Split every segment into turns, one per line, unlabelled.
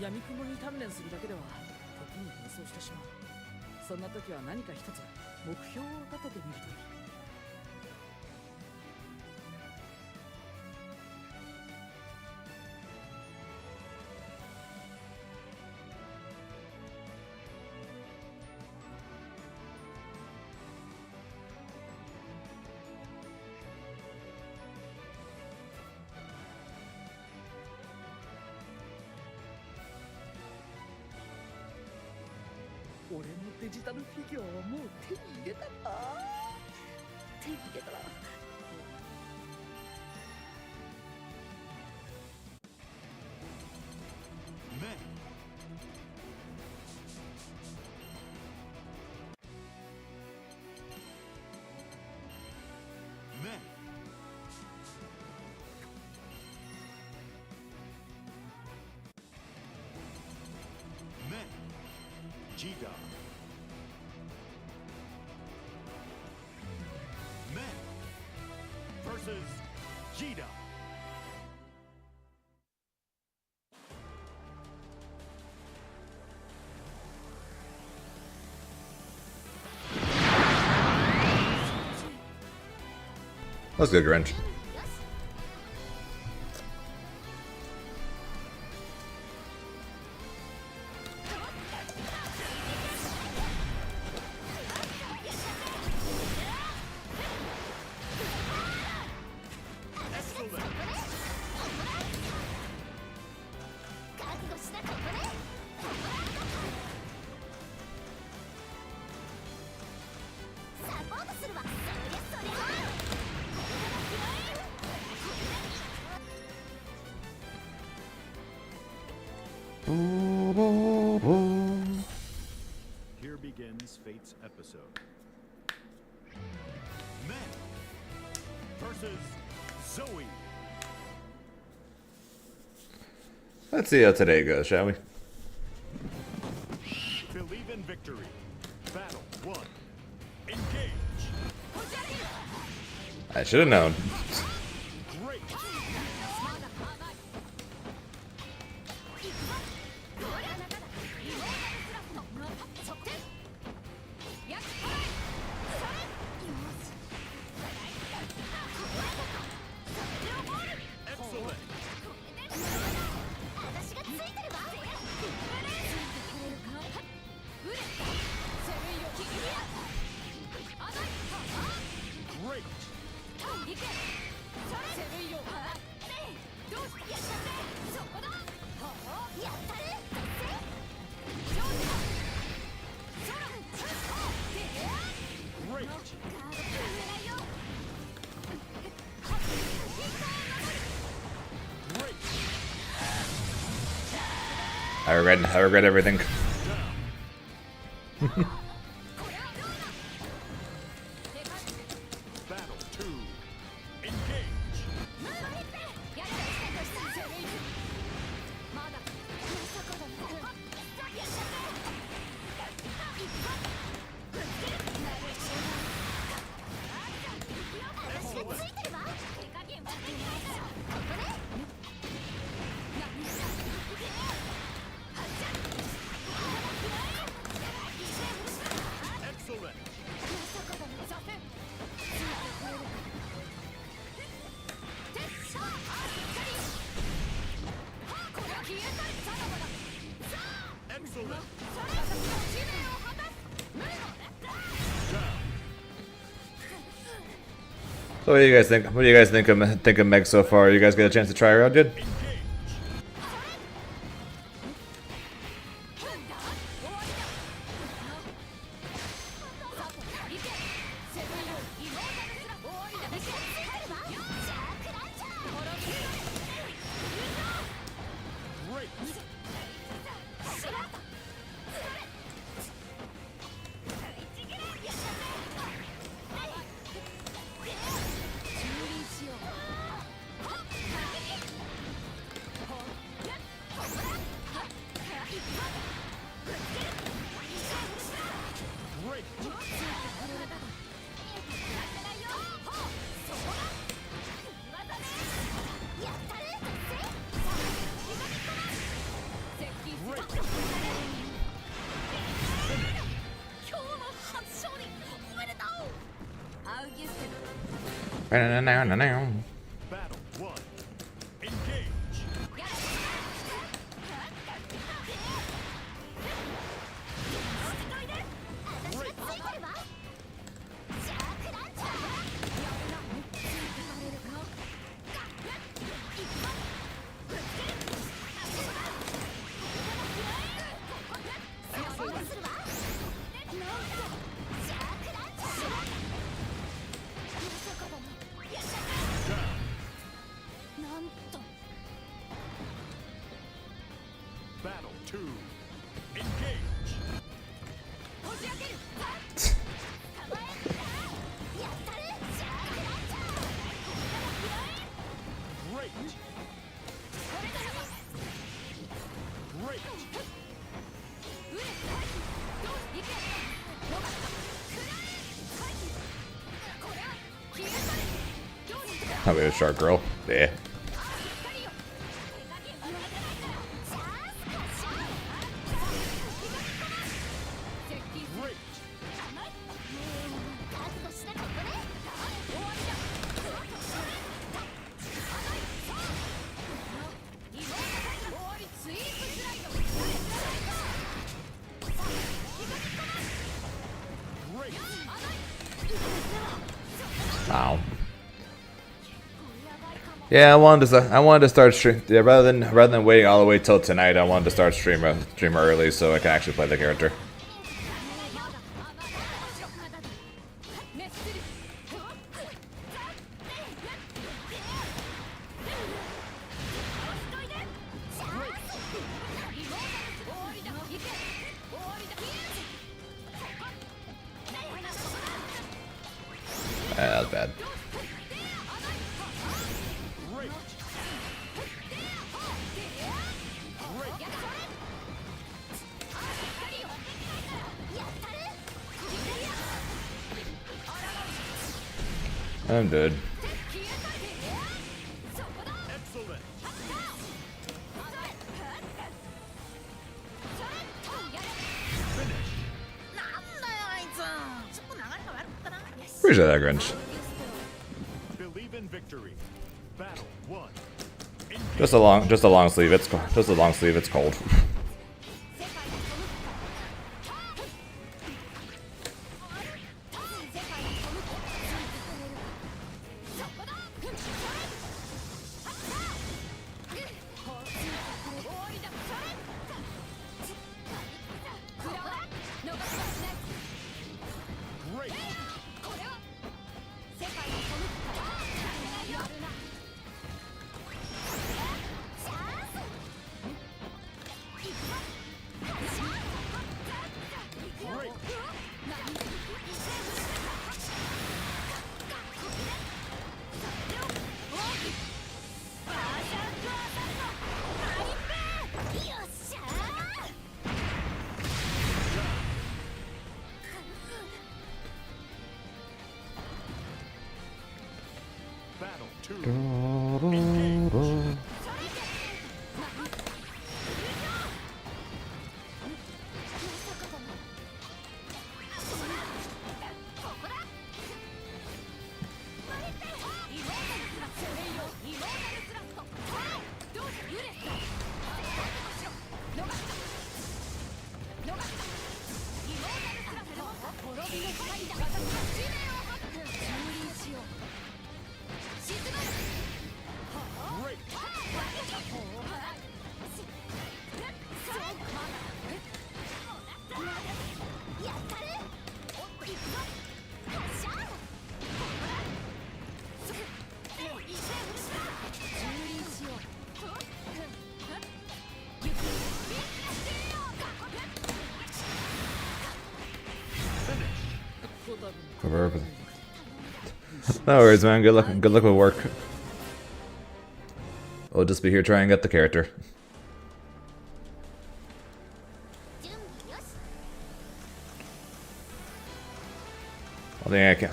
闇雲に鍛錬するだけでは時に迷走してしまう。そんな時は何か一つ目標を立ててみるといい。俺のデジタルフィギュアはもう手に入れたな。手に入れたな。
Giga. Men versus Gita.
That's good, Grinch.
Here begins Fate's episode. Men versus Zoe.
Let's see how today goes, shall we?
Believe in victory. Battle 1. Engage.
I should have known.
Great. Excellent. Great. Great. Great.
I regret everything.
Battle 2. Engage. Excellent. Excellent. Down.
So what do you guys think? What do you guys think of Meg so far? You guys get a chance to try her out, yet?
Engage. Great. Battle 1. Engage. Battle 2. Engage. Great. Great.
I'll be a shark girl. Yeah.
Great. Great.
Ow. Yeah, I wanted to start stream. Yeah, rather than waiting all the way till tonight, I wanted to start stream early so I can actually play the character. That was bad.
Great.
I'm dead.
Excellent. Finish.
Appreciate that, Grinch.
Believe in victory. Battle 1.
Just a long sleeve. It's just a long sleeve. It's cold.
Great. Great. Battle 2. Engage. Great.
No worries, man. Good luck. Good luck with work. We'll just be here trying to get the character.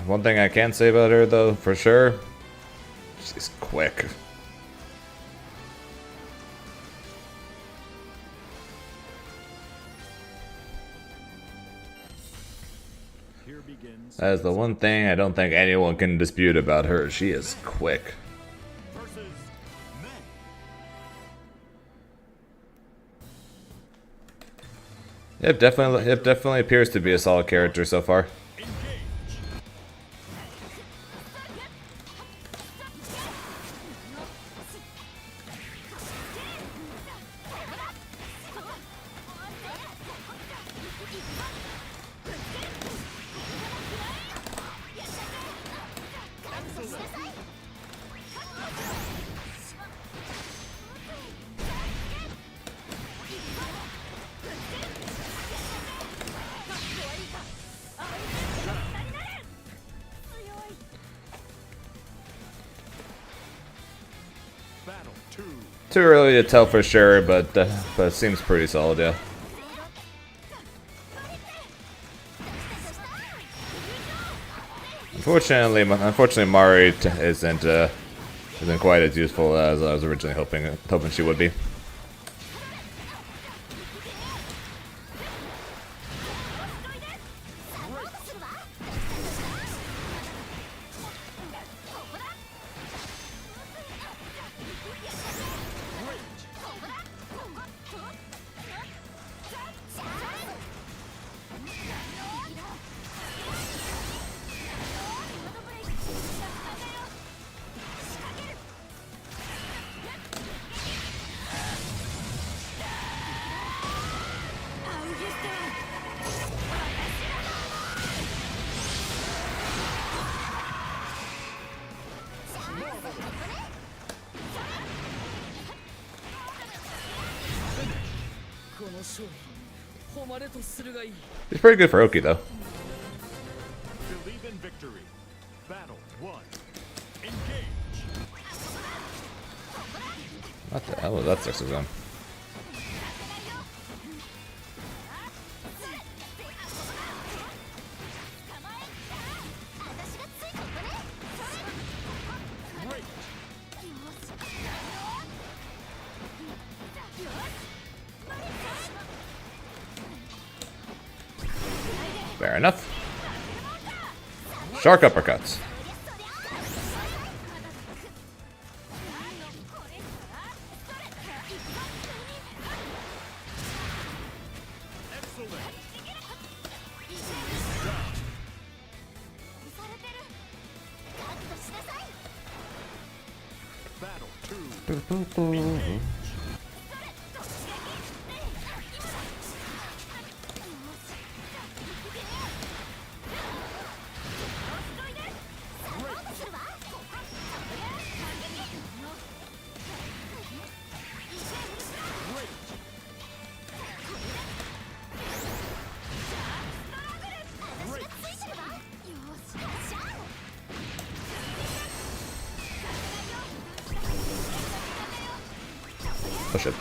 One thing I can say about her though, for sure, she's quick.
here begins.
That is the one thing I don't think anyone can dispute about her. She is quick.
Versus men.
It definitely appears to be a solid character so far.
Engage. Battle 2.
Too early to tell for sure, but it seems pretty solid, yeah. Unfortunately, Mari isn't quite as useful as I was originally hoping she would be. He's pretty good for Oki, though.
Believe in victory. Battle 1. Engage.
What the hell was that 6 zone? Fair enough. Shark uppercuts.
Excellent. Battle 2.
Oh shit.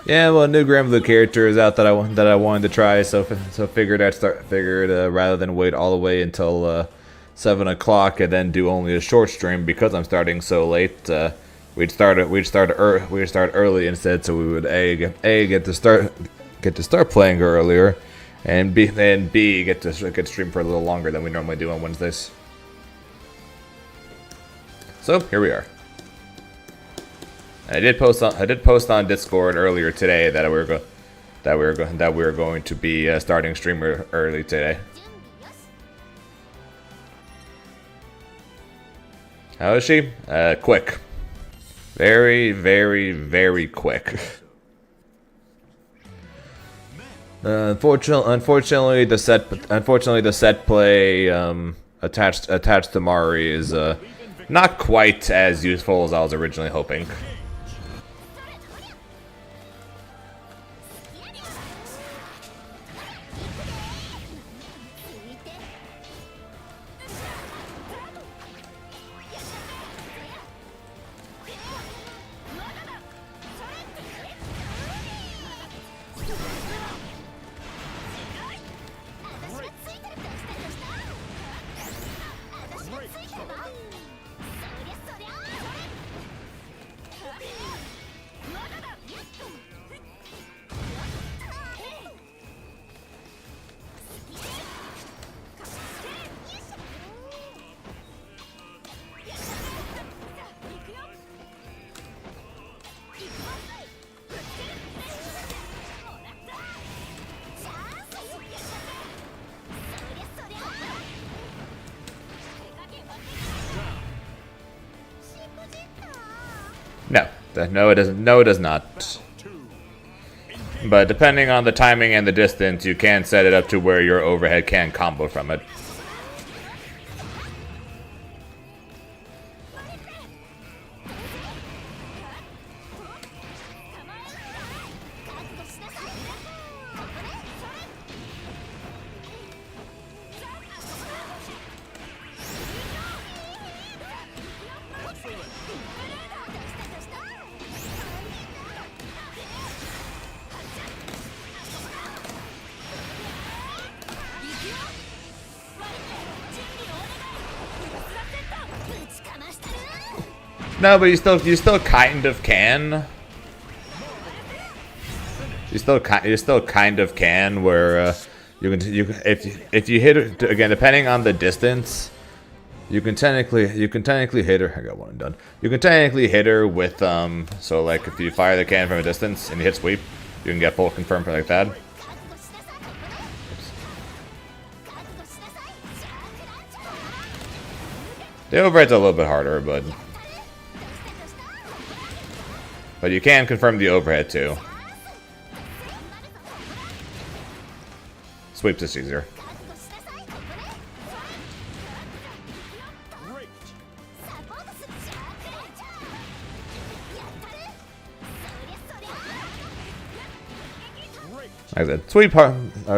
Yeah, well, a new Granblue character is out that I wanted to try, so figured rather than wait all the way until 7 o'clock and then do only a short stream because I'm starting so late. We'd start early instead, so we would get to start playing earlier, and B get to stream for a little longer than we normally do on Wednesdays. So here we are. I did post on Discord earlier today that we were going to be starting streamer early today. How is she? Quick. Very, very, very quick. Unfortunately, the set play attached to Mari is not quite as useful as I was originally hoping. No, no, it doesn't. No, it does not. But depending on the timing and the distance, you can set it up to where your overhead can combo from it. No, but you still kind of can. You still kind of can where if you hit it again, depending on the distance, you can technically hit her. I got one done. You can technically hit her with so like if you fire the cannon from a distance and you hit sweep, you can get full confirm like that. The overhead's a little bit harder, but you can confirm the overhead too. Sweeps is easier. Like I said,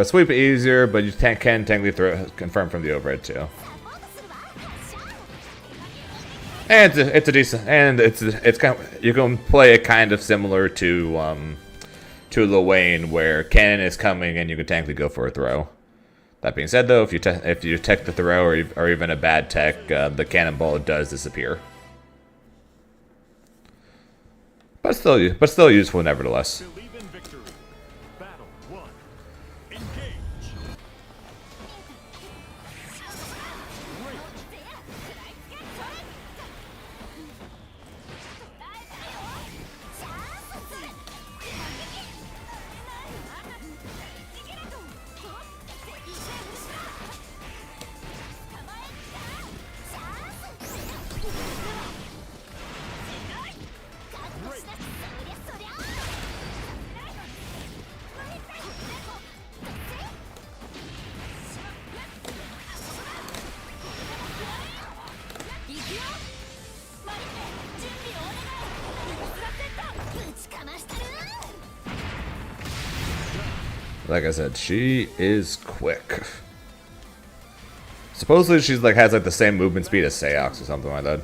sweep easier, but you can technically confirm from the overhead too. And it's a decent, and it's kind of, you can play it kind of similar to Lil Wayne, where cannon is coming and you can technically go for a throw. That being said, though, if you tech the throw or even a bad tech, the cannonball does disappear. But still useful nevertheless.
Believe in victory. Battle 1. Engage.
Like I said, she is quick. Supposedly she's like has like the same movement speed as Seox or something like that.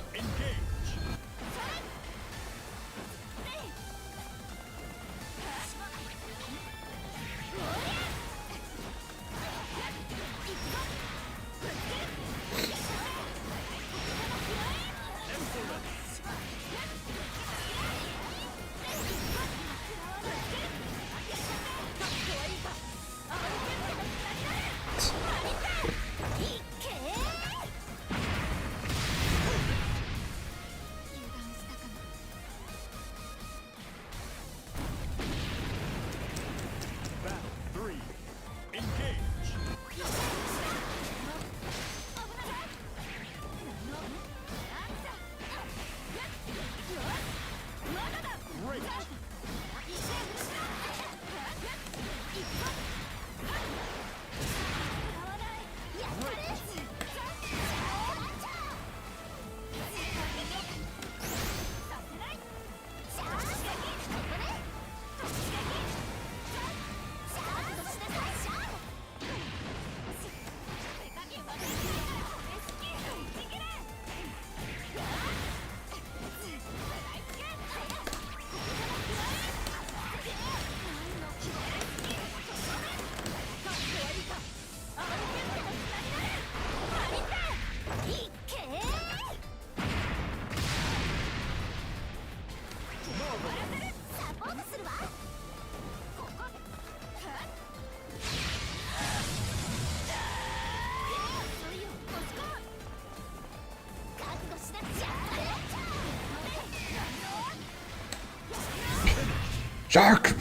Shark!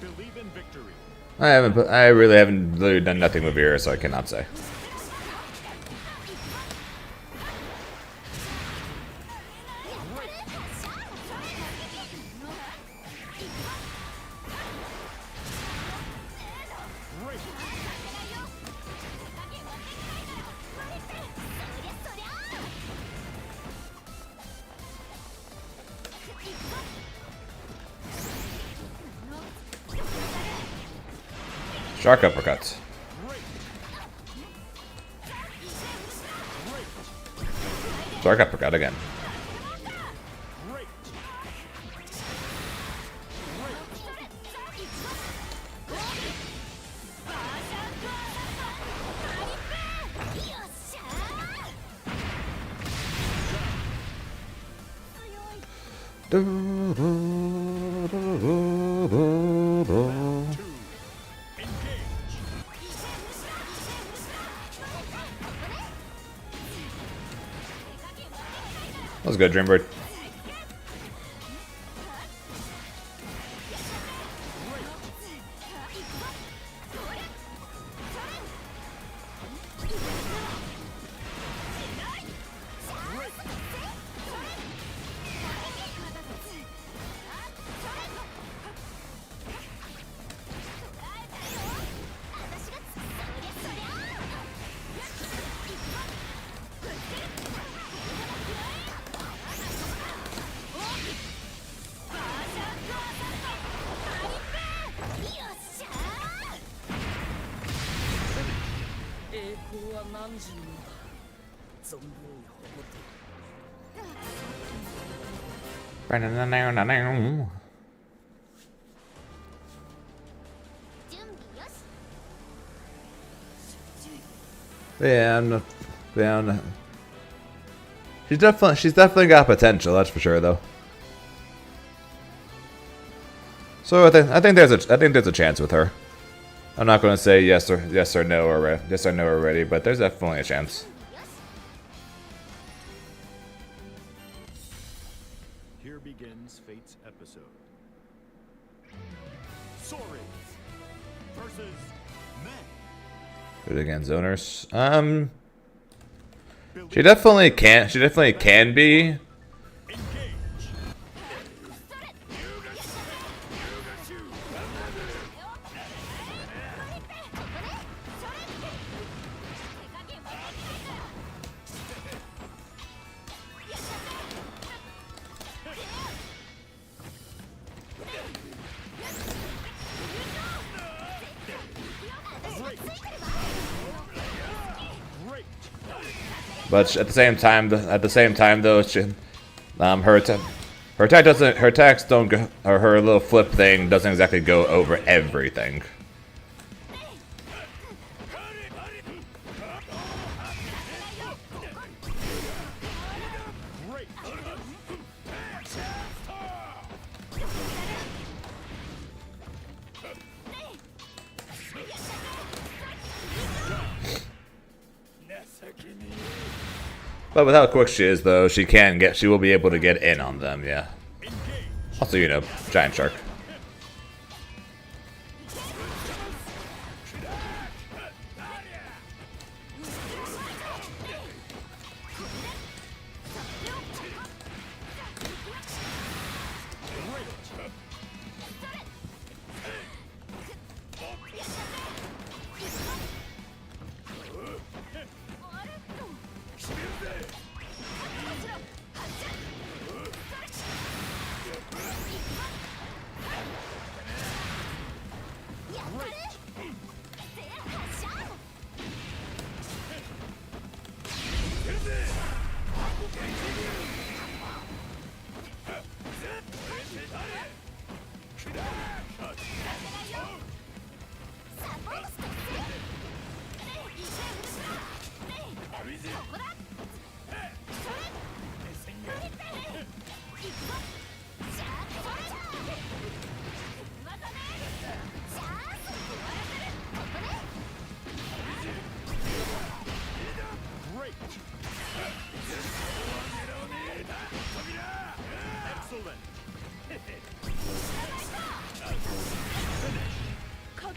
Believe in victory.
I really haven't literally done nothing with Vera, so I cannot say. Shark uppercuts. Shark uppercut again. That was good, Dreambird. Yeah, I'm not. Yeah, I'm not. She's definitely got potential. That's for sure, though. So I think there's a chance with her. I'm not going to say yes or no already, but there's definitely a chance.
Here begins Fate's episode. Sores versus Men.
Do it again, zoners. She definitely can. She definitely can be. But at the same time, though, her attacks don't go, or her little flip thing doesn't exactly go over everything. But with how quick she is, though, she will be able to get in on them, yeah. Also, you know, Giant Shark.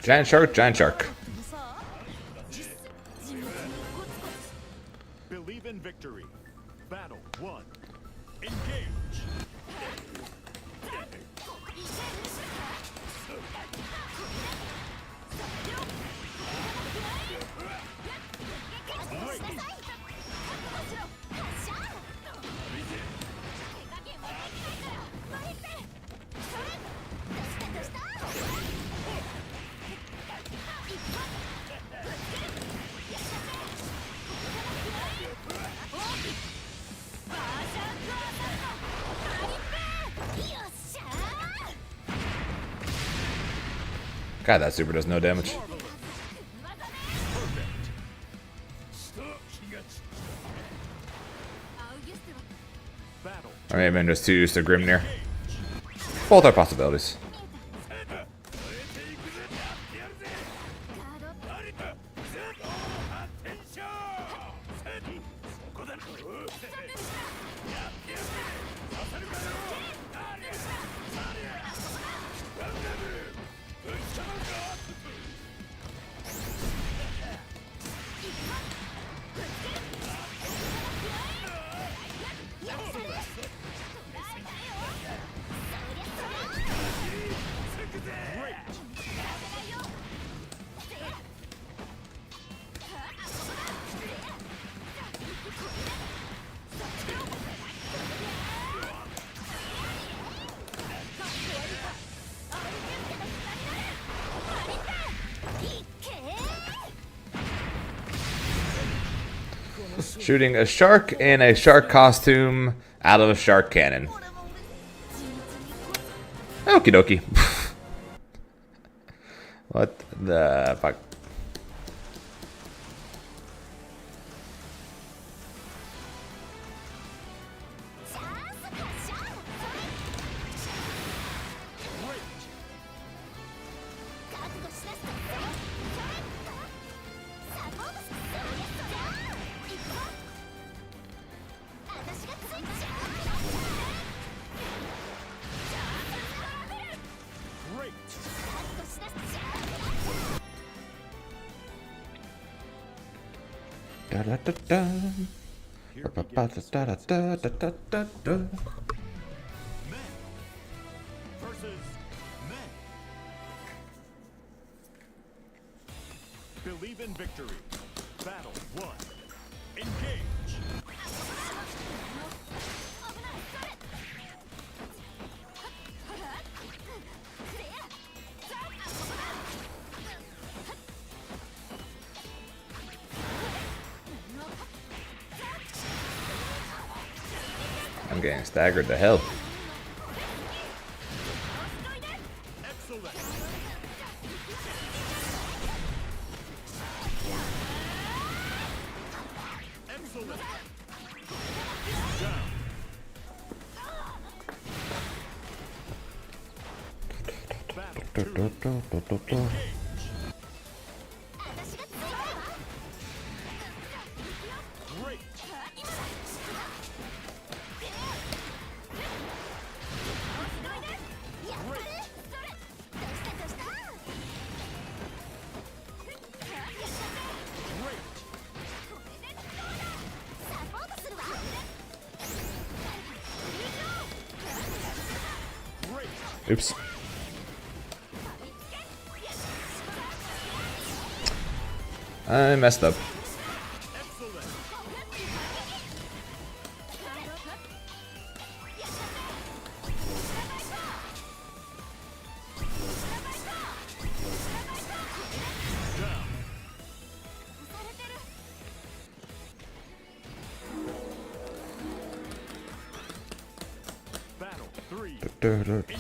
Giant Shark, Giant Shark.
Believe in victory. Battle 1. Engage.
God, that super does no damage.
Battle.
I may have been just too used to Grimnir. Both are possibilities. Shooting a shark in a shark costume out of a shark cannon. Okie dokie. What the fuck? Da da da da. Ba ba da da da da da da da.
Men versus men. Believe in victory. Battle 1. Engage.
I'm getting staggered to hell.
Excellent. Excellent. Down. Battle 2. Engage. Great.
Oops. I messed up.
Excellent. Down. Battle 3. Engage.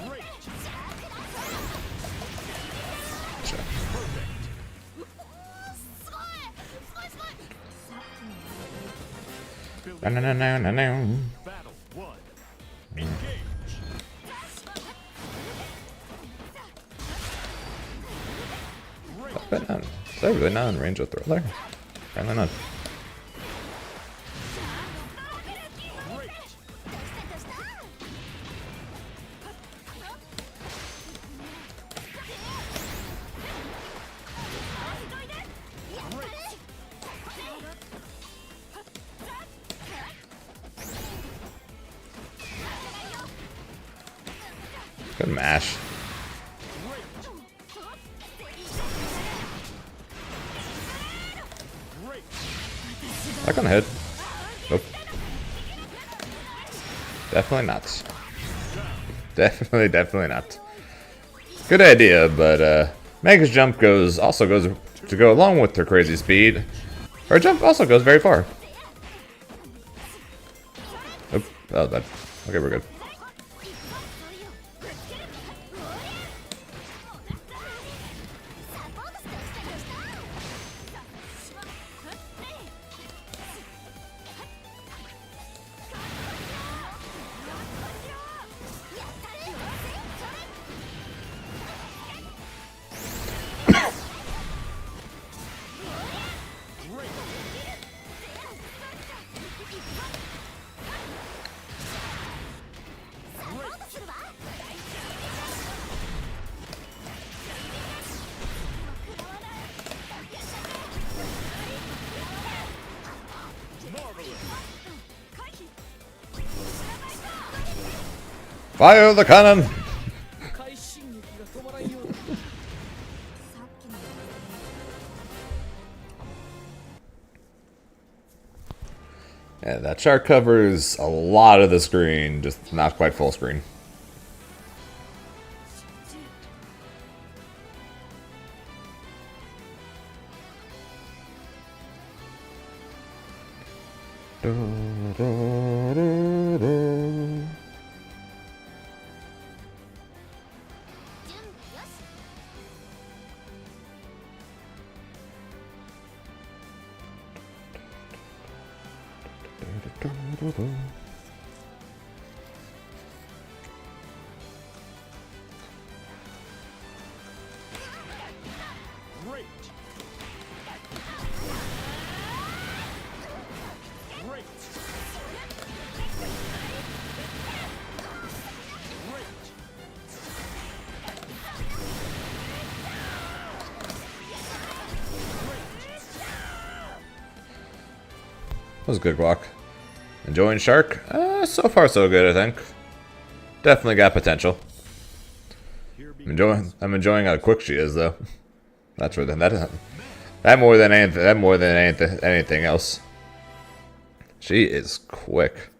Great.
No, no, no, no, no, no.
Battle 1. Engage.
But not, is that really not in range of Thriller? Apparently not.
Great.
Good mash.
Great.
Back on the head. Nope. Definitely not. Definitely not. Good idea, but Mega's jump also goes to go along with her crazy speed. Her jump also goes very far. Oop, that was bad. Okay, we're good. Fire the cannon!
快進撃が止まらんようだ。
Yeah, that chart covers a lot of the screen, just not quite full screen.
Great. Great.
That was a good walk. Enjoying Shark? So far so good, I think. Definitely got potential. I'm enjoying how quick she is, though. That's where that more than anything else. She is quick.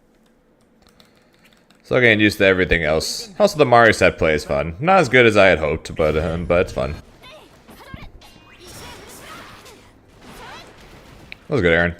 Still getting used to everything else. Also, the Mario set play is fun. Not as good as I had hoped, but it's fun. That was good, Aaron.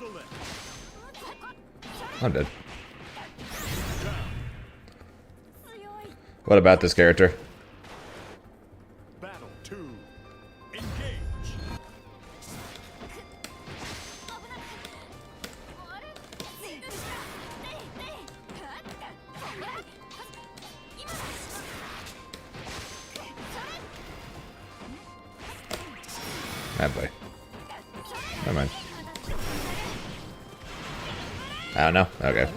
Excellent.
I'm dead. What about this character?
Battle 2. Engage.
Ah, boy. Never mind. I don't know. Okay.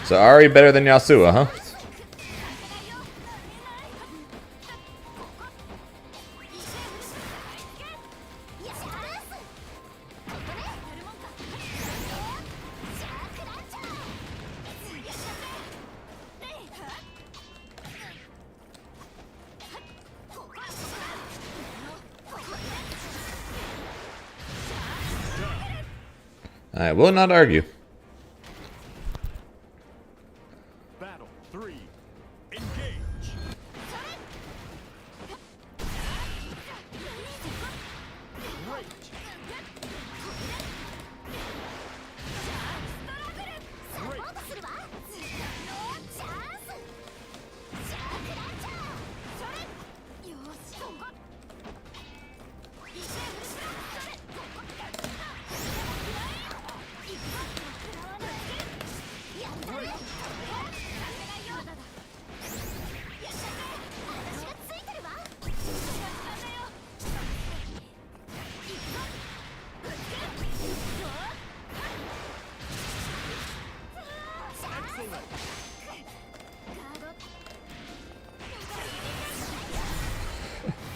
So Ari better than Yasuo, huh? I will not argue.
Battle 3. Engage. Great.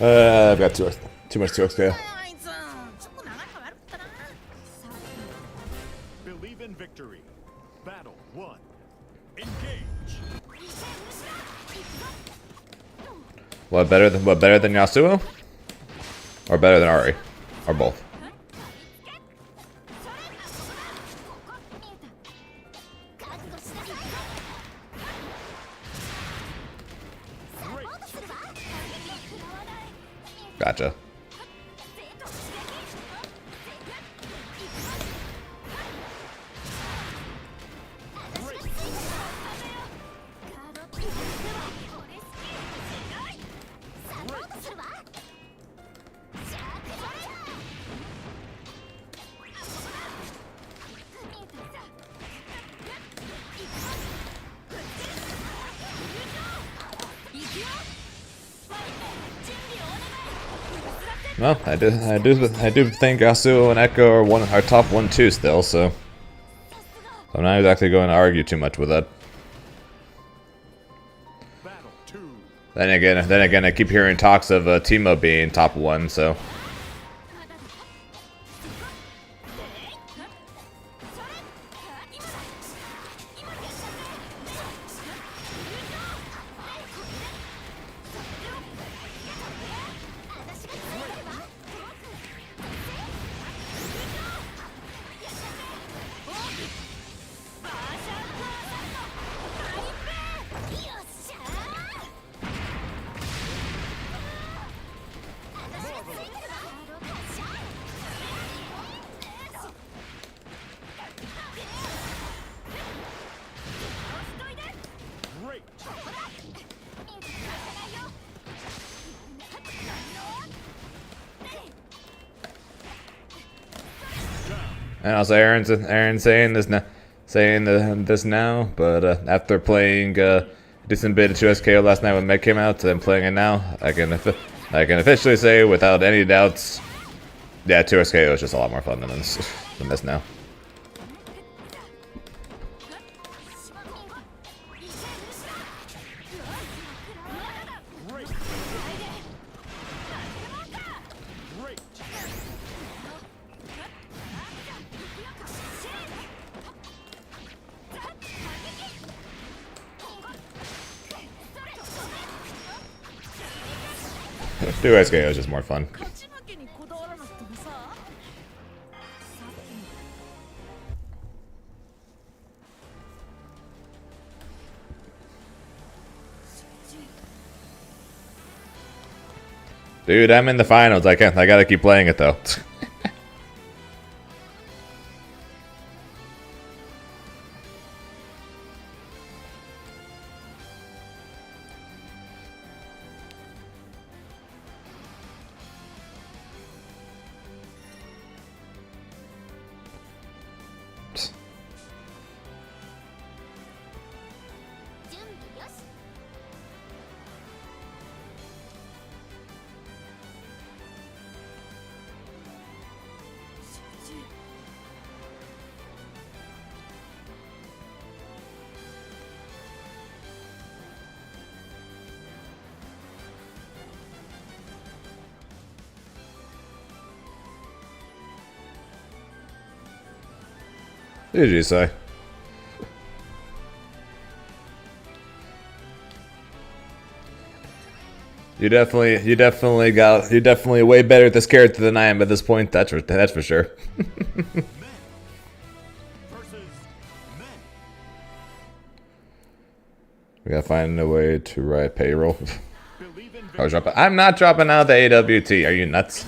I've got too much 2XK.
あいつちょっと流れが悪かったな。
Believe in victory. Battle 1. Engage.
What better than Yasuo? Or better than Ari? Or both? Gotcha. Well, I do think Yasuo and Echo are top 1-2 still, so I'm not exactly going to argue too much with that.
Battle 2.
Then again, I keep hearing talks of Teemo being top 1, so.
Great.
And also, Aaron's saying this now, but after playing a decent bit of 2SKO last night when Meg came out, and playing it now, I can officially say without any doubts, yeah, 2SKO is just a lot more fun than this now.
Great. Great.
Two SKO is just more fun.
勝ち負けにこだわらなくてもさ。
Dude, I'm in the finals. I gotta keep playing it though. What did you say? You definitely way better at this character than I am at this point. That's for sure.
Men versus men.
We gotta find a way to write payroll.
Believe in
I was
victory.
I'm not dropping out the AWT. Are you nuts?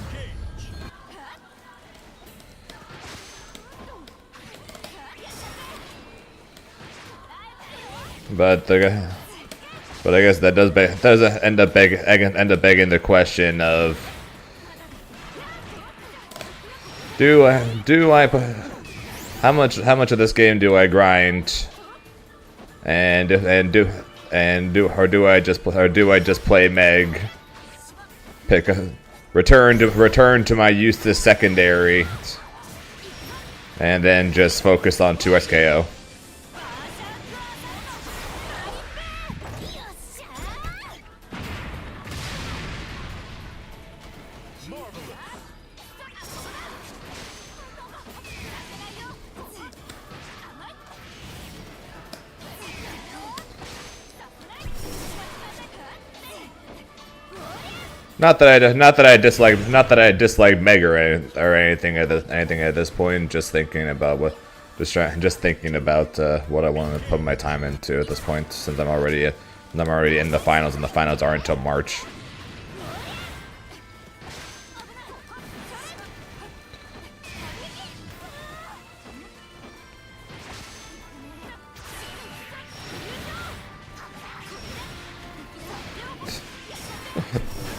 But I guess that does end up begging the question of how much of this game do I grind do I just play Meg, return to my Eustace secondary, and then just focus on 2SKO. not that I dislike Mega or anything at this point. Just thinking about what what I want to put my time into at this point, since I'm already in the finals, and the finals aren't until March.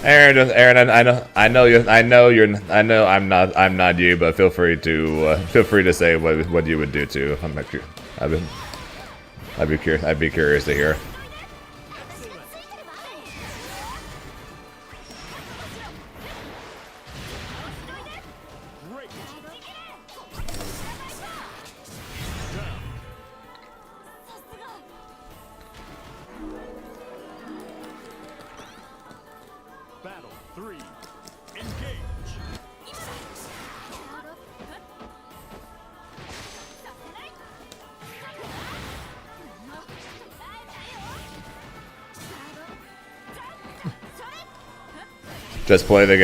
Aaron, I know I'm not you, but feel free to say what you would do too. I'd be curious to hear.
Great. Battle 3. Engage.
Just play the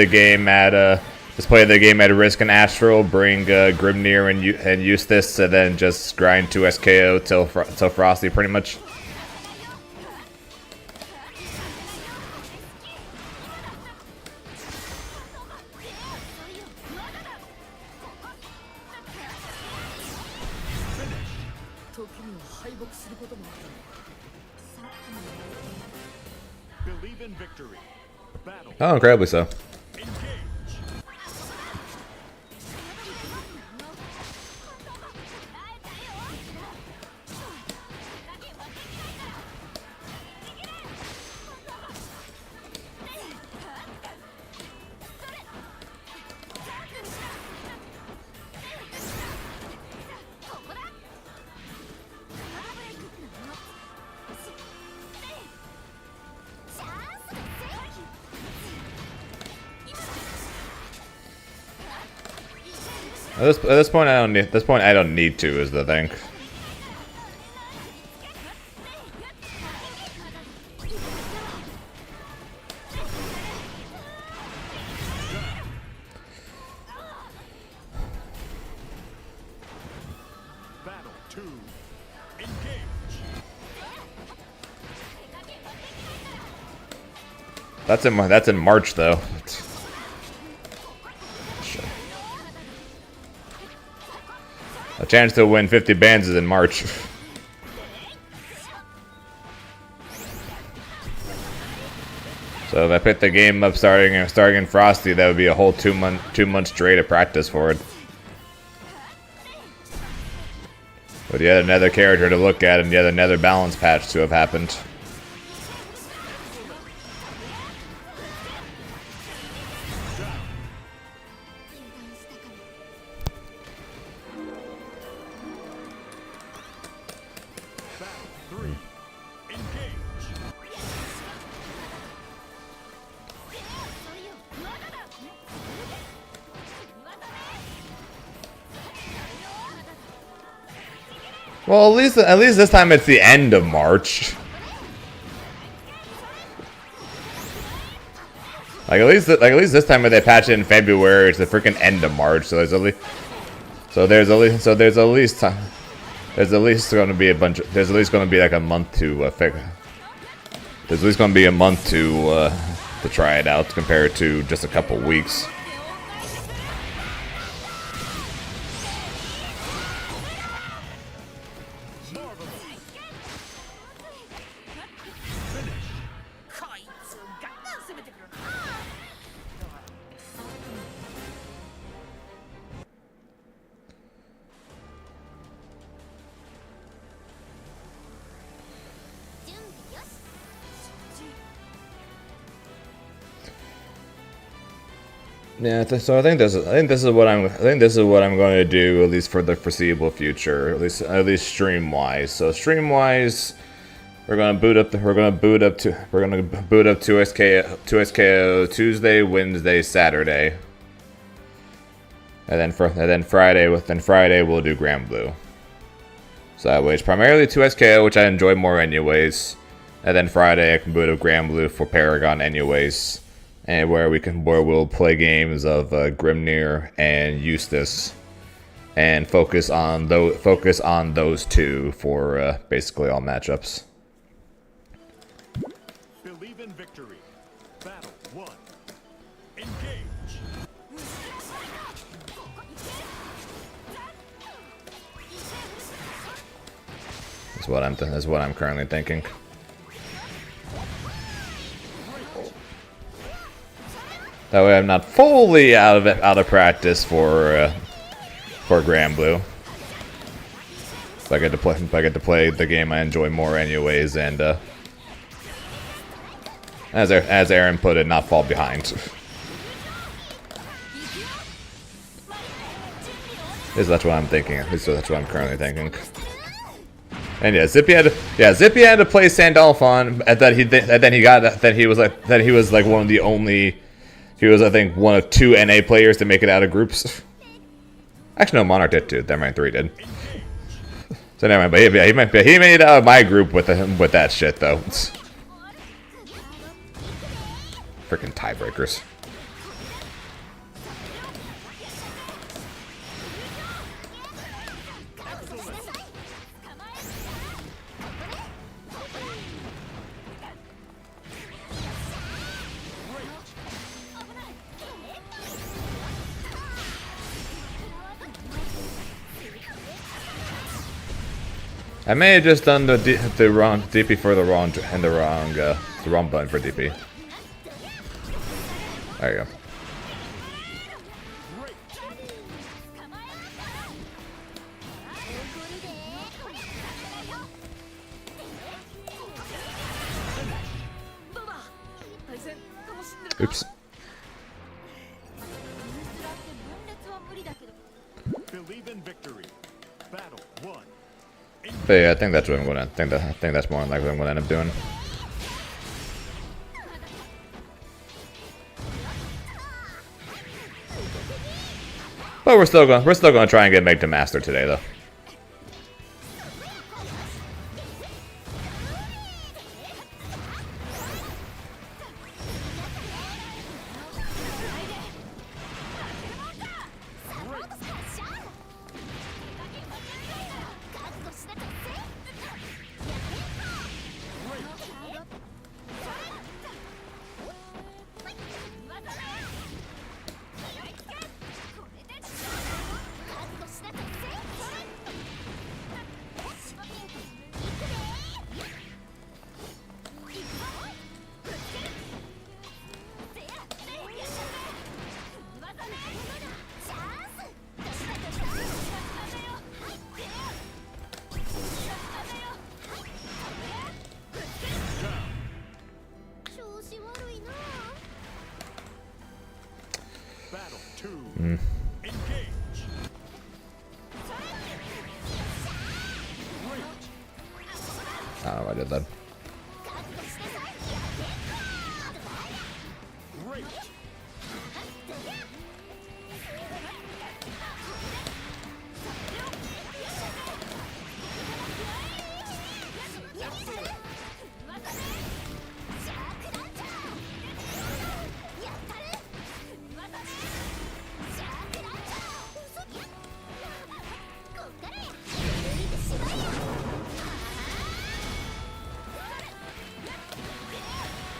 game at Risk and Astral. Bring Grimnir and Eustace, and then just grind 2 SKO till Frosty, pretty much.
Believe in victory. Battle.
Oh, incredibly so.
Engage.
At this point, I don't need to, is the thing.
Battle 2. Engage.
That's in March though. A chance to win 50 bands is in March. So if I pick the game up starting in Frosty, that would be a whole 2 months straight of practice for it. With yet another character to look at and yet another balance patch to have happened.
Battle 3. Engage.
Well, at least this time it's the end of March. Like at least this time when they patch it in February, it's the freaking end of March. So there's at least going to be there's at least going to be like a month to fix. There's at least going to be a month to try it out compared to just a couple weeks. Yeah, so I think this is what I'm going to do, at least for the foreseeable future, at least stream wise. So stream wise, we're gonna boot up 2SKO Tuesday, Wednesday, Saturday, and then Friday we'll do Grand Blue. So that way it's primarily 2SKO, which I enjoy more anyways, and then Friday I can boot up Grand Blue for Paragon anyways. and where we'll play games of Grimnir and Eustace, and focus on those two for basically all matchups.
Believe in victory. Battle 1. Engage.
That's what I'm currently thinking. That way, I'm not fully out of practice for Granblue. If I get to play the game I enjoy more, anyways, and as Aaron put it, not fall behind. That's what I'm thinking. At least that's what I'm currently thinking. And yeah, Zippy had to play Sandalphon, and then he was like one of the only. He was, I think, one of 2 NA players to make it out of groups. Actually, no, Monarch did too. Never mind, 3 did. So never mind. But yeah, he made it out of my group with that shit though. Freaking tiebreakers. I may have just done the wrong DP for the wrong button for DP. There you go. Oops.
Believe in victory. Battle 1.
But yeah, I think that's what I'm gonna. I think that's more than likely what I'm gonna end up doing. But we're still gonna try and get Meg to Master today, though.
Battle 2. Engage.
I don't know why I did that.
Great.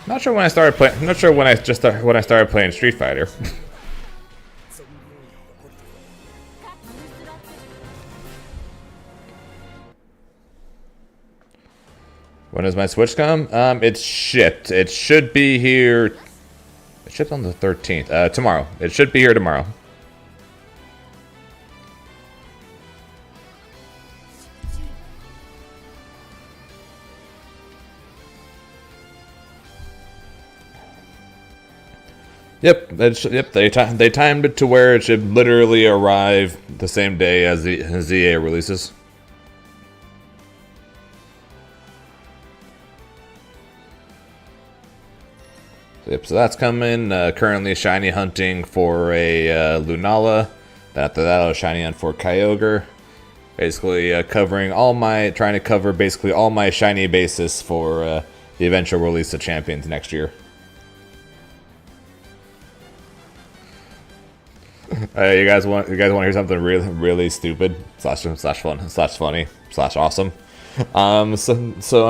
Not sure when I started playing. Not sure when I started playing Street Fighter. When does my Switch come? It's shipped. It should be here. It shipped on the 13th. Tomorrow. It should be here tomorrow. Yep, they timed it to where it should literally arrive the same day as the ZA releases. Yep, so that's coming. Currently shiny hunting for a Lunala. After that, I was shiny hunt for Kyogre. Basically trying to cover basically all my shiny bases for the eventual release of Champions next year. You guys want to hear something really stupid slash fun slash funny slash awesome? So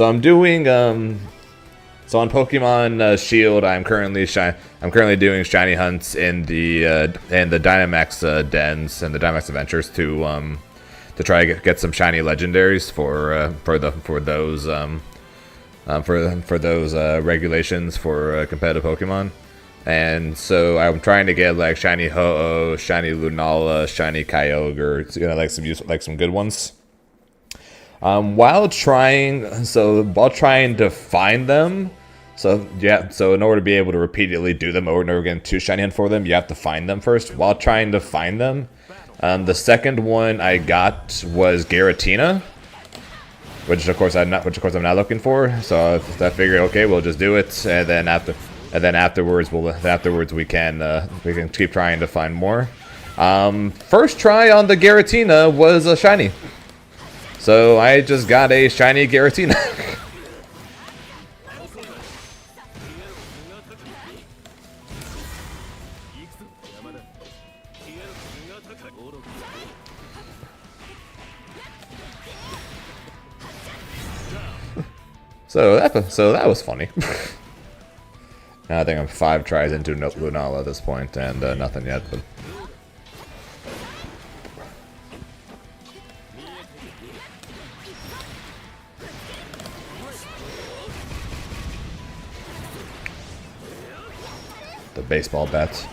I'm doing so on Pokemon Shield. I'm currently doing shiny hunts in the Dynamax dens and the Dynamax adventures to try to get some shiny legendaries for those regulations for competitive Pokemon. And so I'm trying to get like shiny Ho-Oh, shiny Lunala, shiny Kyogre, like some good ones. While trying to find them, so in order to be able to repeatedly do them over and over again to shiny hunt for them, you have to find them first. While trying to find them, the second one I got was Giratina, which of course I'm not looking for. So I figured, okay, we'll just do it, and then afterwards we can keep trying to find more. First try on the Giratina was a shiny, so I just got a shiny Giratina. So that was funny. Now I think I'm 5 tries into Lunala at this point, and nothing yet. But the baseball bats.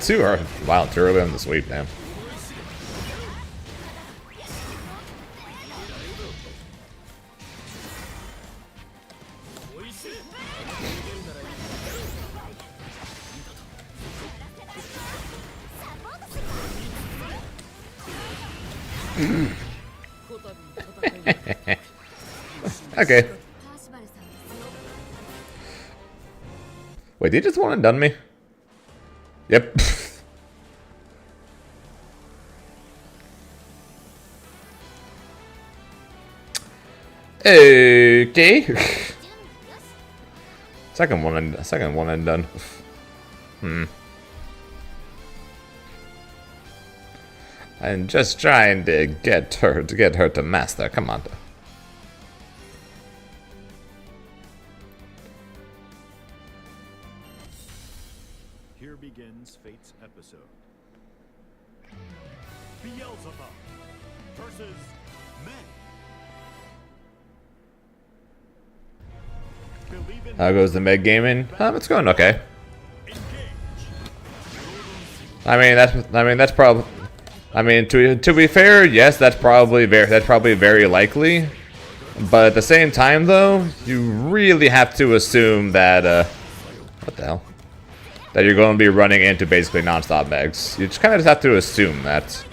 Too early on the sweep, damn. Okay. Wait, did he just one and done me? Yep. Okay. second one and done. I'm just trying to get her to master. Come on.
Here begins Fate's episode. Beelzebub versus men.
How goes the Meg gaming? It's going okay. I mean that's probably. I mean to be fair, yes, that's probably very likely. But at the same time, though, you really have to assume that what the hell? That you're going to be running into basically non-stop Megs. You just kind of have to assume that.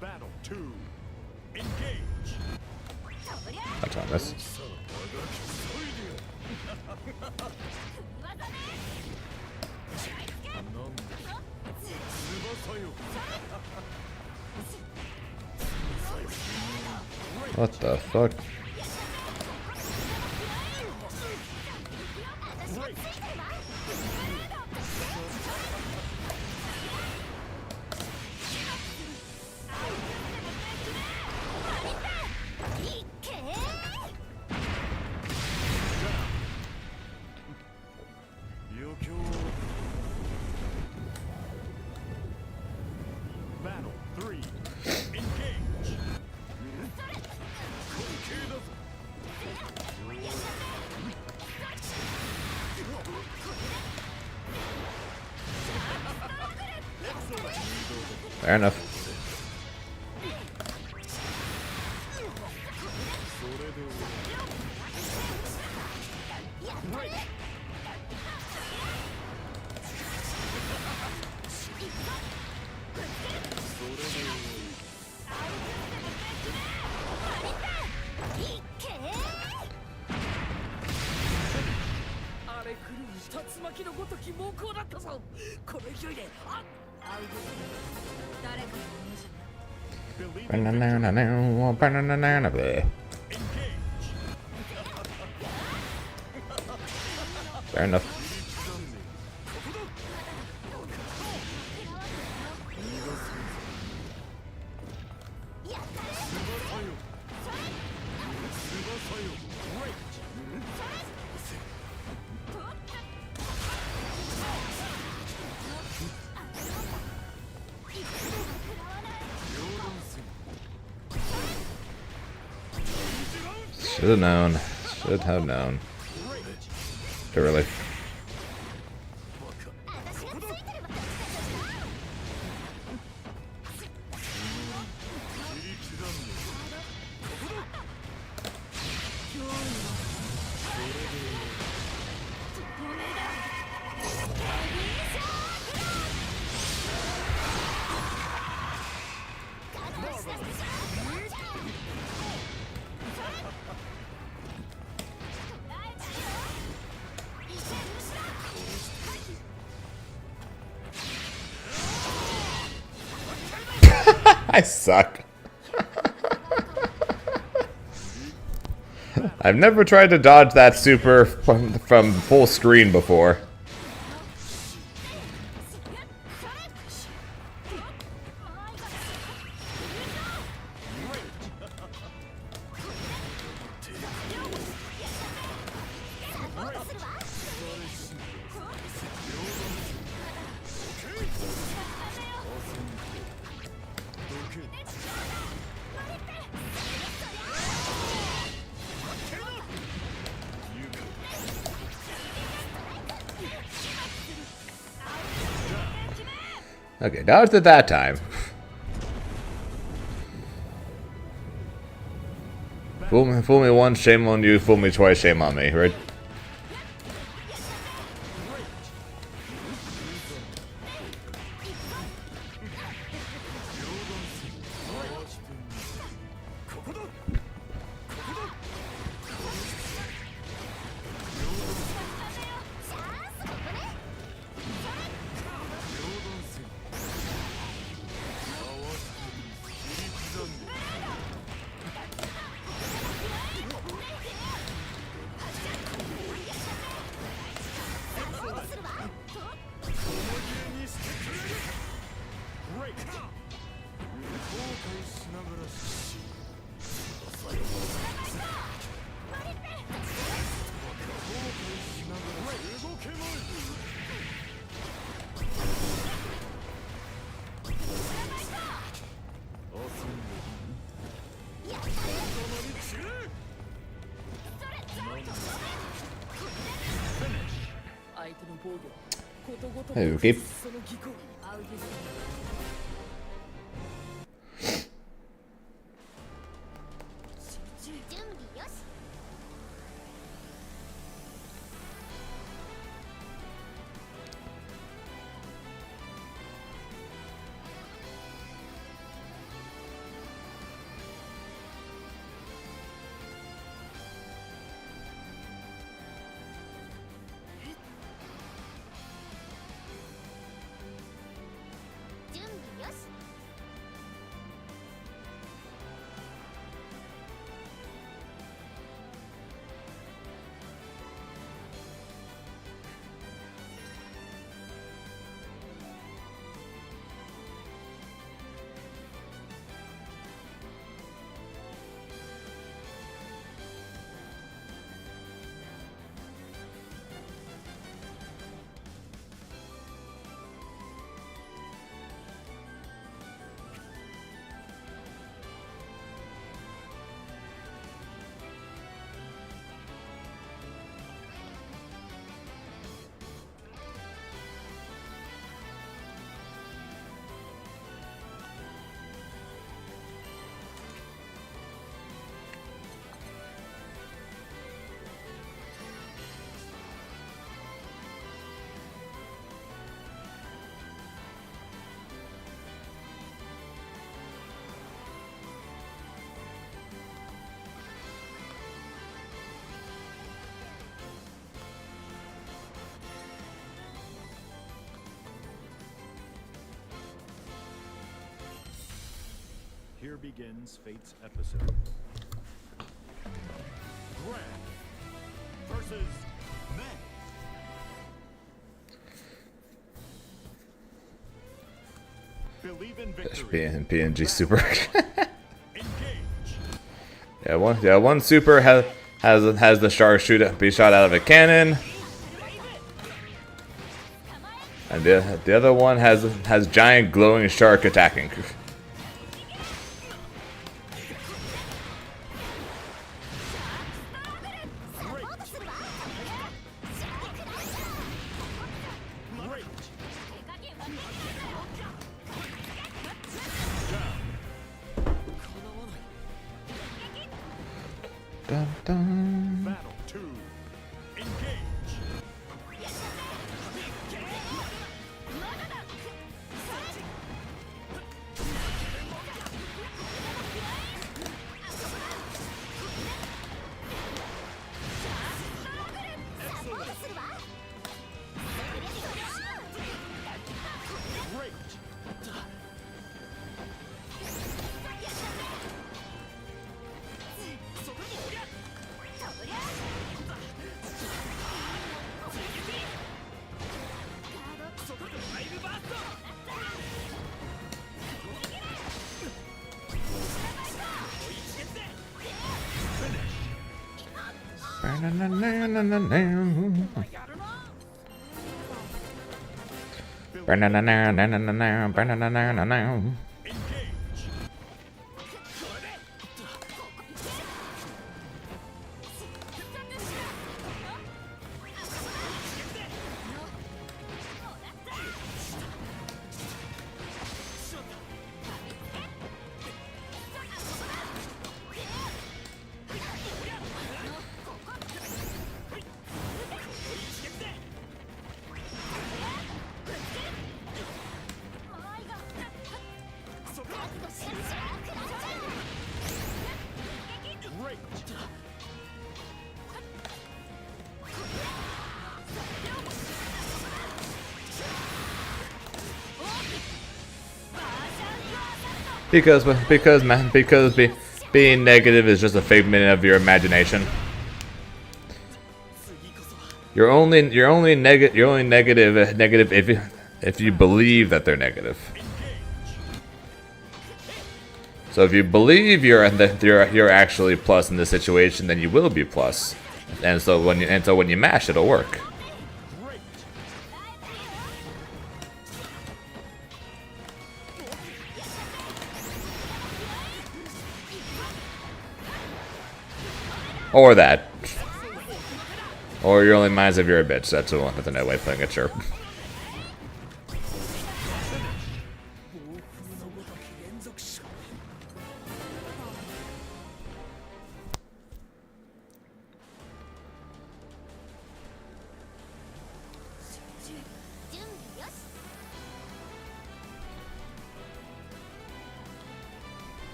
Battle 2. Engage.
That's on this. What the fuck?
Battle 3. Engage.
Fair enough.
そうこの勢いであアウト誰かのものじゃない
Believe in
Banana-banana-banana-banana.
engage.
Fair enough. Should have known. Should have known. Too early. I suck. I've never tried to dodge that super from full screen before. Okay, dodged it that time. Fool me once, shame on you. Fool me twice, shame on me, right? Hey, okay.
その技巧アウゲス
準備よし。
Here begins Fate's episode. Grand versus May. Believe in victory.
PNG Super.
Engage.
Yeah, one super has the shark be shot out of a cannon, and the other one has giant glowing shark attacking. Dun, dun.
Battle 2. Engage. Great. Engage. Great.
Because being negative is just a figment of your imagination. You're only negative if you believe that they're negative. So if you believe you're actually plus in this situation, then you will be plus. And so when you mash, it'll work.
Great.
Or that. Or you're only minds if you're a bitch. That's another way of putting it, sure.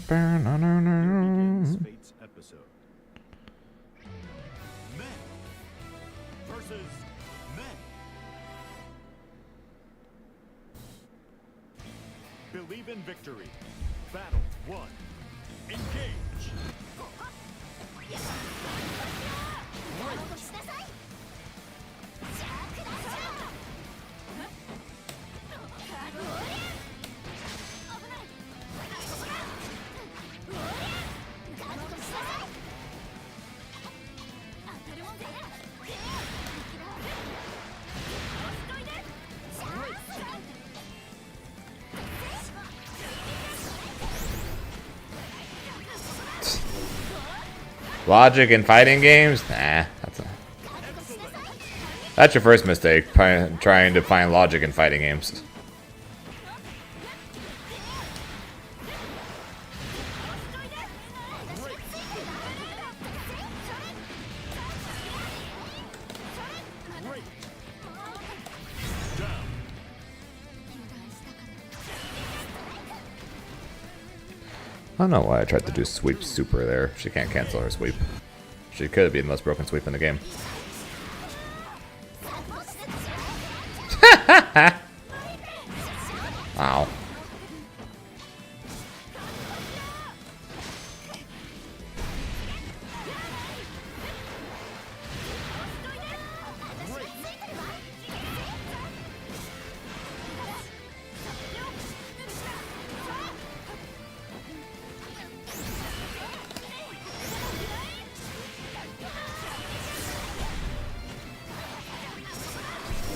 Begins Fate's episode. May versus May. Believe in victory. Battle 1. Engage.
Logic in fighting games? Nah, that's your first mistake, trying to find logic in fighting games. I don't know why I tried to do sweep super there. She can't cancel her sweep. She could be the most broken sweep in the game. Ow.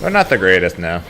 They're not the greatest now.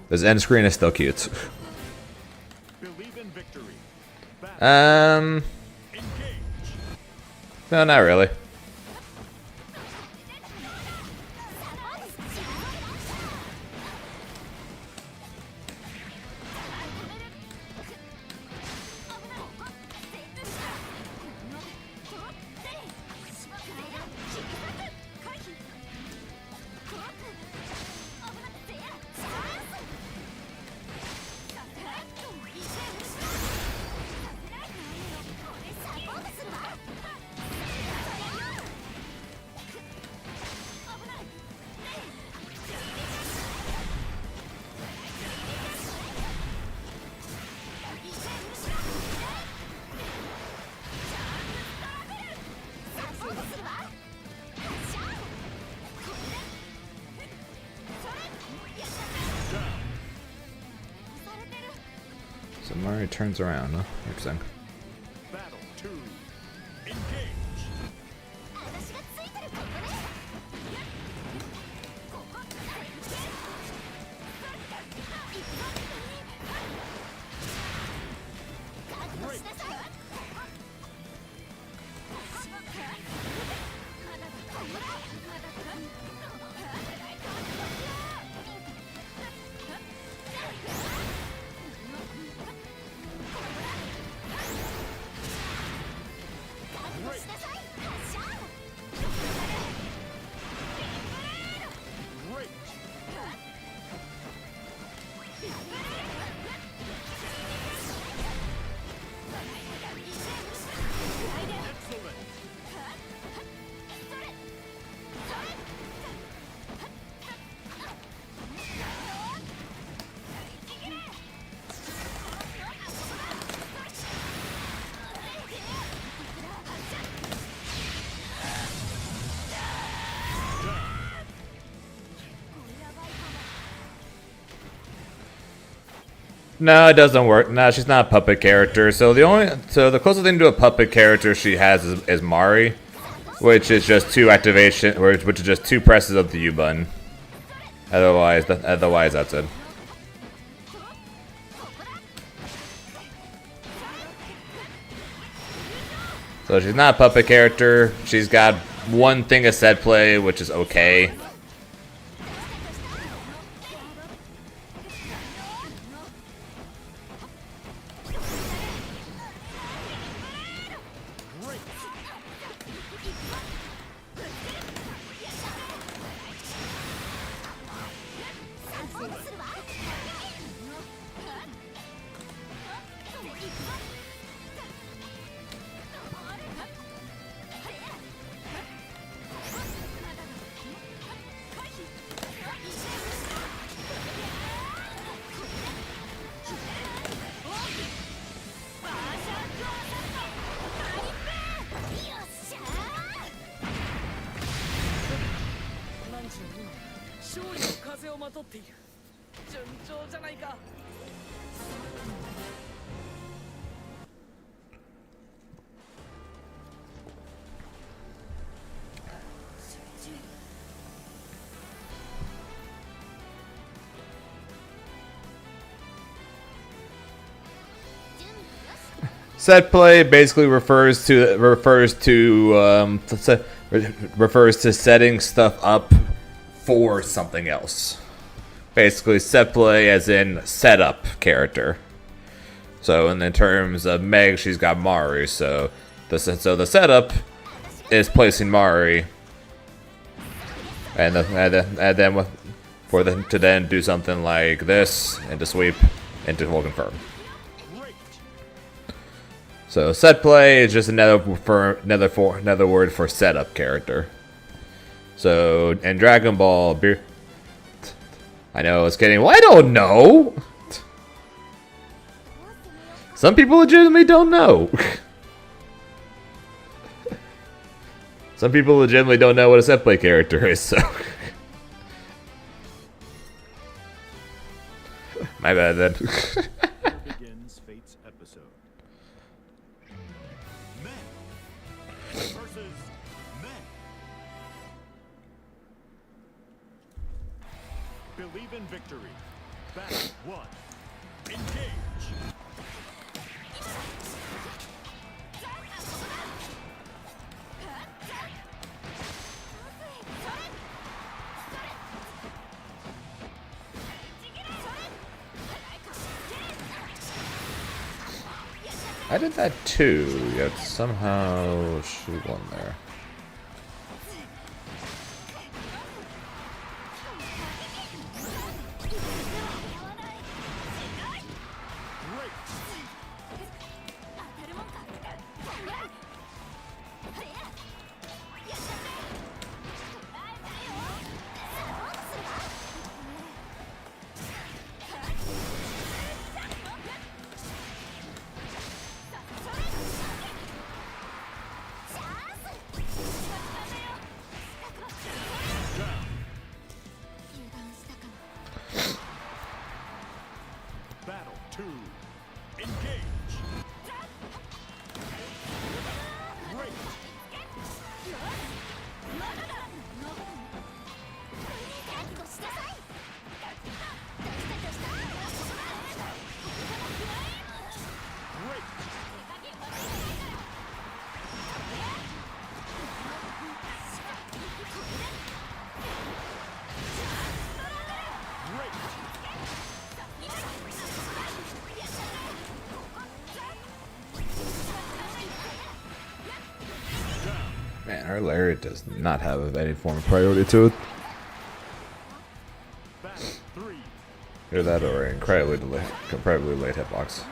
This end screen is still cute.
Believe in victory. Engage.
No, not really. So Mari turns around, huh? Interesting.
Battle 2. Engage.
No, it doesn't work. No, she's not a puppet character. So the closest thing to a puppet character she has is Mari, which is just two activation, which is just two presses of the U button. Otherwise that's it. So she's not a puppet character. She's got one thing of set play, which is okay. Set play basically refers to setting stuff up for something else. Basically, set play as in setup character. So, in the terms of Meg, she's got Mari. So the setup is placing Mari, and then for them to then do something like this and to sweep and to hold confirm. So set play is just another word for setup character. So in Dragon Ball, I know it's getting. Well, I don't know. Some people legitimately don't know. Some people legitimately don't know what a set play character is. So my bad then.
Begins Fate's episode. Men versus men. Believe in victory. Battle 1. Engage.
I did that too, yet somehow she won there.
Battle 2. Engage. Great. Great. Great.
Man, her lariat does not have any form of priority to it.
Battle 3.
Either that or an incredibly late hitbox.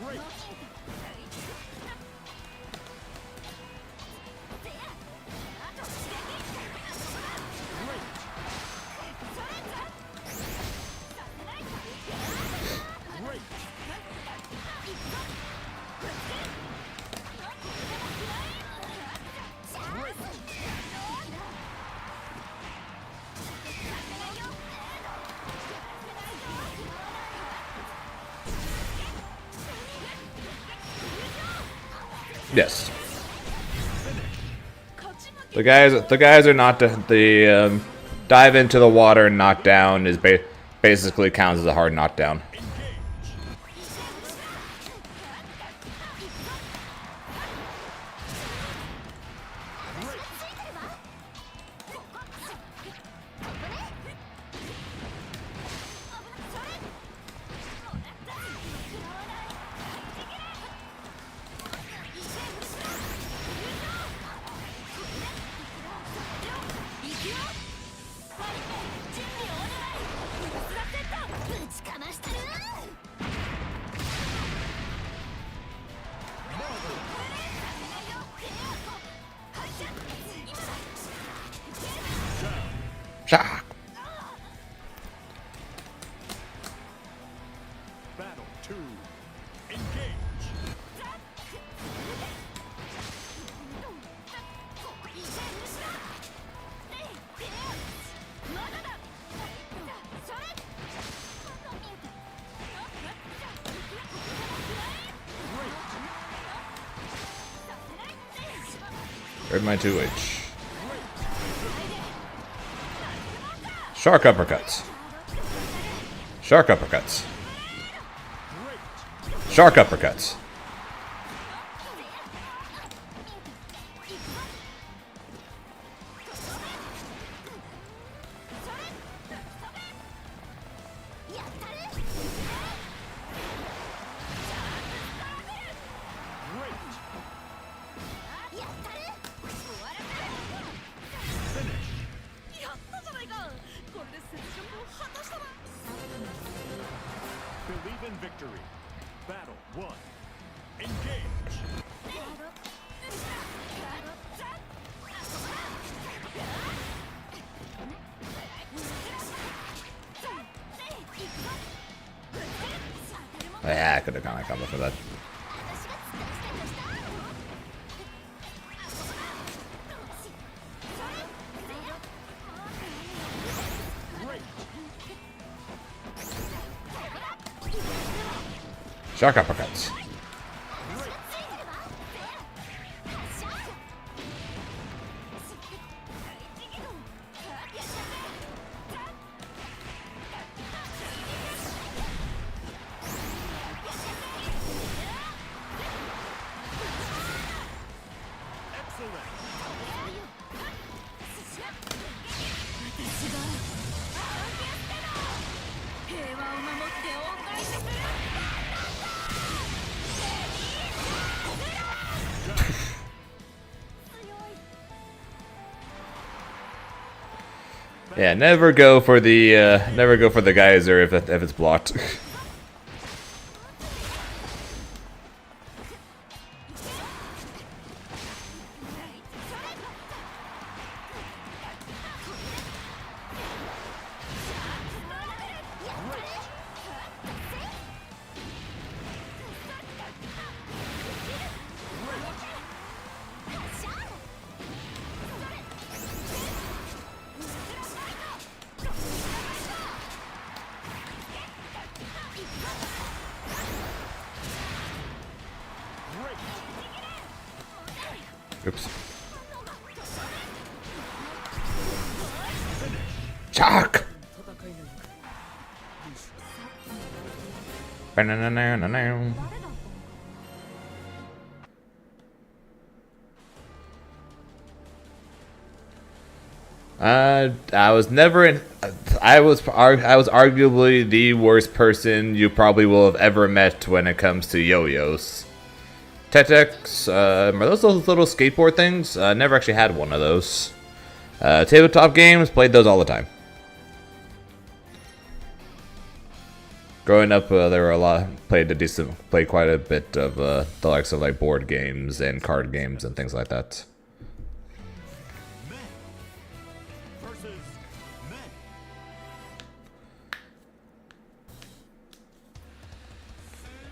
Great. Great.
Yes. The guys are not the dive into the water and knock down is basically counts as a hard knockdown. Shock.
Battle 2. Engage.
Read my 2H. Shark uppercuts. Shark uppercuts. Shark uppercuts.
Believe in victory. Battle 1. Engage.
Yeah, I could have gone a couple for that. Shark uppercuts. Yeah, never go for the geyser if it's blocked. Oops. Shark! Ba-na-na-na-na-na. I was never in. I was arguably the worst person you probably will have ever met when it comes to yo-yos. Tetex, are those little skateboard things? Never actually had one of those. Tabletop games, played those all the time. Growing up, there were a lot. Played quite a bit of the likes of like board games and card games and things like that.
Men versus men.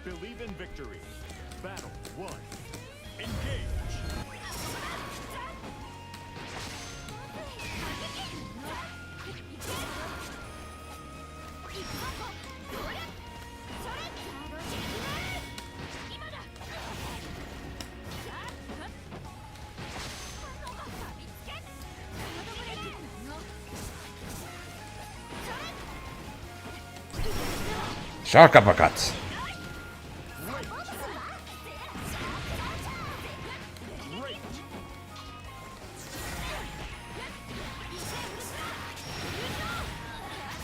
Believe in victory. Battle 1. Engage.
Shark uppercuts.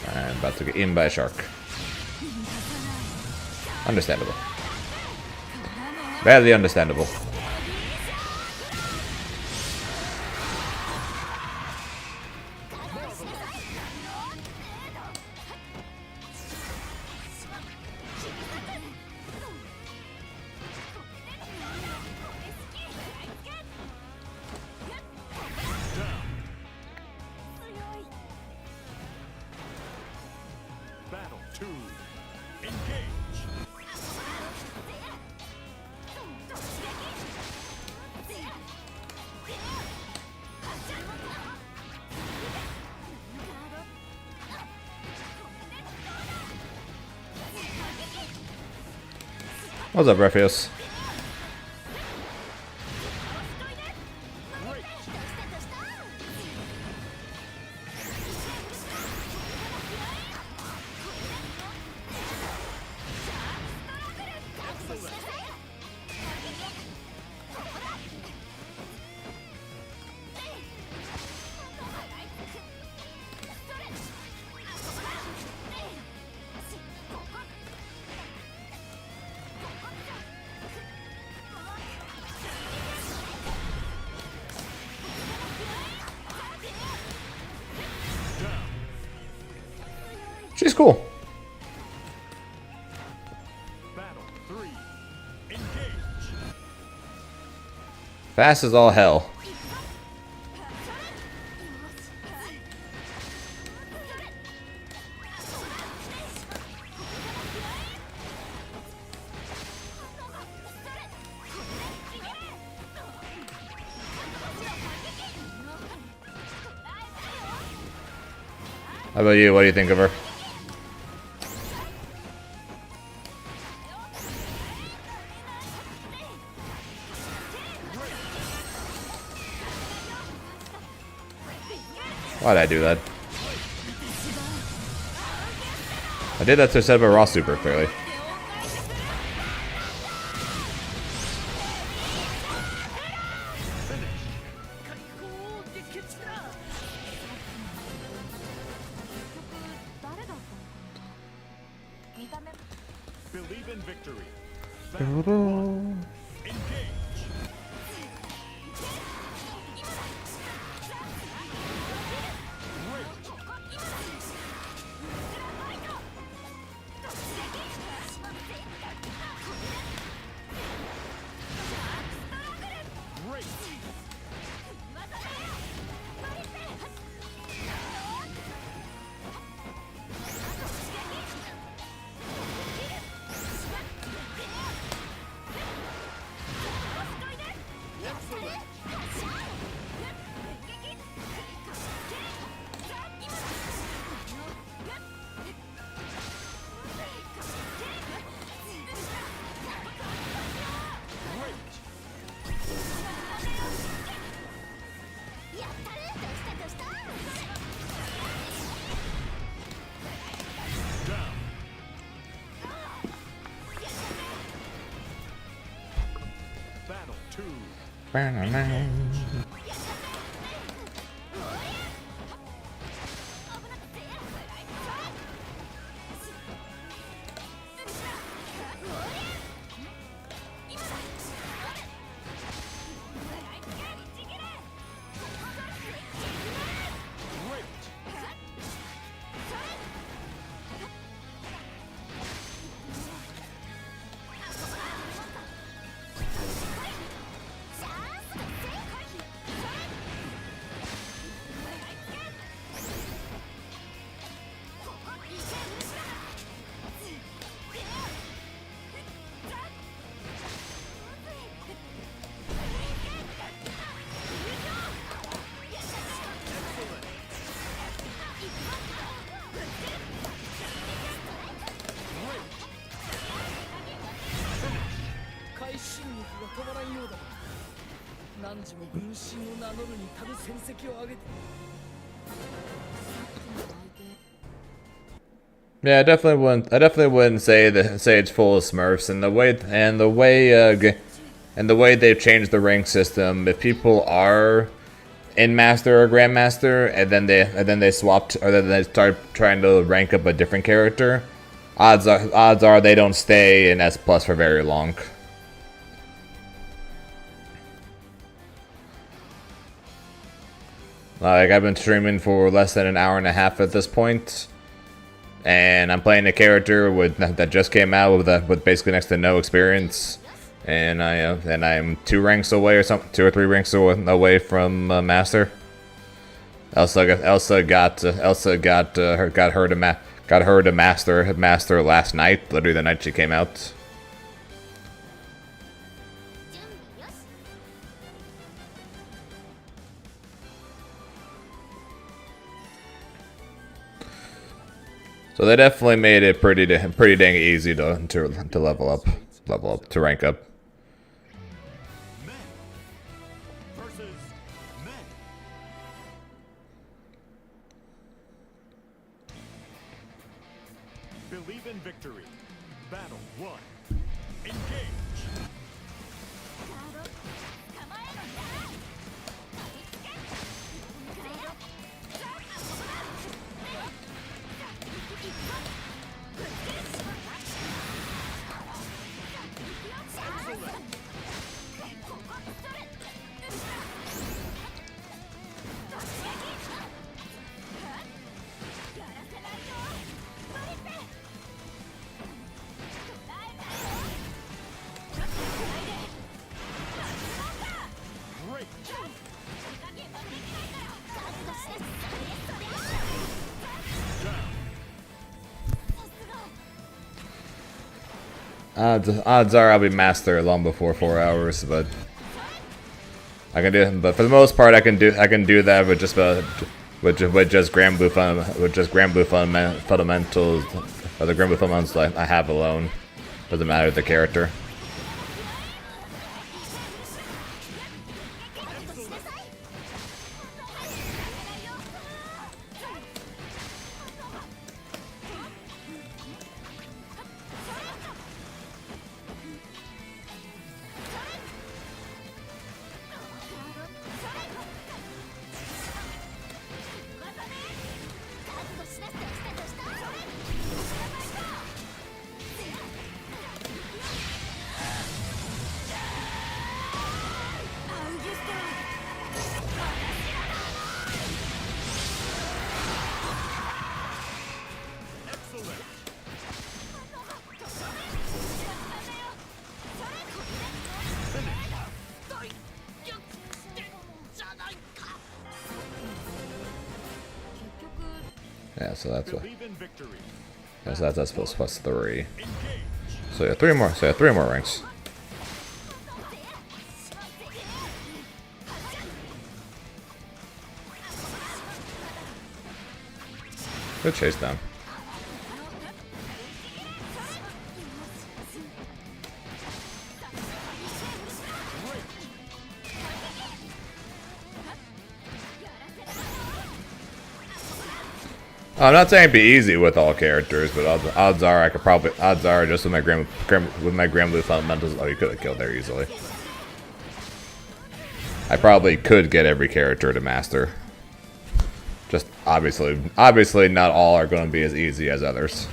I'm about to get in by a shark. Understandable. Barely understandable.
Battle 2. Engage.
What's up, Raphaeus? She's cool.
Battle 3. Engage.
Fast as all hell. How about you? What do you think of her? Why'd I do that? I did that to set up a raw super, clearly.
Believe in victory. Battle 1. Engage. Great. Battle 2.
Yeah, I definitely wouldn't. I definitely wouldn't say it's full of Smurfs. And the way they've changed the rank system. If people are in Master or Grandmaster, and then they swapped, or then they start trying to rank up a different character, odds are they don't stay in S Plus for very long. Like, I've been streaming for less than an hour and a half at this point, and I'm playing a character that just came out with basically next to no experience, and I'm 2 ranks away or something, 2 or 3 ranks away from Master. Elsa got her to Master last night, literally the night she came out. So they definitely made it pretty dang easy to level up. level up, to rank up.
Men versus men. Believe in victory. Battle 1. Engage. Great.
Odds are I'll be master long before 4 hours, but I can do. But for the most part, I can do that with just Grand Blue fundamentals, or the Grand Blue fundamentals I have alone. Doesn't matter the character. Yeah, so that's what.
Believe in victory.
Yeah, so that's plus 3.
Engage.
So yeah, 3 more. So yeah, 3 more ranks. Good chase down. I'm not saying it'd be easy with all characters, but odds are I could probably. Odds are just with my Grand Blue fundamentals. Oh, you could have killed there easily. I probably could get every character to master. Just obviously, not all are going to be as easy as others.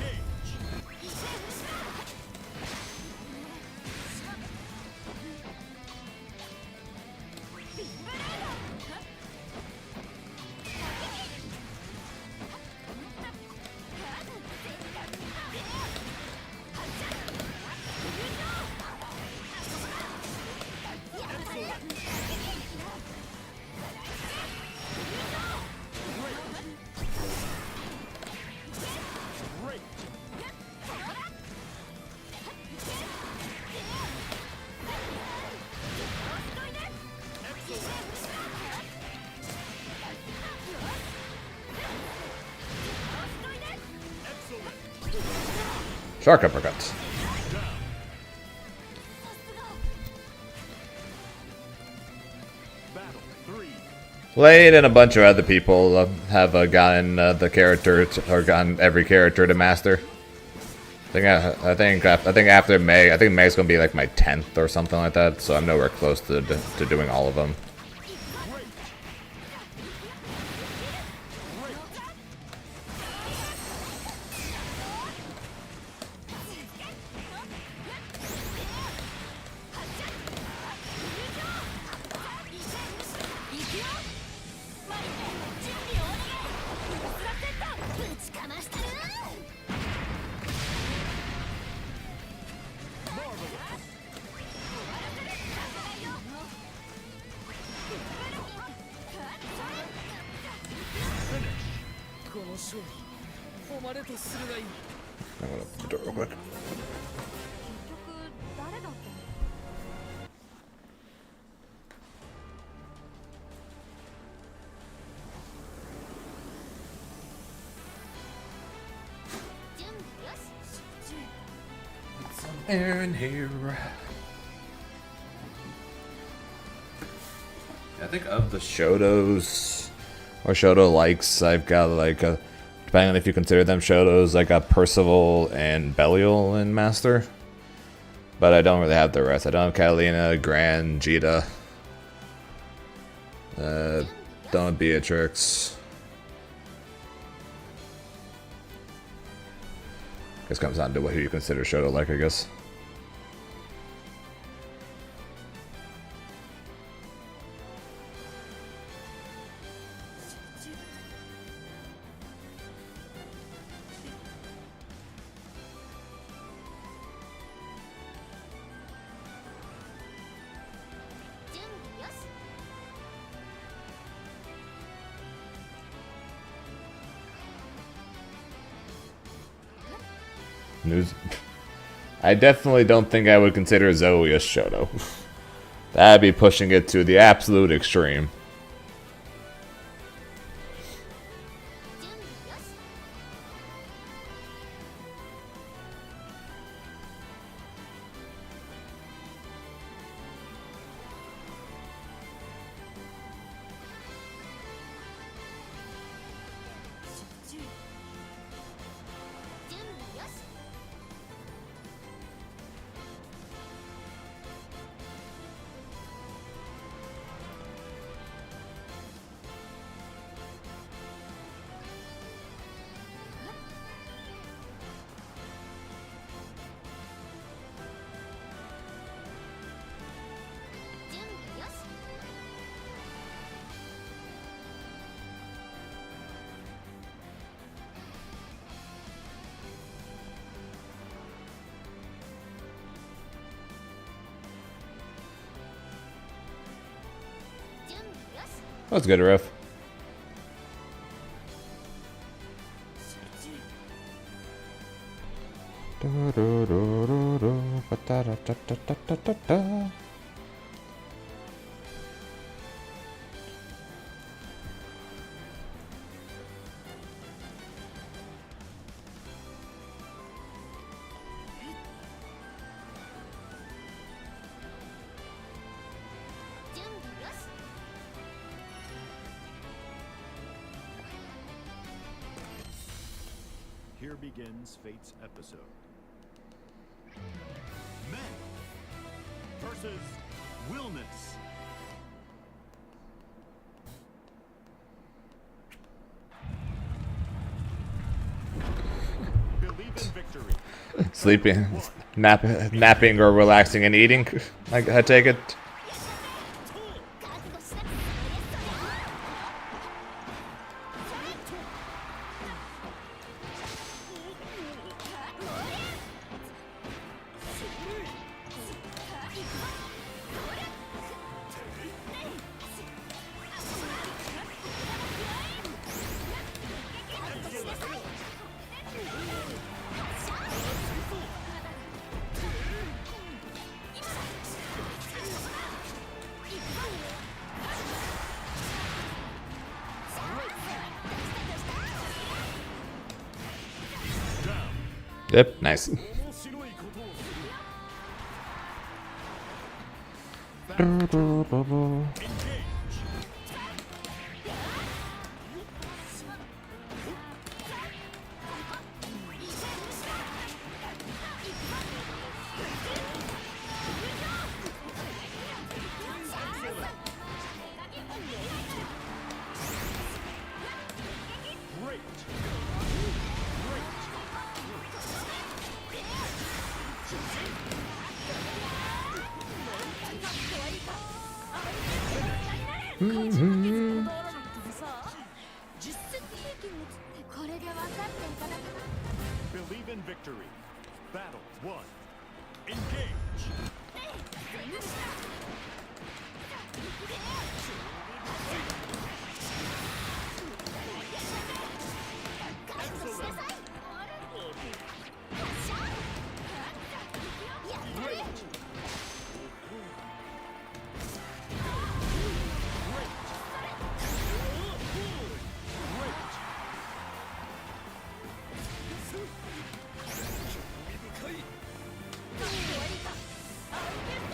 Shark uppercuts.
Battle 3.
Blade and a bunch of other people have gotten the character or gotten every character to master. I think after May, I think May's gonna be like my 10th or something like that. So I'm nowhere close to doing all of them. I'm gonna open the door real quick.
誰だったの？準備よし。
in here. I think of the Shotos or Shoto likes, I've got like a, depending on if you consider them Shotos, I got Percival and Belial in Master. But I don't really have the rest. I don't have Catalina, Gran, Jita. Don't have Beatrix. Guess comes down to who you consider Shoto like, I guess. News. I definitely don't think I would consider Zoe a Shoto. That'd be pushing it to the absolute extreme. That's good, Ref.
Here begins Fate's episode. Men versus Willness. Believe in victory.
Sleeping, napping, or relaxing and eating. I take it. Yep, nice.
Believe in victory. Battle 1. Engage.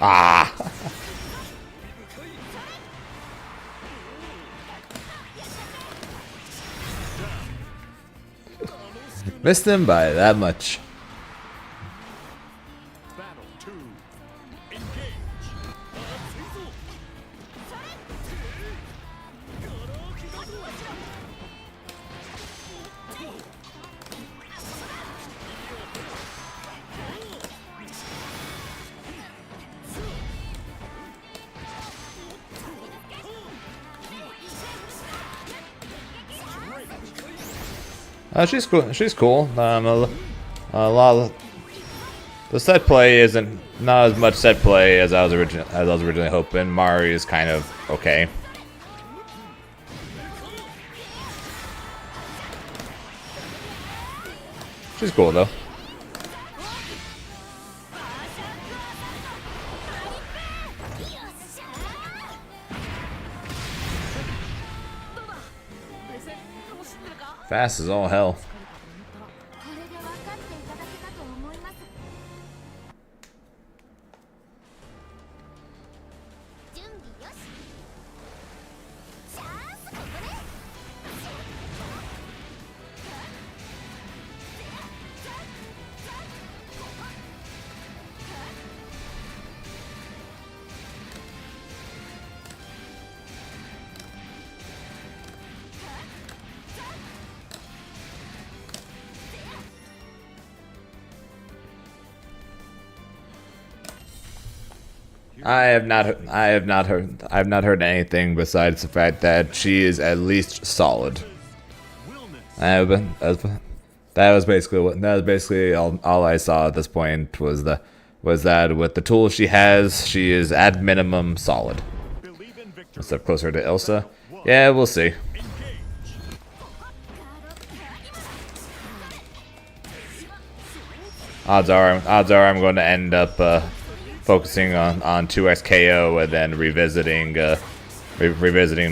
Ah! Missed him by that much.
Battle 2. Engage.
'Cause she's cool. She's cool. A lot of the set play isn't not as much set play as I was originally hoping. Mari is kind of okay. She's cool though. Fast as all hell.
これで分かっていただけたと思います。準備よし。チャンスここね。
I have not heard anything besides the fact that she is at least solid. That was basically all I saw at this point was that with the tools she has, she is at minimum solid.
Believe in victory.
A step closer to Ilsa. Yeah, we'll see. Odds are I'm going to end up focusing on 2x KO and then revisiting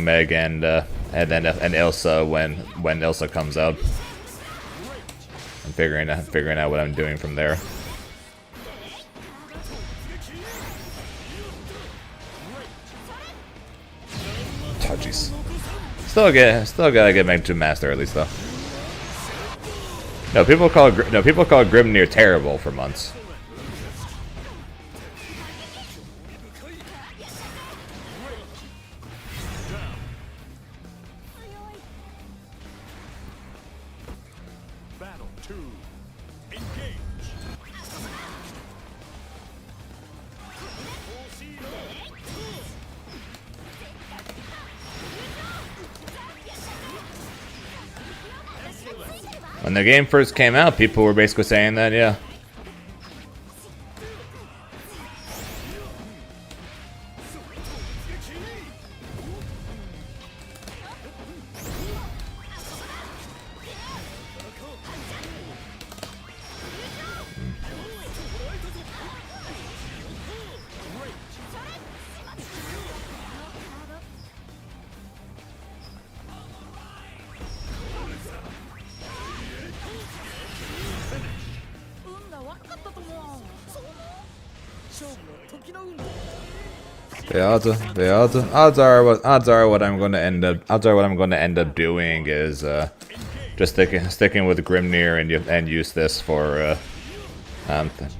Meg and Ilsa when Ilsa comes out. And figuring out what I'm doing from there. Oh, jeez. Still gotta get Meg to master at least though. No, people call Grimnir terrible for months.
Battle 2. Engage.
When the game first came out, people were basically saying that, yeah. The odds are what I'm going to end up doing is just sticking with Grimnir and use this for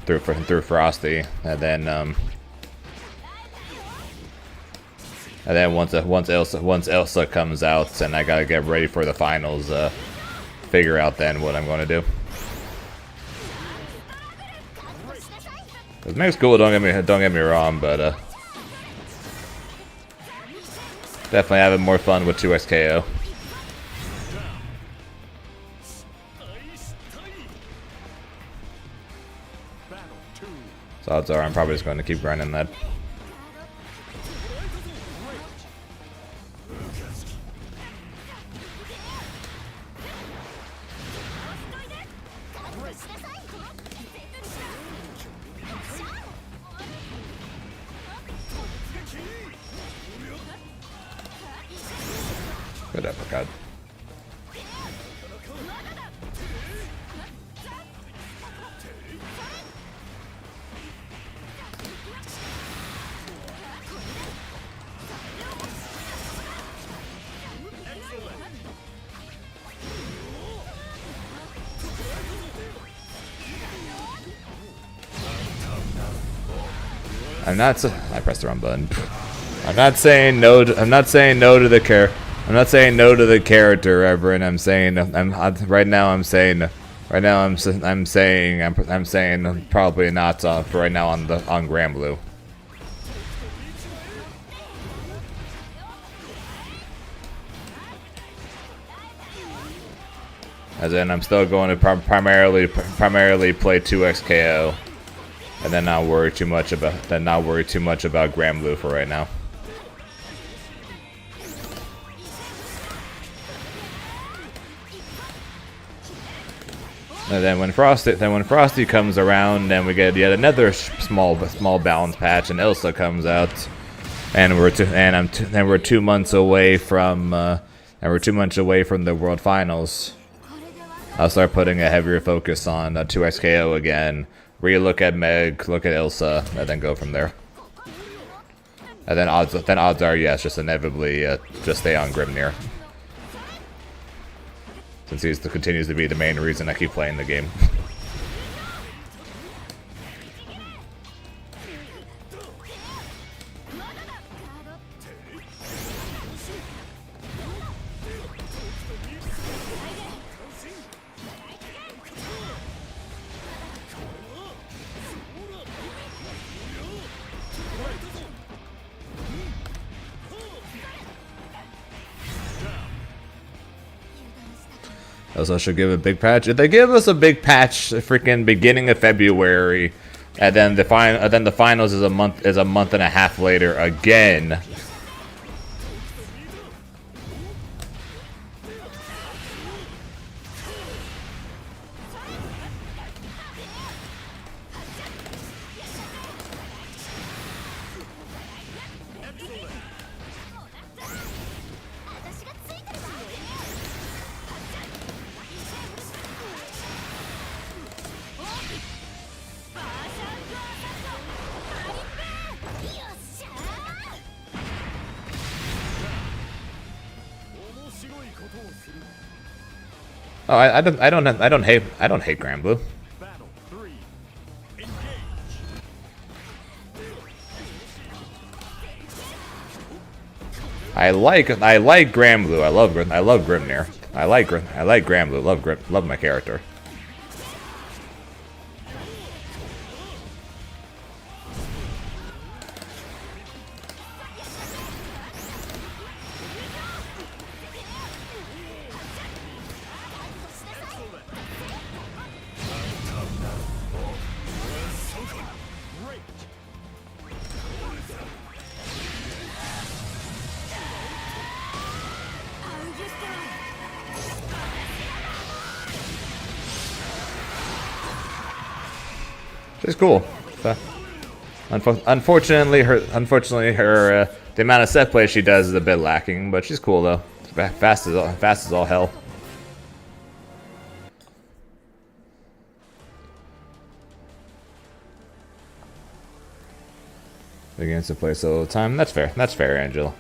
through Frosty, and then once Elsa comes out and I gotta get ready for the finals, figure out then what I'm going to do. It makes cool, don't get me wrong, but definitely having more fun with 2x KO. So odds are I'm probably just going to keep grinding that. Good uppercut. I pressed the wrong button. I'm not saying no to the character, Reverend. I'm saying probably not for right now on Granblue. As in, I'm still going to primarily play 2xKO, and then not worry too much about Granblue for right now. And then when Frosty comes around, then we get yet another small balance patch, and Ilsa comes out, and we're 2 months away from the World Finals. I'll start putting a heavier focus on 2xKO again, re-look at Meg, look at Ilsa, and then go from there. And then odds are, yes, just inevitably just stay on Grimnir. Since he continues to be the main reason I keep playing the game. Also, should give a big patch. If they give us a big patch, freaking beginning of February, and then the finals is a month and a half later again. Oh, I don't hate Granblue.
Battle 3. Engage.
I like Granblue. I love Grimnir. I like Granblue. Love my character. She's cool. Unfortunately, her the amount of set play she does is a bit lacking, but she's cool though. Fast as all hell. Against the play solo time. That's fair. That's fair, Angela.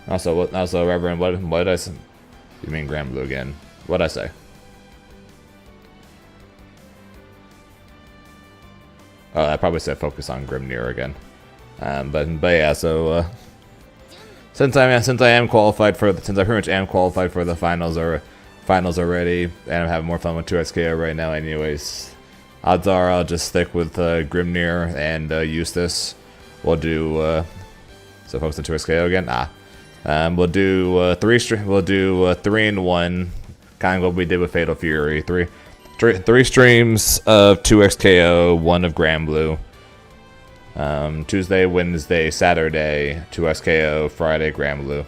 Also, Reverend, what did I say? You mean Granblue again? What'd I say? Oh, I probably said focus on Grimnir again. But yeah, so since I am qualified for since I pretty much am qualified for the finals already, and I'm having more fun with 2xKO right now, anyways. Odds are I'll just stick with Grimnir and Eustace. We'll do so focus on 2xKO again. We'll do 3 in 1, kind of what we did with Fatal Fury. Three streams of 2xKO, 1 of Granblue. Tuesday, Wednesday, Saturday, 2xKO, Friday, Granblue.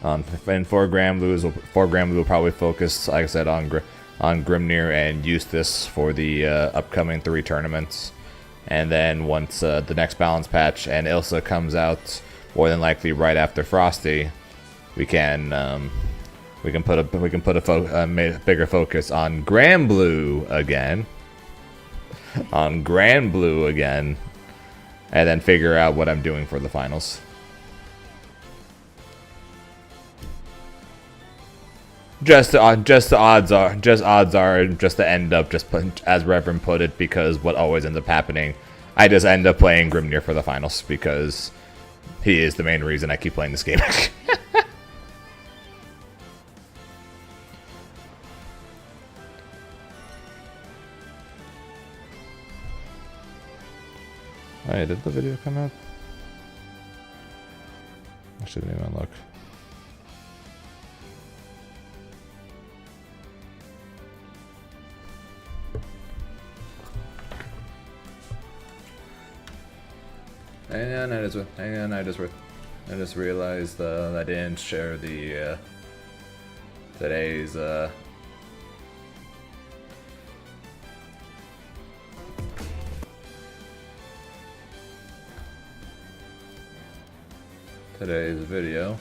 And for Granblue will probably focus, like I said, on Grimnir and Eustace for the upcoming 3 tournaments. And then once the next balance patch and Ilsa comes out, more than likely right after Frosty, we can put a bigger focus on Granblue again, and then figure out what I'm doing for the finals. Just the odds are just to end up just put, as Reverend put it, because what always ends up happening, I just end up playing Grimnir for the finals because he is the main reason I keep playing this game. Alright, did the video come out? I shouldn't even look. Hang on, I just realized I didn't share the today's video.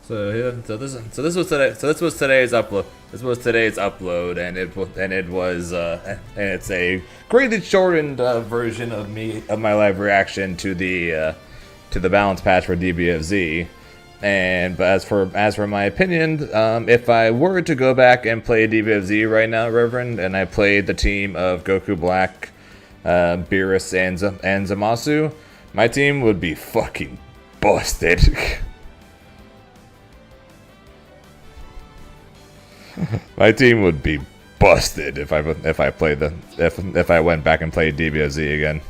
So this was today's upload. This was today's upload, and it's a greatly shortened version of my live reaction to the balance patch for DBFZ. But as for my opinion, if I were to go back and play DBFZ right now, Reverend, and I played the team of Goku Black, Beerus, and Zamasu, my team would be fucking busted. My team would be busted if I went back and played DBFZ again.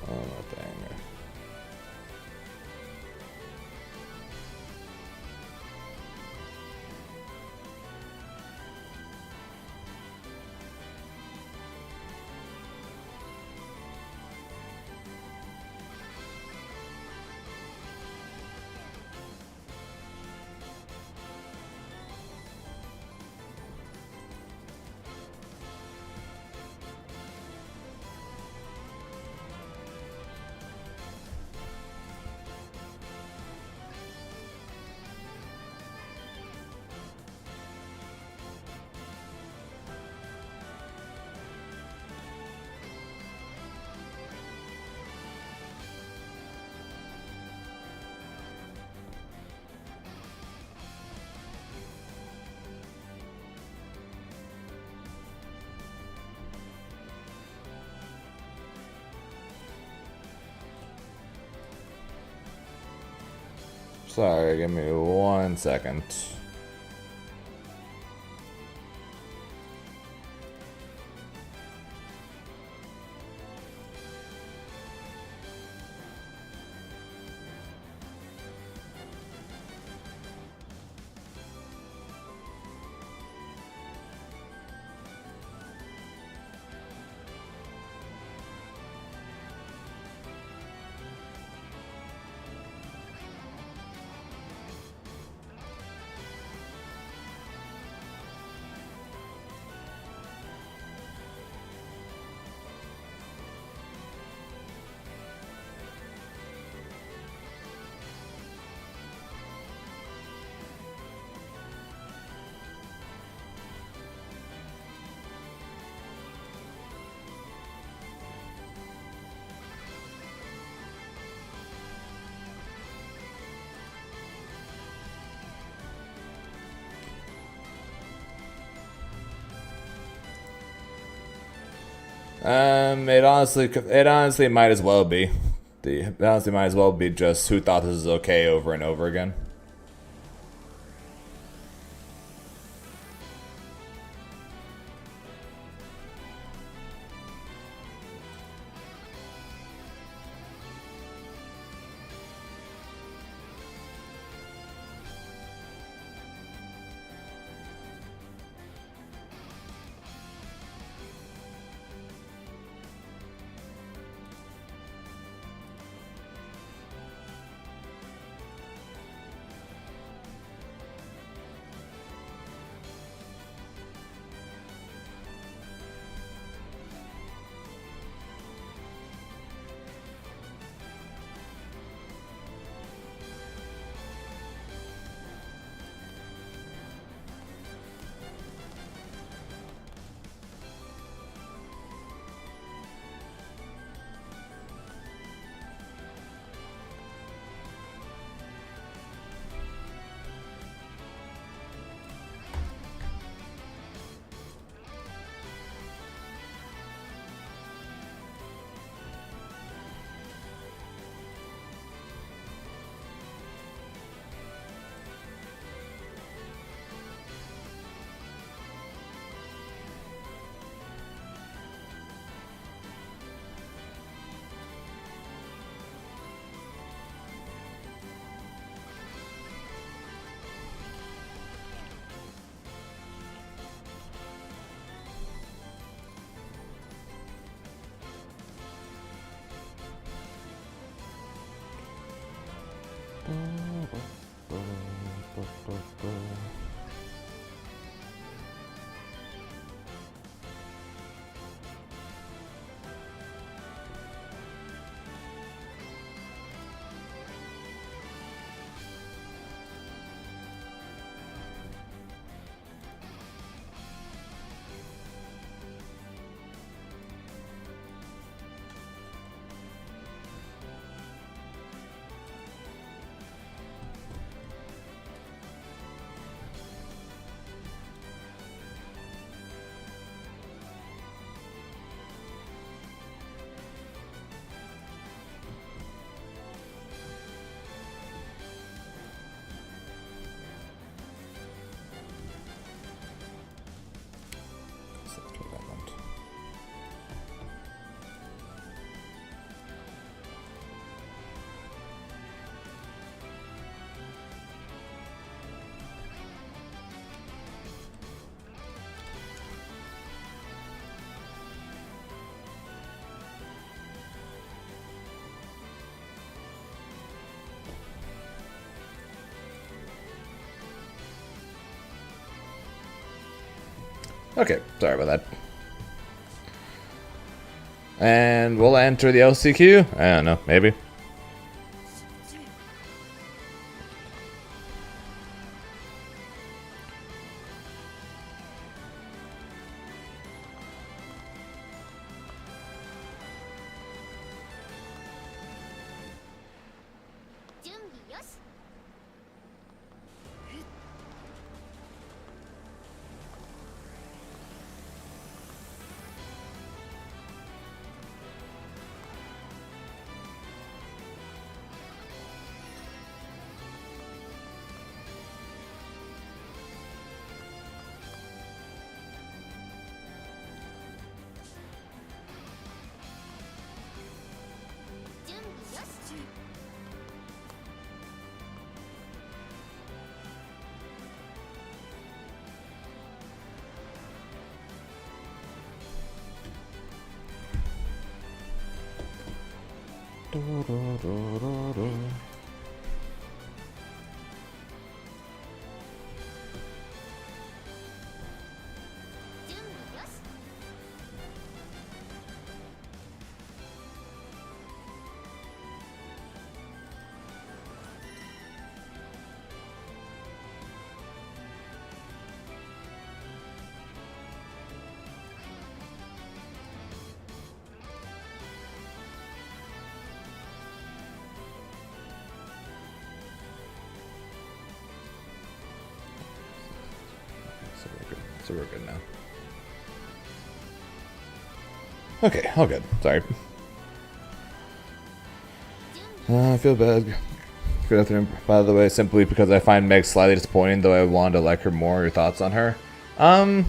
Oh, dang it. Sorry, give me 1 second. It honestly might as well be. It honestly might as well be just who thought this was okay over and over again. Okay, sorry about that. And we'll enter the LCQ? I don't know, maybe. So we're good now. Okay, all good. Sorry. I feel bad. Good afternoon. By the way, simply because I find Meg slightly disappointing, though I wanted to like her more. Your thoughts on her? I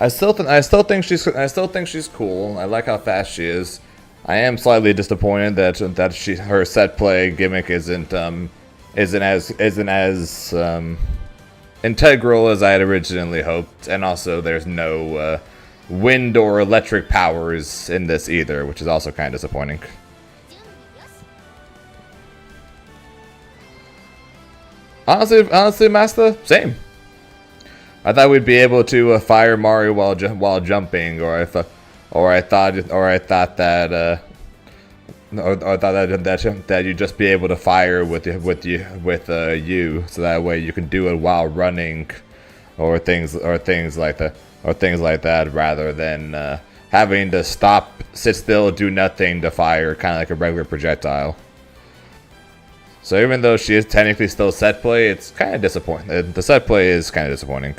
still think she's cool. I like how fast she is. I am slightly disappointed that her set play gimmick isn't as integral as I had originally hoped, and also there's no wind or electric powers in this either, which is also kind of disappointing. Honestly, Master, same. I thought we'd be able to fire Mario while jumping, or I thought that you'd just be able to fire with you, so that way you can do it while running, or things like that, rather than having to stop, sit still, do nothing to fire, kind of like a regular projectile. So even though she is technically still set play, it's kind of disappointing. The set play is kind of disappointing.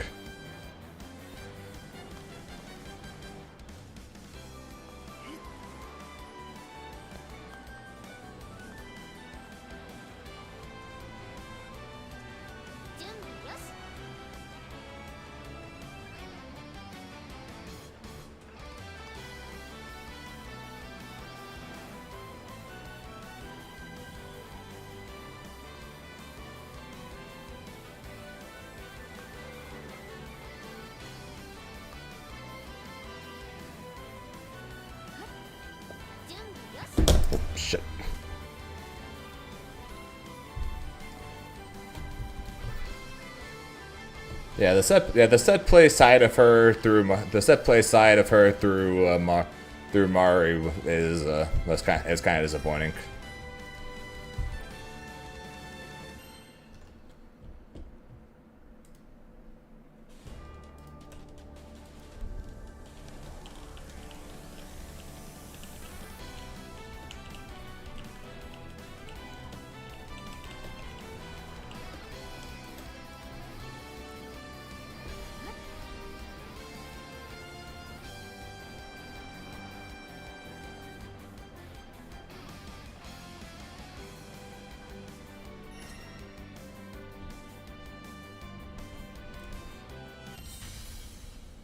Shit. Yeah, the set play side of her through Mari is kind of disappointing.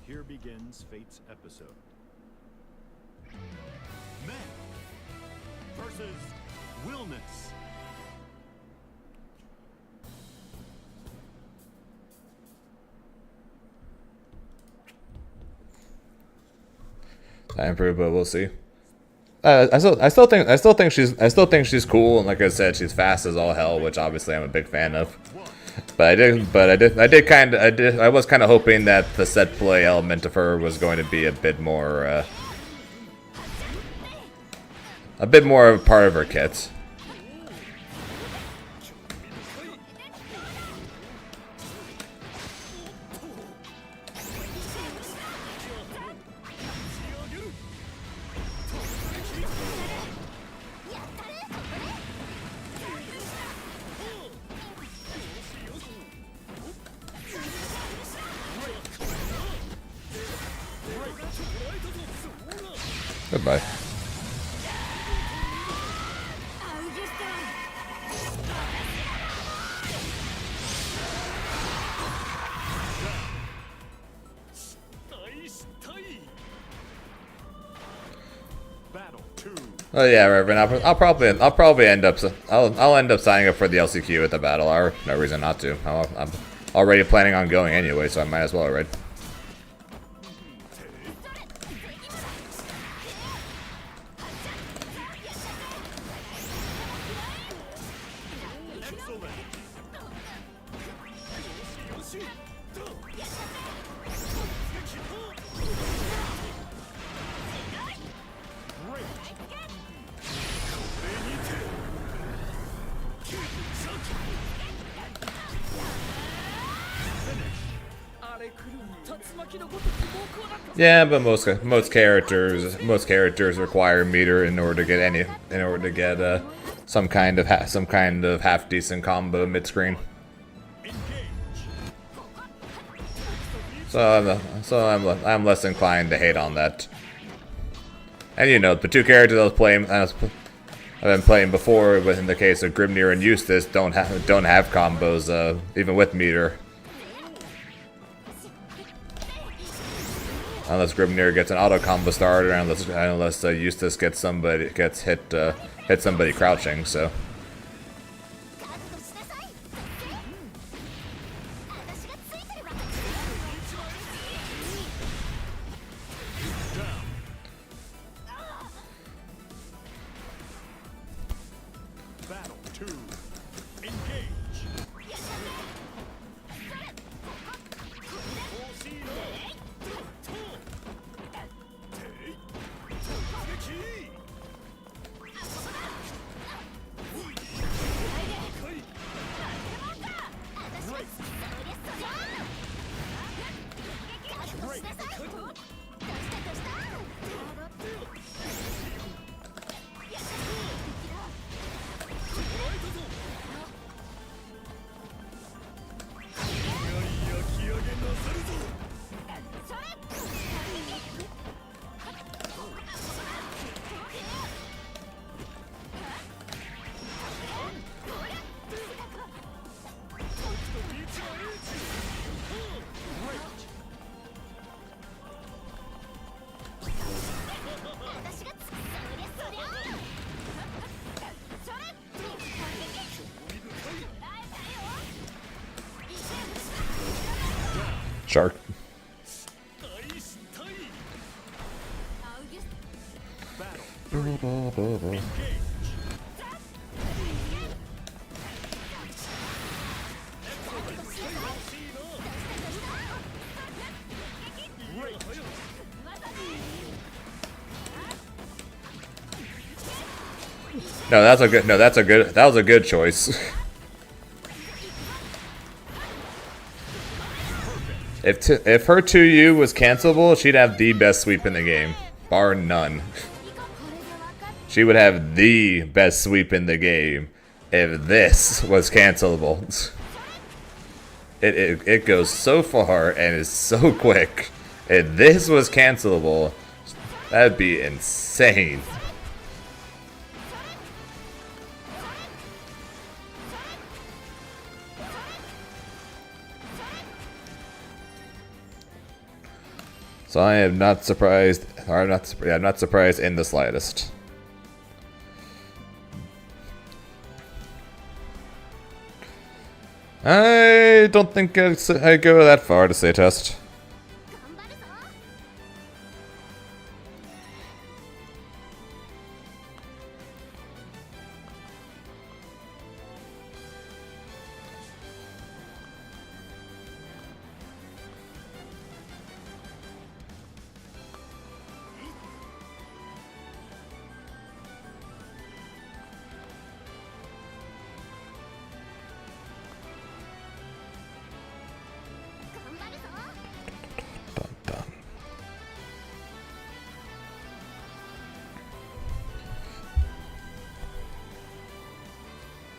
Here begins Fate's episode. Men versus Willness.
I improve, but we'll see. I still think she's cool, and like I said, she's fast as all hell, which obviously I'm a big fan of. But I was kind of hoping that the set play element of her was going to be a bit more of a part of her kit. Goodbye.
Battle 2.
Oh yeah, Reverend. I'll probably end up signing up for the LCQ at the battle hour. No reason not to. I'm already planning on going anyway, so I might as well, right? Yeah, but most characters require meter in order to get some kind of half decent combo mid screen. So I'm less inclined to hate on that. And you know, the two characters I've been playing before, but in the case of Grimnir and Eustace, don't have combos, even with meter. Unless Grimnir gets an auto combo starter, unless Eustace gets hit somebody crouching. So
覚悟しなさい。私がついてるわ。
Battle 2. Engage.
Shark. No, that was a good choice. If her 2U was cancelable, she'd have the best sweep in the game, bar none. She would have the best sweep in the game if this was cancelable. It goes so far and is so quick. If this was cancelable, that'd be insane. So I am not surprised, or I'm not surprised in the slightest. I don't think I'd go that far to say test.
頑張るぞ。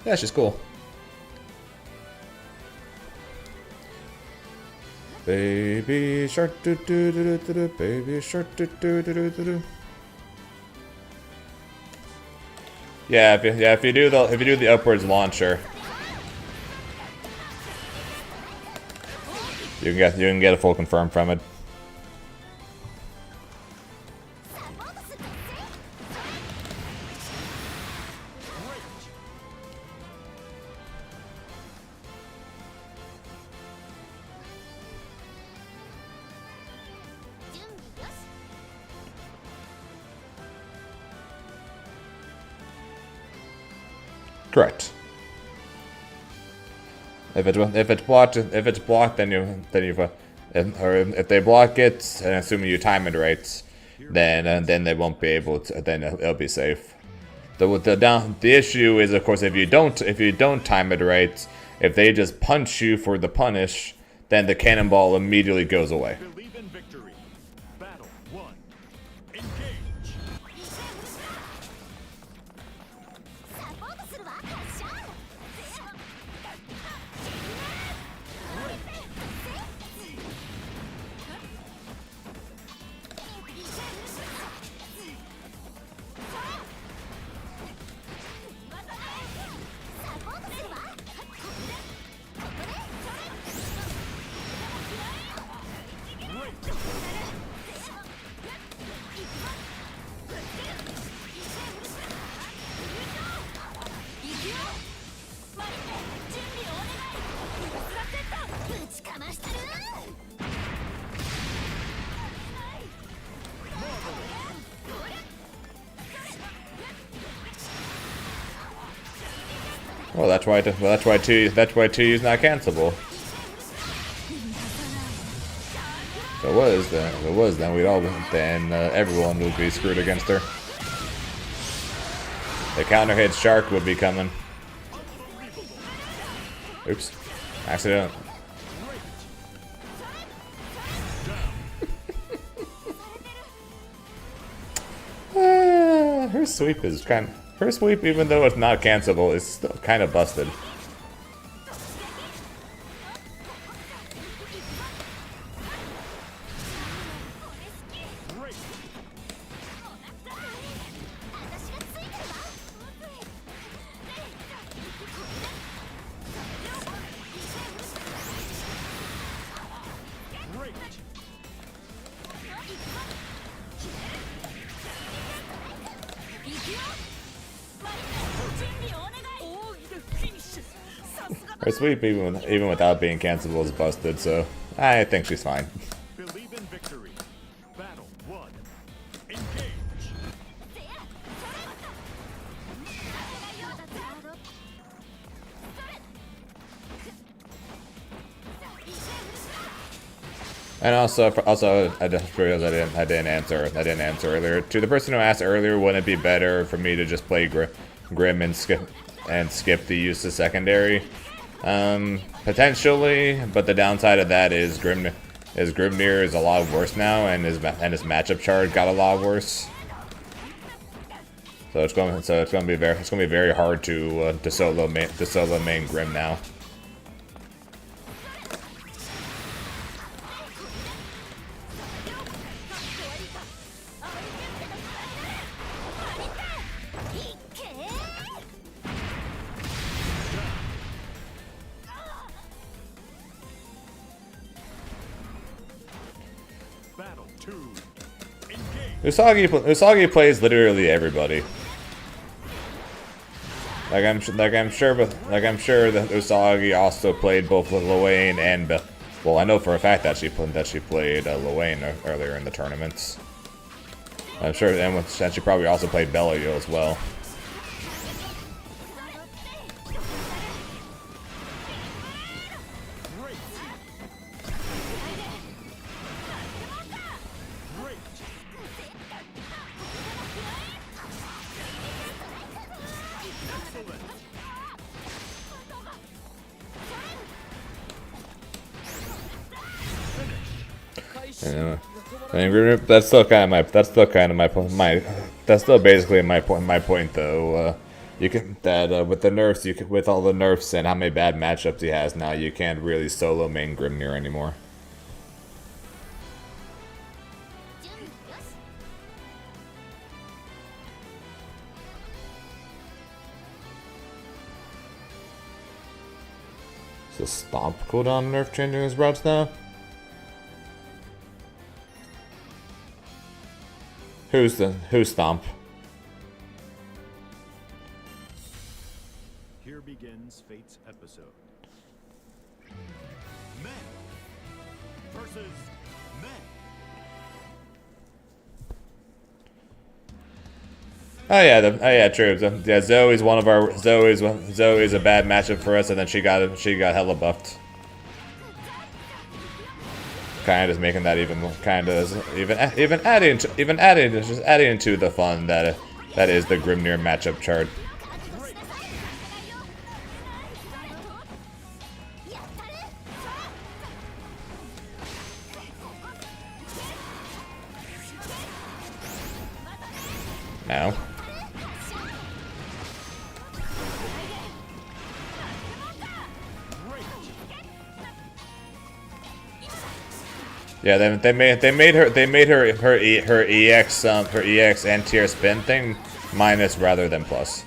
Yeah, she's cool. Baby shark doo doo doo doo doo, baby shark doo doo doo doo doo. Yeah, if you do the upwards launcher, you can get a full confirm from it. Correct. If it's blocked, then you've or if they block it, and assuming you time it right, then they won't be able to. Then it'll be safe. The issue is, of course, if you don't time it right, if they just punch you for the punish, then the cannonball immediately goes away.
Believe in victory. Battle 1. Engage.
サポートするわ。シャー。
Great.
Well, that's why. Well, that's why two. That's why 2U is not cancelable. If it was, then we'd all. Then everyone would be screwed against her. The counter hit shark would be coming. Oops, accident. Her sweep is kind. Her sweep, even though it's not cancelable, is still kind of busted. Her sweep, even without being cancelable, is busted, so I think she's fine.
Believe in victory. Battle 1. Engage.
And also, I just realized I didn't answer earlier. To the person who asked earlier, wouldn't it be better for me to just play Grim and skip the use of secondary? Potentially, but the downside of that is Grimnir is a lot worse now, and his matchup chart got a lot worse. So it's going to be very hard to solo main Grim now.
Battle 2. Engage.
Usagi plays literally everybody. Like I'm sure that Usagi also played both Lwane and well, I know for a fact that she played Lwane earlier in the tournaments. I'm sure, and she probably also played Bellio as well. Yeah. I mean, that's still basically my point though. You can with the nerfs, with all the nerfs and how many bad matchups he has now, you can't really solo main Grimnir anymore. So Stomp cooldown nerf changing his routes now? Who's Stomp?
Here begins Fate's episode. Men versus men.
Oh yeah, true. Yeah, Zoe's one of our Zoe's a bad matchup for us, and then she got hella buffed. Kind of just making that even adding to the fun that is the Grimnir matchup chart. Now. Yeah, they made her EX anti-air spin thing minus rather than plus.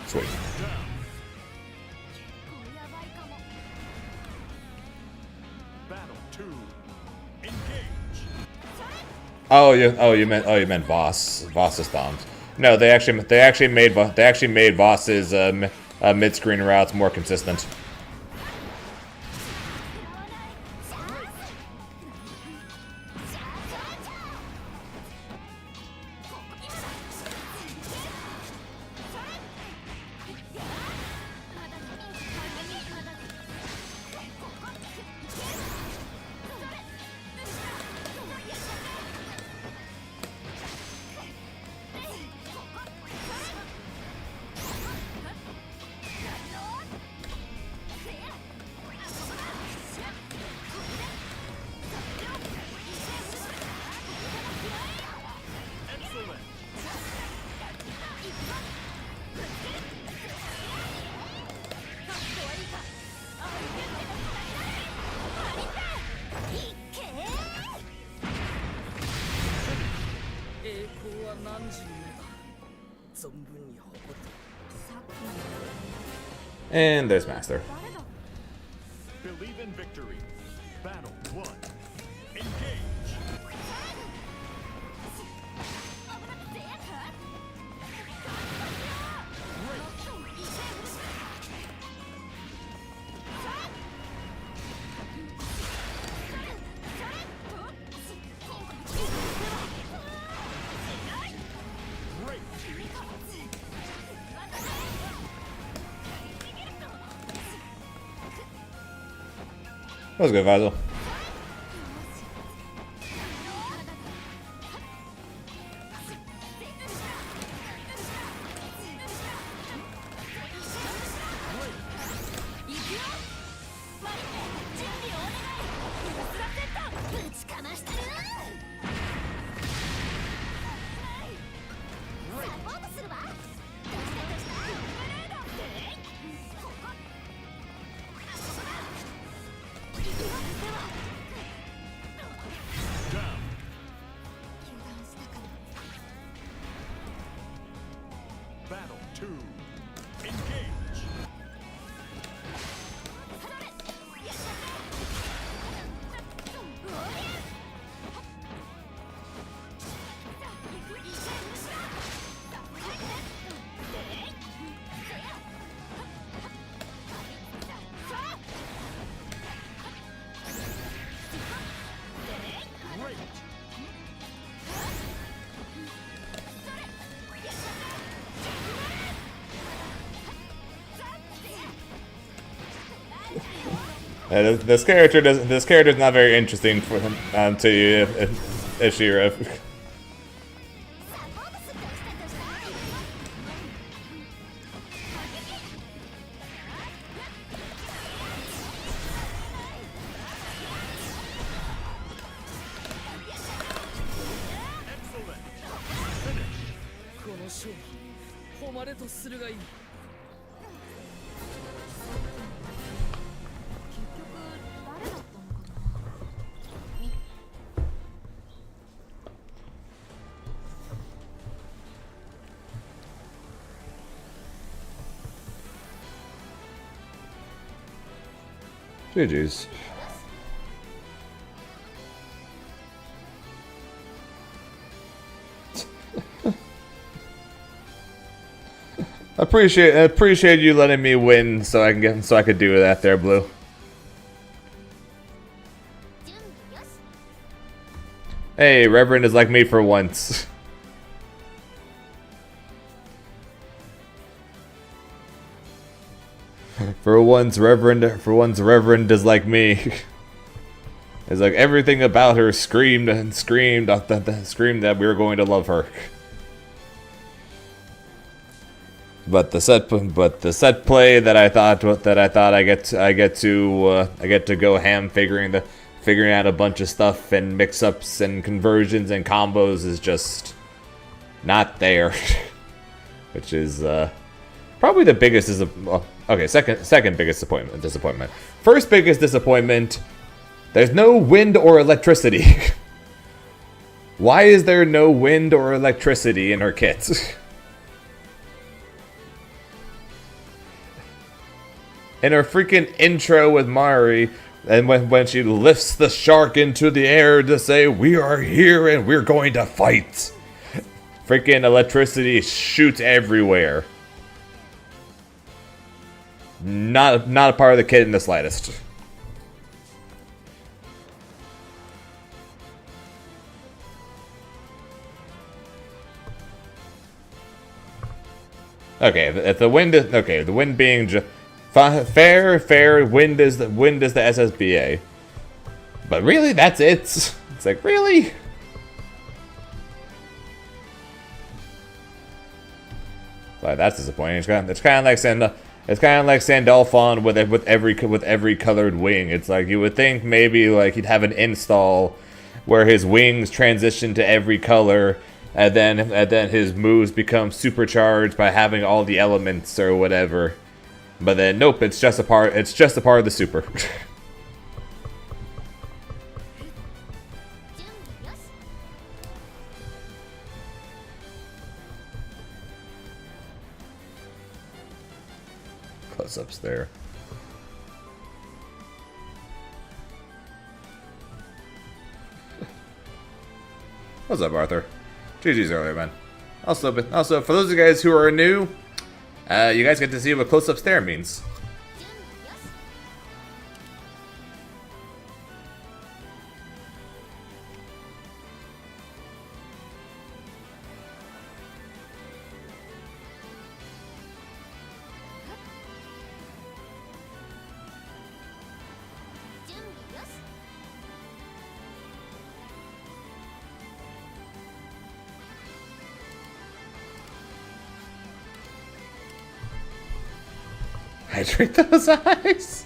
Sweet.
Battle 2. Engage.
You meant Voss. Voss is stomped. No, they actually made Voss's mid-screen routes more consistent.
存分に誇って。
And there's Master.
Believe in victory. Battle 1. Engage. Great.
That was good, Vasil.
Down. Battle 2. Engage. Great.
This character doesn't. This character is not very interesting for him to you, Ishira.
Excellent. Finish.
この勝負誉れとするがいい。
GG's. Appreciate you letting me win so I could do that there, Blue. Hey, Reverend is like me for once. For once, Reverend is like me. It's like everything about her screamed that we were going to love her. But the set play that I thought I get to go ham figuring out a bunch of stuff and mix-ups and conversions and combos is just not there. Which is probably the biggest okay, second biggest disappointment. First biggest disappointment, there's no wind or electricity. Why is there no wind or electricity in her kits? In her freaking intro with Mari, and when she lifts the shark into the air to say, "We are here and we're going to fight," freaking electricity shoots everywhere. Not a part of the kit in the slightest. Okay, if the wind is okay, the wind being fair. Wind is the SSBA, but really that's it. It's like really. Like that's disappointing. It's kind of like Sandalphon with every colored wing. It's like you would think maybe like he'd have an install where his wings transition to every color, and then his moves become supercharged by having all the elements or whatever. But then nope, it's just a part of the super. close-ups there. What's up, Arthur? GG's earlier, man. Also, for those of you guys who are new, you guys get to see what close-ups there means.
準備よし
Hydrate those eyes.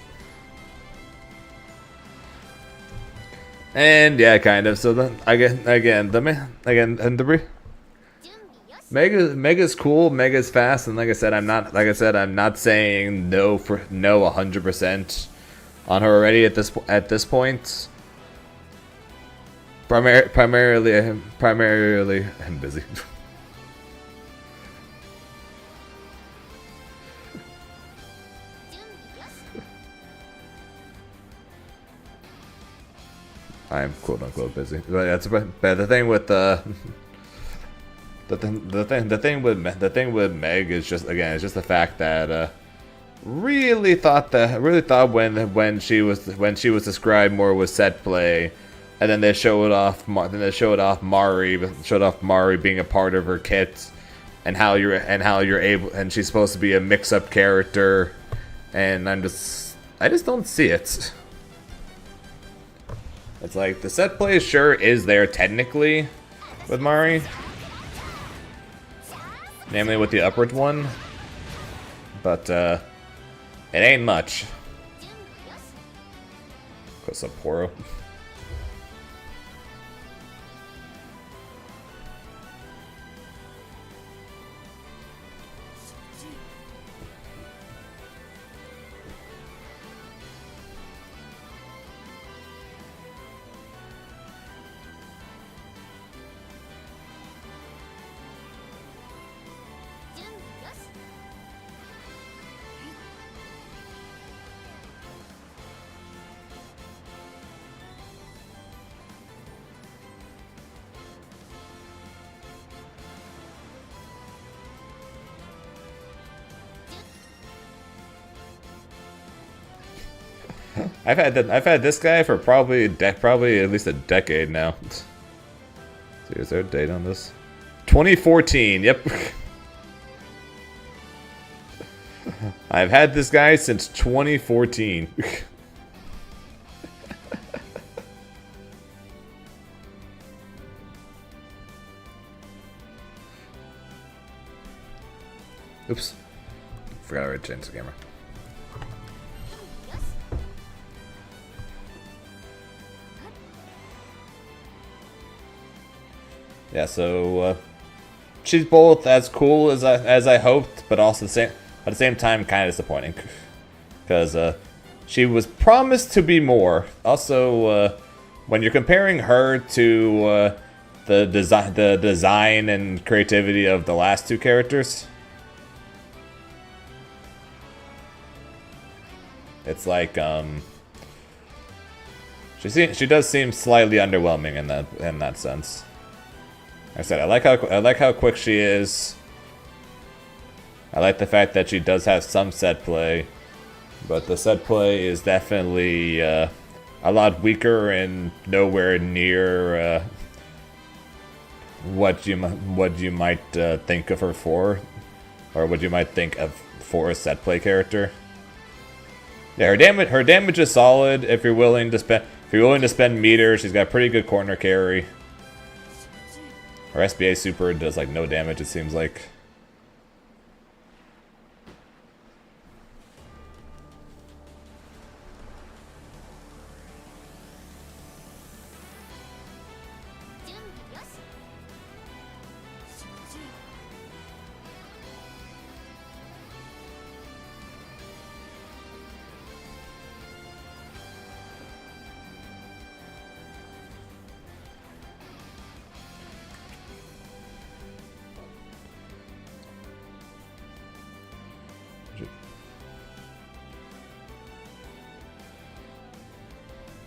And yeah, kind of. So then again, Mega's cool, Mega's fast, and like I said, I'm not saying no 100% on her already at this point. Primarily, I'm busy. I'm quote unquote busy, but the thing with the thing with Meg is just the fact that really thought when she was described more with set play, and then they showed off Mari being a part of her kit, and how you're able, and she's supposed to be a mix-up character, and I just don't see it. It's like, the set play sure is there technically with Mari. Namely with the upward one. But, it ain't much. Cause Sapporo. I've had this guy for probably at least a decade now. See, is there a date on this? 2014. Yep. I've had this guy since 2014. Oops. Forgot I changed the camera. Yeah, so she's both as cool as I hoped, but also at the same time kind of disappointing, because she was promised to be more. Also, when you're comparing her to the design and creativity of the last two characters, it's like she does seem slightly underwhelming in that sense. Like I said, I like how quick she is. I like the fact that she does have some set play, but the set play is definitely a lot weaker and nowhere near what you might think of her for, or what you might think of for a set play character. Yeah, her damage is solid if you're willing to spend meter. She's got pretty good corner carry. Her SBA super does like no damage, it seems like.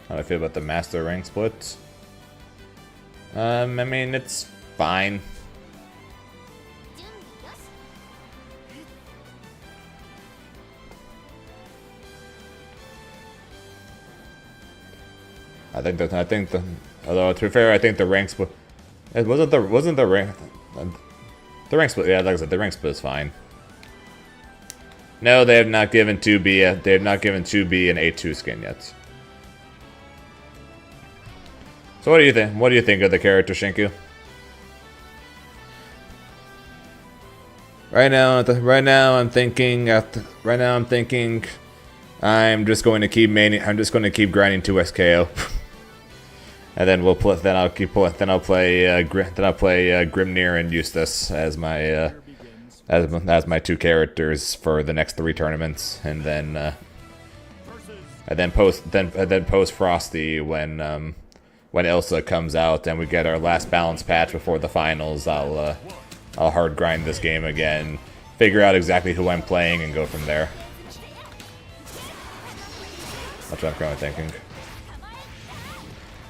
How do I feel about the master rank split? I mean, it's fine.
準備よし
I think the although to be fair, I think the rank split it wasn't the rank split. Yeah, like I said, the rank split is fine. No, they have not given 2B. They have not given 2B an A2 skin yet. So what do you think? What do you think of the character Shinku? Right now I'm thinking. I'm just going to keep grinding 2 SKO. And then we'll play. Then I'll play Grimnir and Eustace as my as my 2 characters for the next 3 tournaments, and then post Frosty when Elsa comes out and we get our last balance patch before the finals. I'll hard grind this game again, figure out exactly who I'm playing, and go from there. That's what I'm currently thinking.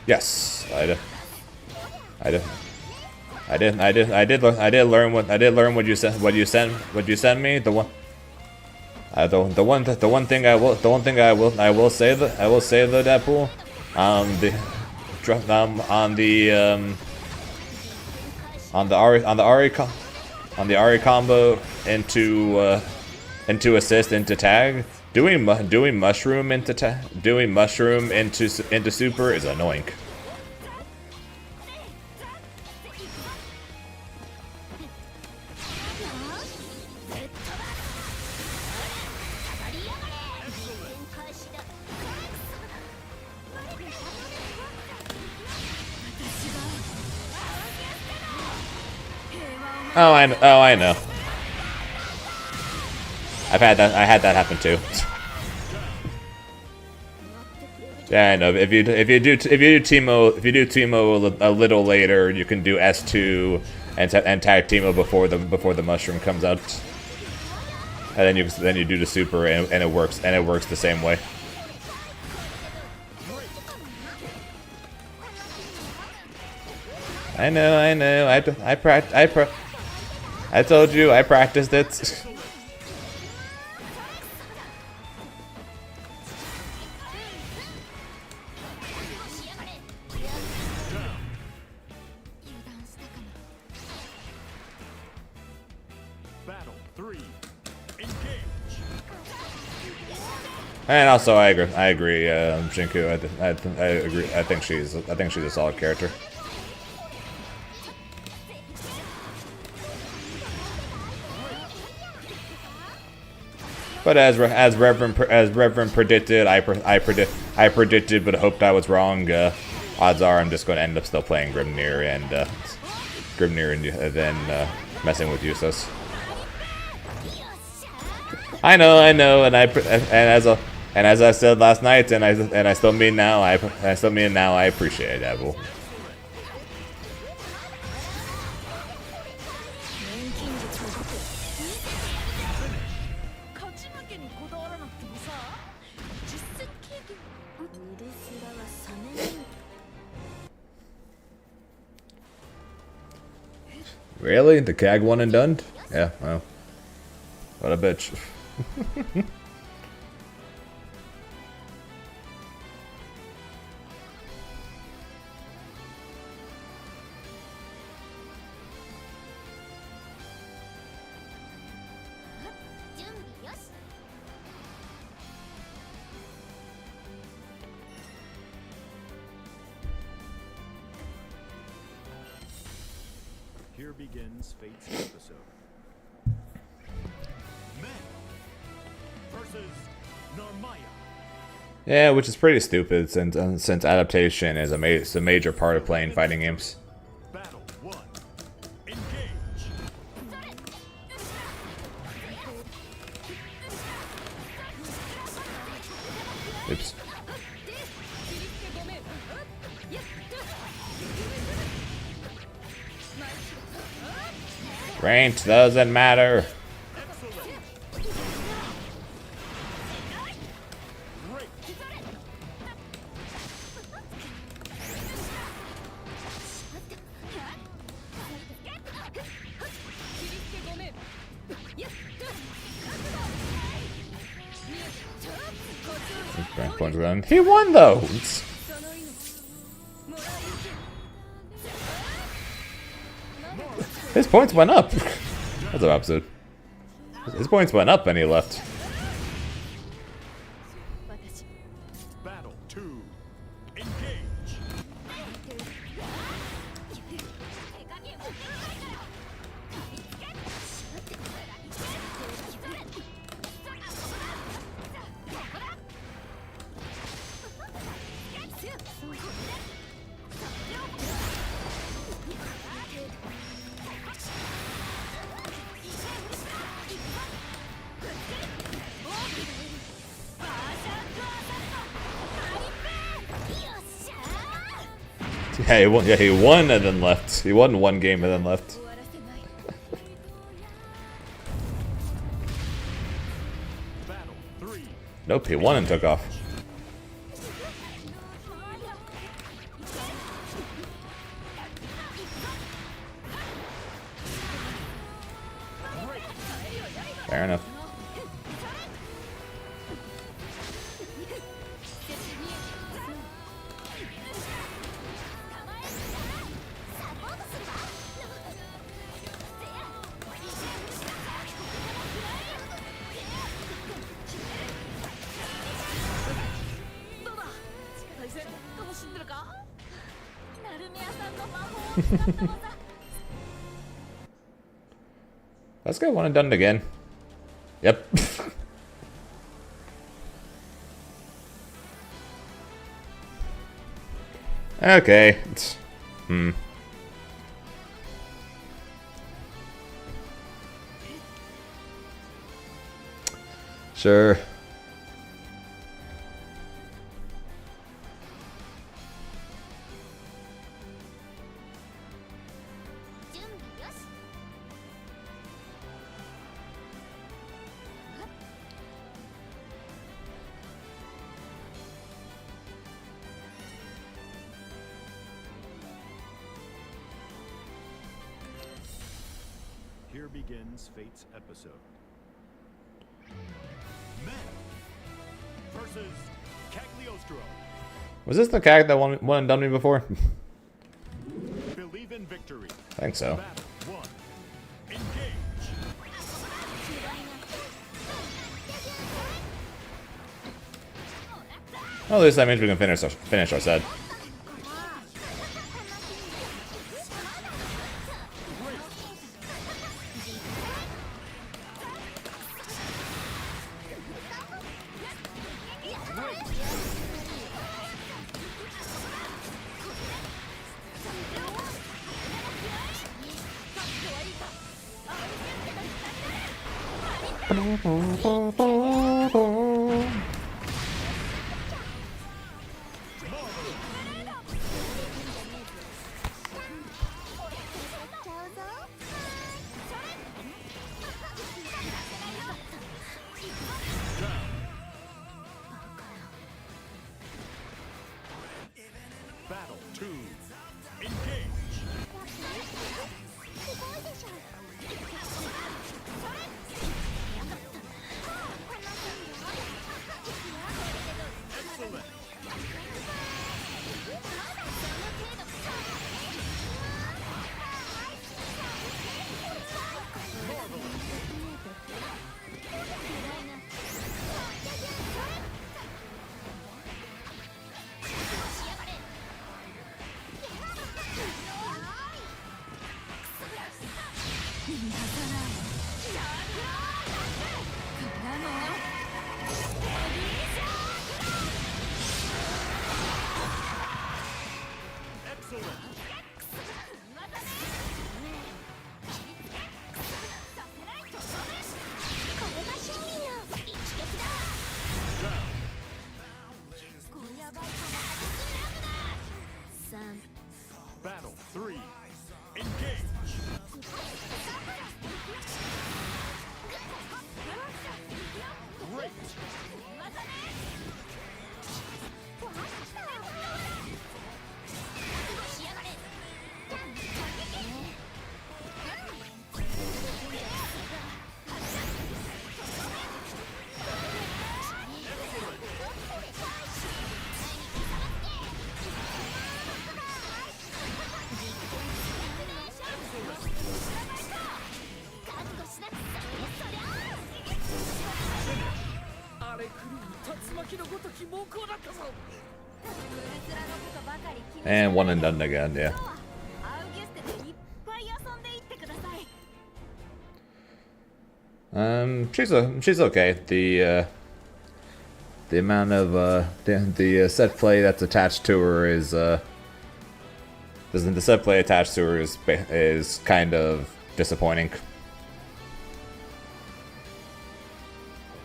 Yes, I did learn what you sent me. The one thing I will say though, Deadpool, on the Ari combo into assist into tag. Doing mushroom into super is annoying. Oh, I know. I had that happen too. Yeah, I know. If you do Teemo a little later, you can do S2 and tag Teemo before the mushroom comes out, and then you do the super and it works the same way. I know. I told you I practiced it. And also, I agree, Shinku. I agree. I think she's a solid character. But as Reverend predicted, I predicted, but hoped I was wrong. Odds are I'm just going to end up still playing Grimnir and then messing with Eustace. I know, and as I said last night, and I still mean now, I appreciate it, Abel.
錬金術を勝ち負けにこだわらなくてもさ、実戦経験ウルスラは冷めない。
Really? The CAG one and done? Yeah, well. What a bitch.
Here begins Fate's episode. Men versus Narmaya.
Yeah, which is pretty stupid since adaptation is a major part of playing fighting games.
Battle 1. Engage.
Oops. Range doesn't matter. Brand points gone. He won though. His points went up. That's the opposite. His points went up and he left.
Battle 2. Engage.
Yeah, he won. Yeah, he won and then left. He won one game and then left.
Battle 3.
Nope, he won and took off. Fair enough. Let's go one and done it again. Yep. Okay. Sure.
Here begins Fate's episode. Men versus Cagliostro.
Was this the CAG that won and done me before?
Believe in victory.
I think so.
Battle 1. Engage.
Oh, at least that means we can finish our set.
Battle 2. Engage.
And one and done again, yeah.
アウゲステでいっぱい遊んでいってください。
She's okay. The amount of the set play that's attached to her is the set play attached to her is kind of disappointing.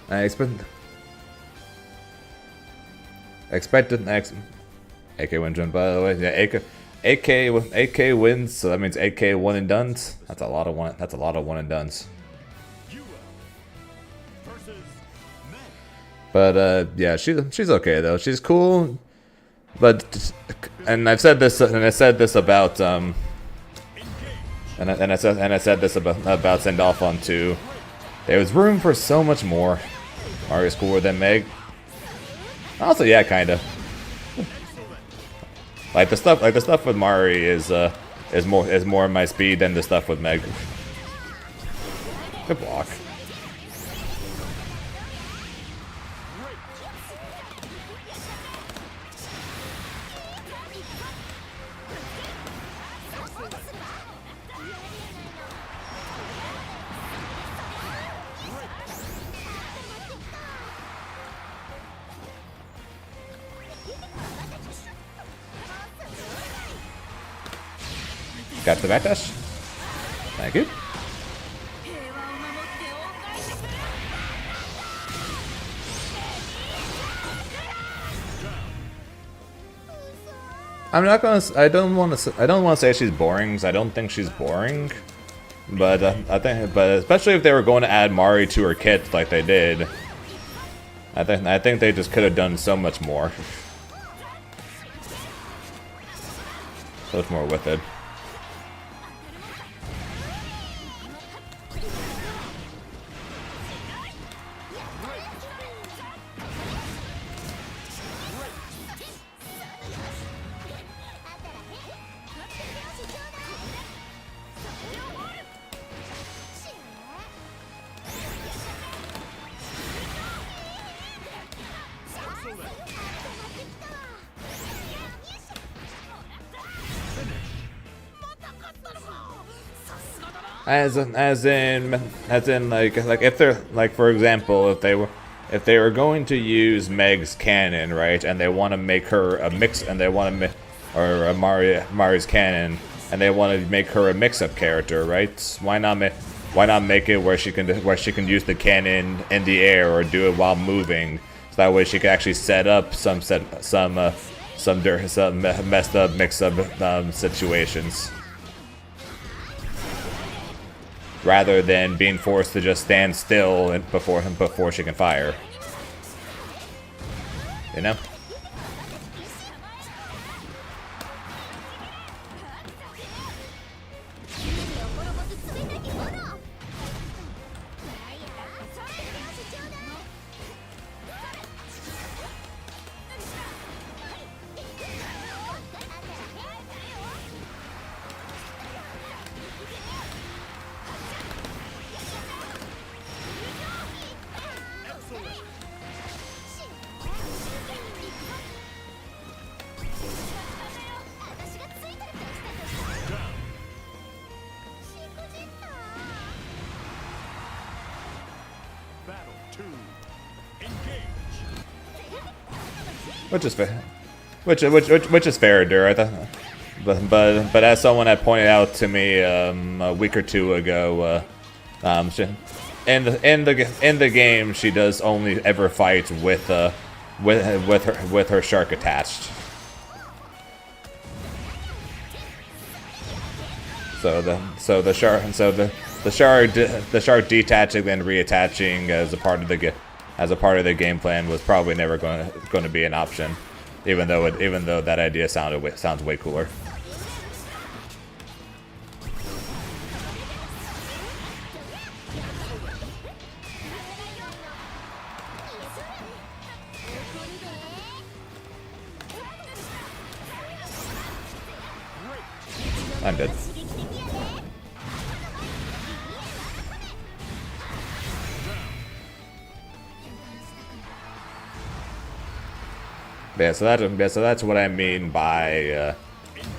I expected AK wins, by the way. Yeah, AK wins, so that means AK one and dones. That's a lot of one. That's a lot of one and dones.
Yua versus Meg.
But yeah, she's okay though. She's cool, but and I've said this about and I said this about Sandalphon too. There was room for so much more. Mario's cooler than Meg. Also, yeah, kinda. Like the stuff with Mari is more my speed than the stuff with Meg. Good block. Got the backdash. Thank you.
平和を守って恩返しする。
I'm not gonna. I don't want to say she's boring, 'cause I don't think she's boring. But but especially if they were going to add Mari to her kit like they did, I think they just could have done so much more. So much more with it. As in like if they're like, for example, if they were going to use Meg's canon, right, and they want to make her a mix, and they want to or Mari's canon, and they want to make her a mix-up character, right? Why not make it where she can use the cannon in the air or do it while moving, so that way she can actually set up some messed up mix-up situations, rather than being forced to just stand still before she can fire. You know?
Battle 2. Engage.
Which is fair. Which is fair, Dur. But as someone had pointed out to me a week or two ago, in the game she does only ever fight with her shark attached. So the shark detaching then reattaching as a part of the game plan was probably never going to be an option, even though that idea sounds way cooler. I'm dead. So that's what I mean by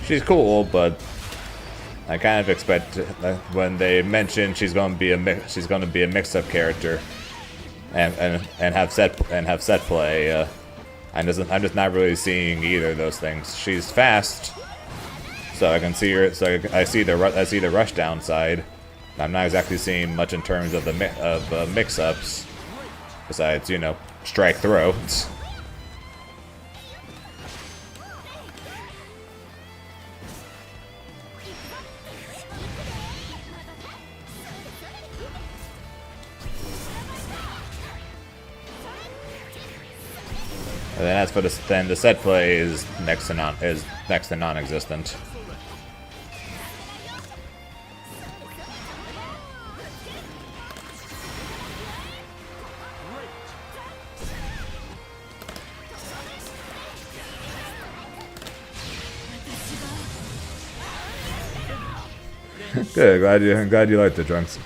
she's cool, but I kind of expect when they mention she's going to be a mix-up character and have set play. I'm just not really seeing either of those things. She's fast, so I can see her. So I see the rush down side. I'm not exactly seeing much in terms of the mix-ups, besides, you know, strike throw. And then as for the set play is next to non-existent. Good, I'm glad you liked the Trunks.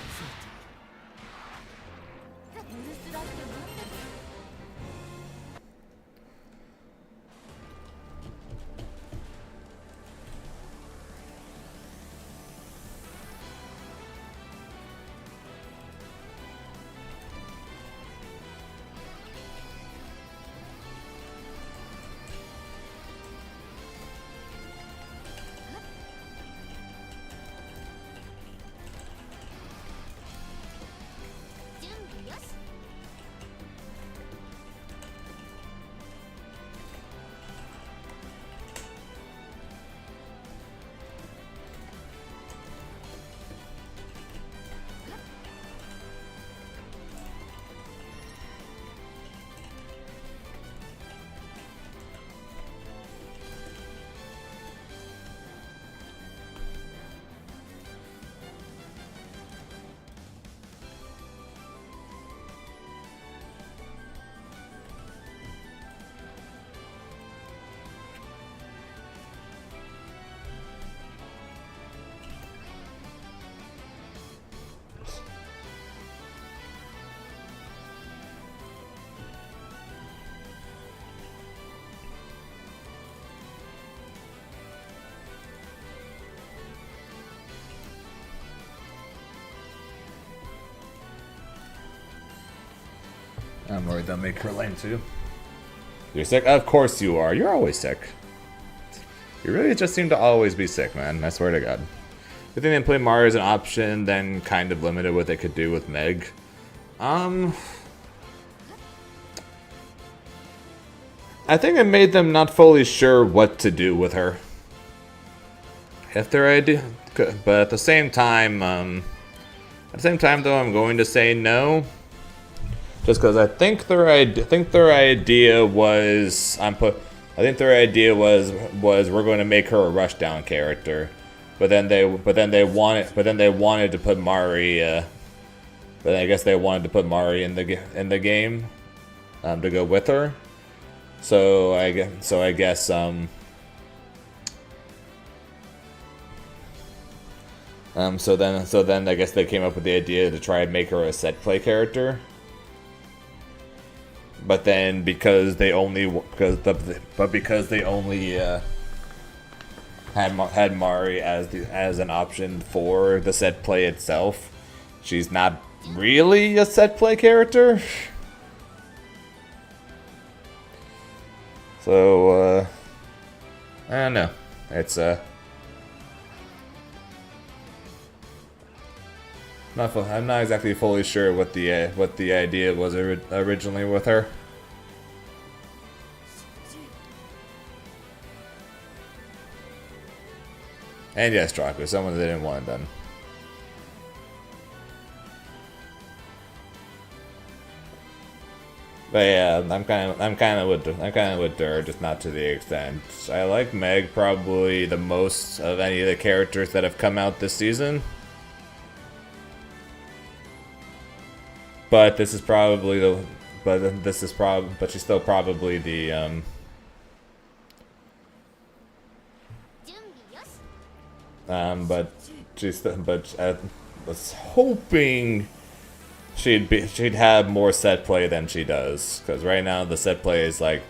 I'm worried they'll make her lane too. You're sick? Of course you are. You're always sick. You really just seem to always be sick, man. I swear to God. If they didn't play Mario as an option, then kind of limited what they could do with Meg. I think it made them not fully sure what to do with her. If their idea, but at the same time though, I'm going to say no. Just because I think their idea was we're going to make her a rushdown character, but then they wanted to put Mari, but I guess they wanted to put Mari in the game, to go with her. So I guess so then I guess they came up with the idea to try and make her a set play character. But then because they only had Mari as an option for the set play itself, she's not really a set play character. So I don't know. It's I'm not exactly fully sure what the idea was originally with her. And yes, Draco, someone that didn't want it done. But yeah, I'm kind of with Dur, just not to the extent. I like Meg probably the most of any of the characters that have come out this season. But this is probably but she's still probably the but I was hoping she'd have more set play than she does, because right now the set play is like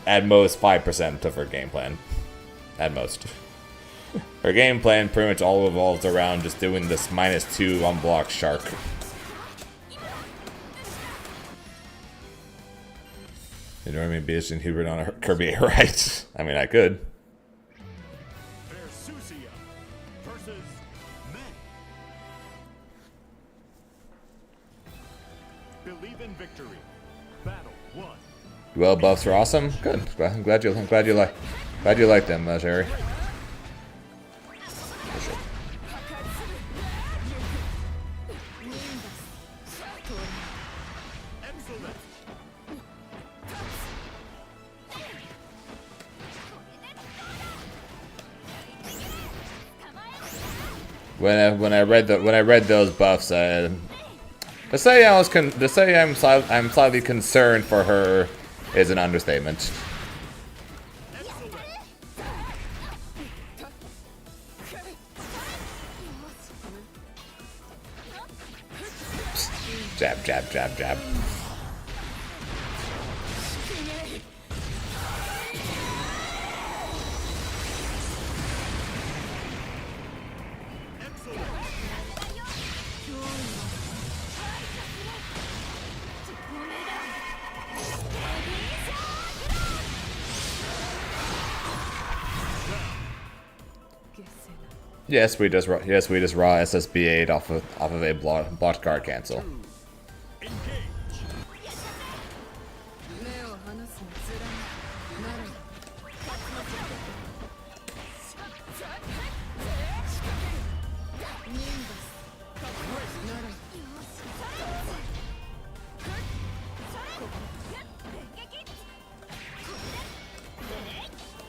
at most 5% of her game plan. At most. Her game plan pretty much all revolves around just doing this -2 unblocked shark. You know what I mean? Beatrice Hubert on a Kirby, right? I mean, I could.
There's Susia versus Mei. Believe in victory. Battle 1.
Well, buffs are awesome. Good. I'm glad you like them, Sherry.
Excellent.
When I read those buffs, to say I'm slightly concerned for her is an understatement. Jab, jab, jab, jab. Yes, we just raw SSB8 off of a bot card cancel.
Engage.
目を離すのつらいならニンバスなら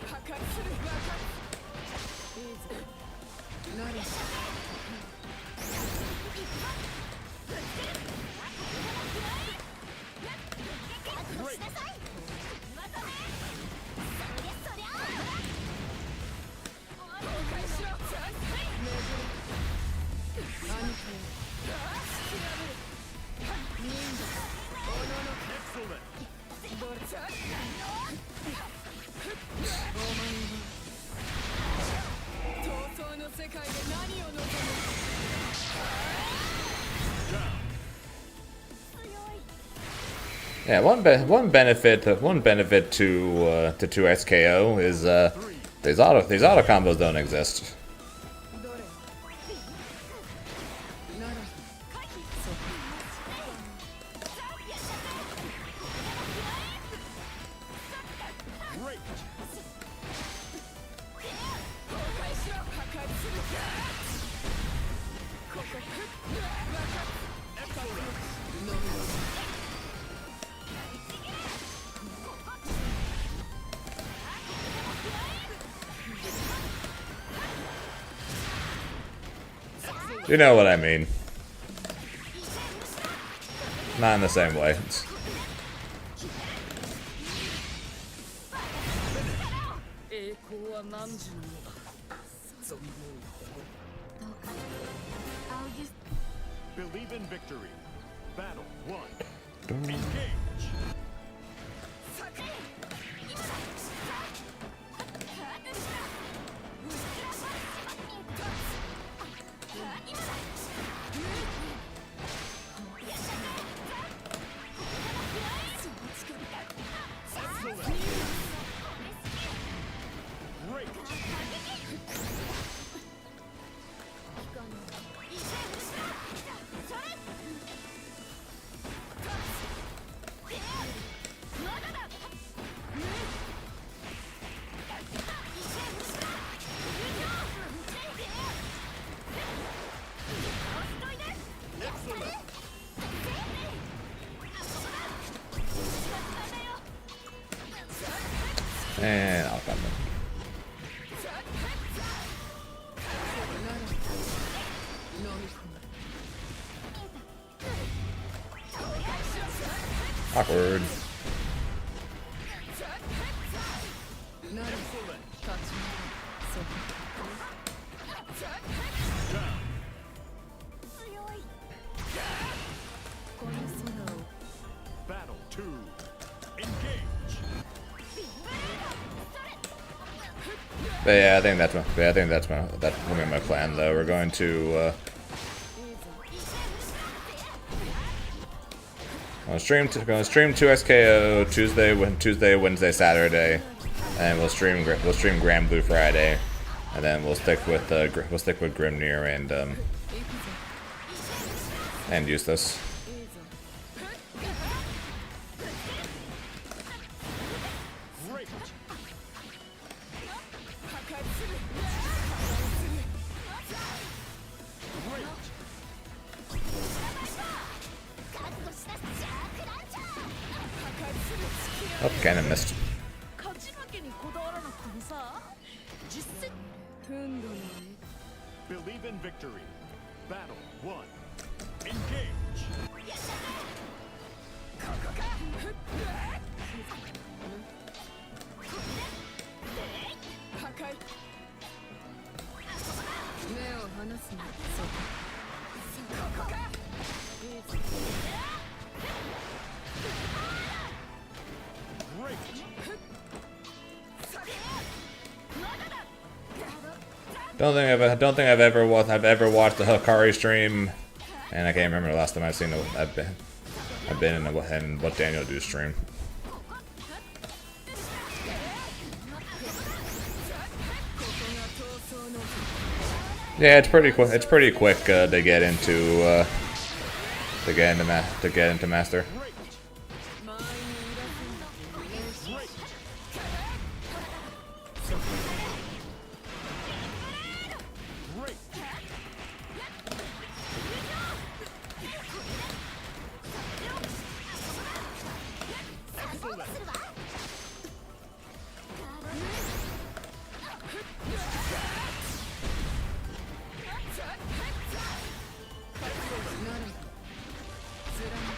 破壊するいいぞなら
Yeah, one benefit to 2SKO is these auto combos don't exist. You know what I mean. Not in the same way.
栄光は何時のものだ存分
Believe in victory. Battle 1. Engage.
And I'll come in. Awkward.
Battle 2. Engage.
But yeah, I think that's gonna be my plan though. We're going to gonna stream 2SKO Tuesday, Wednesday, Saturday, and we'll stream Grand Blue Friday, and then we'll stick with Grimnir and Eustace.
Great. Great.
覚悟したジャークランチャー
Oh, cannon missed.
勝ち負けにこだわらなくてもさ、実践踏んだのね。
Believe in victory. Battle 1. Engage.
破壊。目を離すな。そう。ここか。
Great.
Don't think I've ever watched a Hikari stream, and I can't remember the last time I've seen I've been in what Daniel do stream. Yeah, it's pretty quick. It's pretty quick to get into master.
Great. Great. Great. Excellent.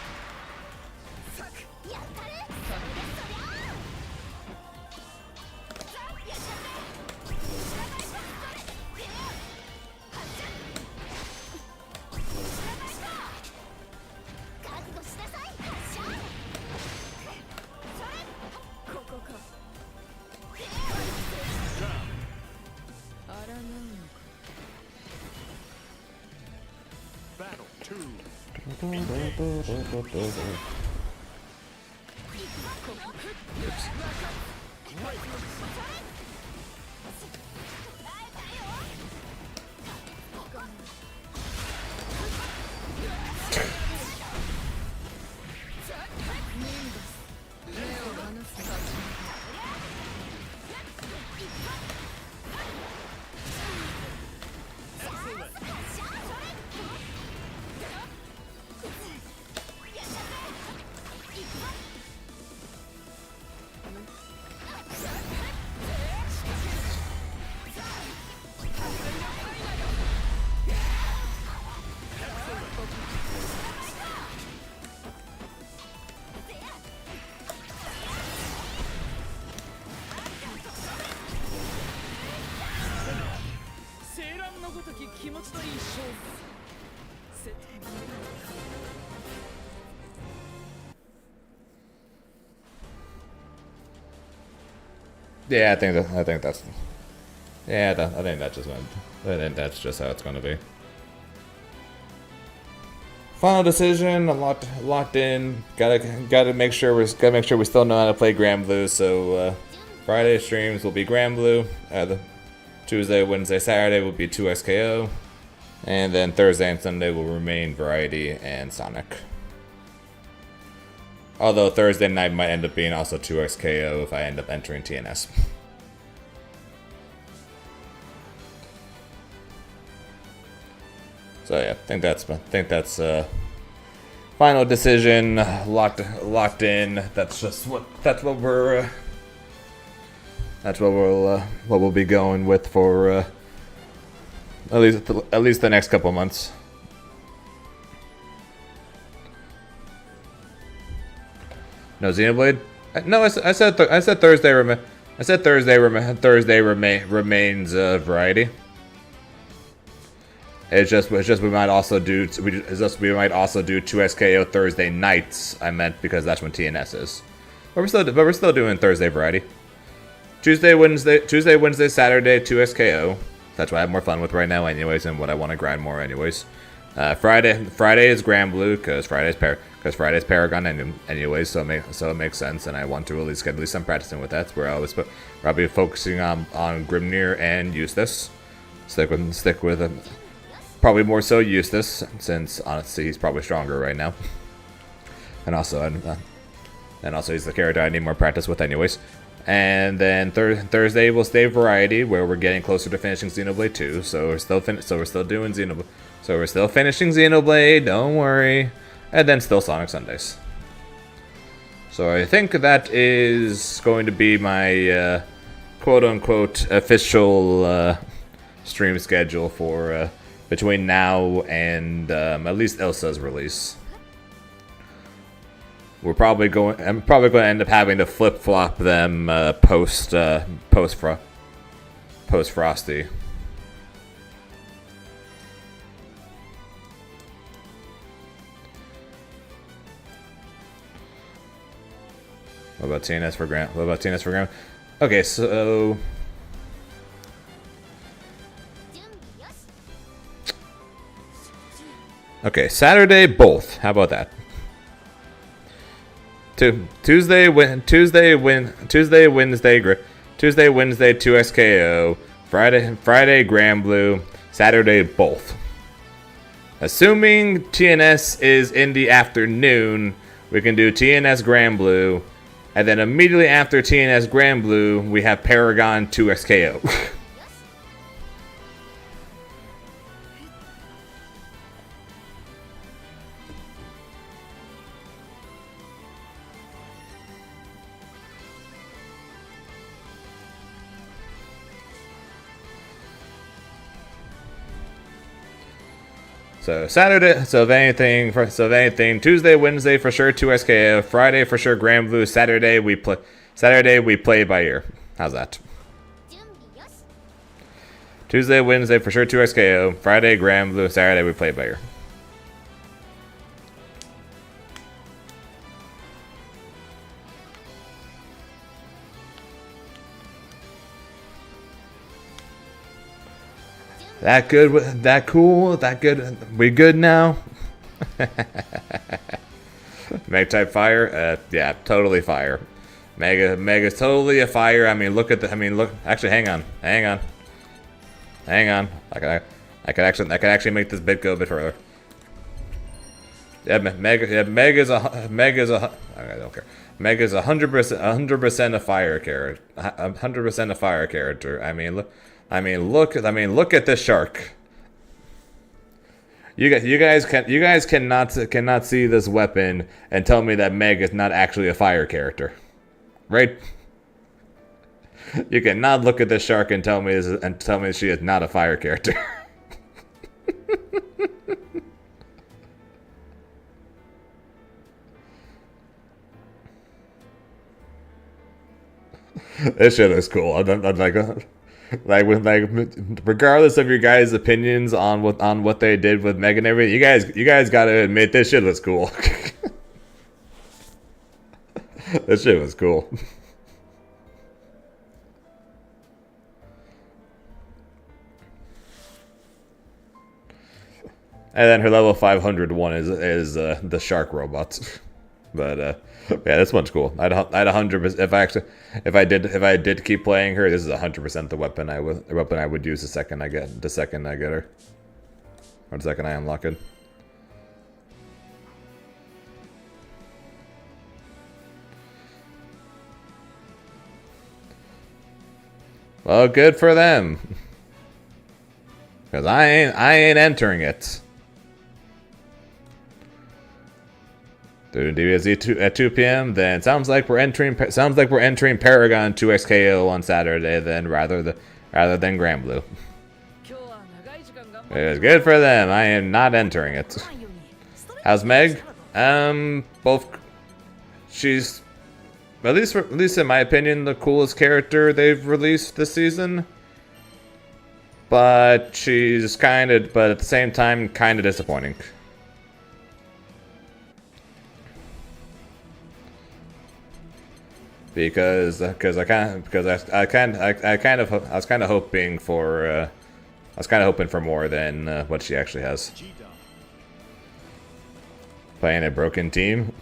やったね 覚悟しなさい発射
ここか。
Down.
荒らないのか。
Battle 2.
Yeah, I think that's just how it's gonna be. Final decision. I'm locked in. Gotta make sure we still know how to play Grand Blue. So Friday streams will be Grand Blue. The Tuesday, Wednesday, Saturday will be 2SKO, and then Thursday and Sunday will remain Variety and Sonic. Although Thursday night might end up being also 2XKO if I end up entering TNS. So yeah, I think that's final decision, locked in. What we'll be going with for at least the next couple months. No Xenoblade. No, I said Thursday. Thursday remains Variety. It's just we might also do 2SKO Thursday nights. I meant because that's when TNS is. But we're still doing Thursday Variety. Tuesday, Wednesday, Saturday, 2 SKO. That's what I have more fun with right now, anyways, and what I want to grind more, anyways. Friday is Grand Blue because Friday's Paragon, anyways, so it makes sense, and I want to get at least some practicing with that. Where I'll be focusing on Grimnir and Eustace. Stick with probably more so Eustace, since honestly he's probably stronger right now, and also he's the character I need more practice with, anyways. And then Thursday we'll stay Variety, where we're getting closer to finishing Xenoblade 2. So we're still doing Xenoblade. So we're still finishing Xenoblade. Don't worry. And then still Sonic Sundays. So I think that is going to be my quote-unquote official stream schedule for between now and at least Elsa's release. I'm probably going to end up having to flip-flop them post Frosty. What about TNS for Grant? Okay, so okay, Saturday both. How about that? Tuesday, Wednesday, 2 SKO. Friday, Grand Blue. Saturday, both. Assuming TNS is in the afternoon, we can do TNS Grand Blue, and then immediately after TNS Grand Blue, we have Paragon 2 SKO. So Saturday, so if anything, Tuesday, Wednesday for sure 2 SKO, Friday for sure Grand Blue, Saturday we play by ear. How's that? Tuesday, Wednesday for sure 2 SKO, Friday Grand Blue, Saturday we play by ear. That good? That cool? That good? We good now? Meg type fire? Yeah, totally fire. Mega's totally a fire. I mean, look. Actually, hang on. I could actually make this bit go a bit further. Yeah, Meg is a. I don't care. Meg is 100% a fire character. 100% a fire character. I mean, look at this shark. You guys cannot see this weapon and tell me that Meg is not actually a fire character, right? You cannot look at this shark and tell me she is not a fire character. This shit is cool. Like regardless of your guys' opinions on what they did with Meg and everything, you guys gotta admit this shit was cool. This shit was cool. And then her level 500 one is the shark robot. But yeah, this one's cool. I'd 100%. If I did keep playing her, this is 100% the weapon I would use the second I get her, or the second I unlock it. Well, good for them, because I ain't entering it. Doing DBSE at 2 p.m. Then sounds like we're entering Paragon 2 XKO on Saturday. Then rather than Grand Blue. It's good for them. I am not entering it. How's Meg? Both. She's at least in my opinion the coolest character they've released this season. But she's but at the same time kind of disappointing. because I was kind of hoping for more than what she actually has.
G-Dom.
Playing a broken team.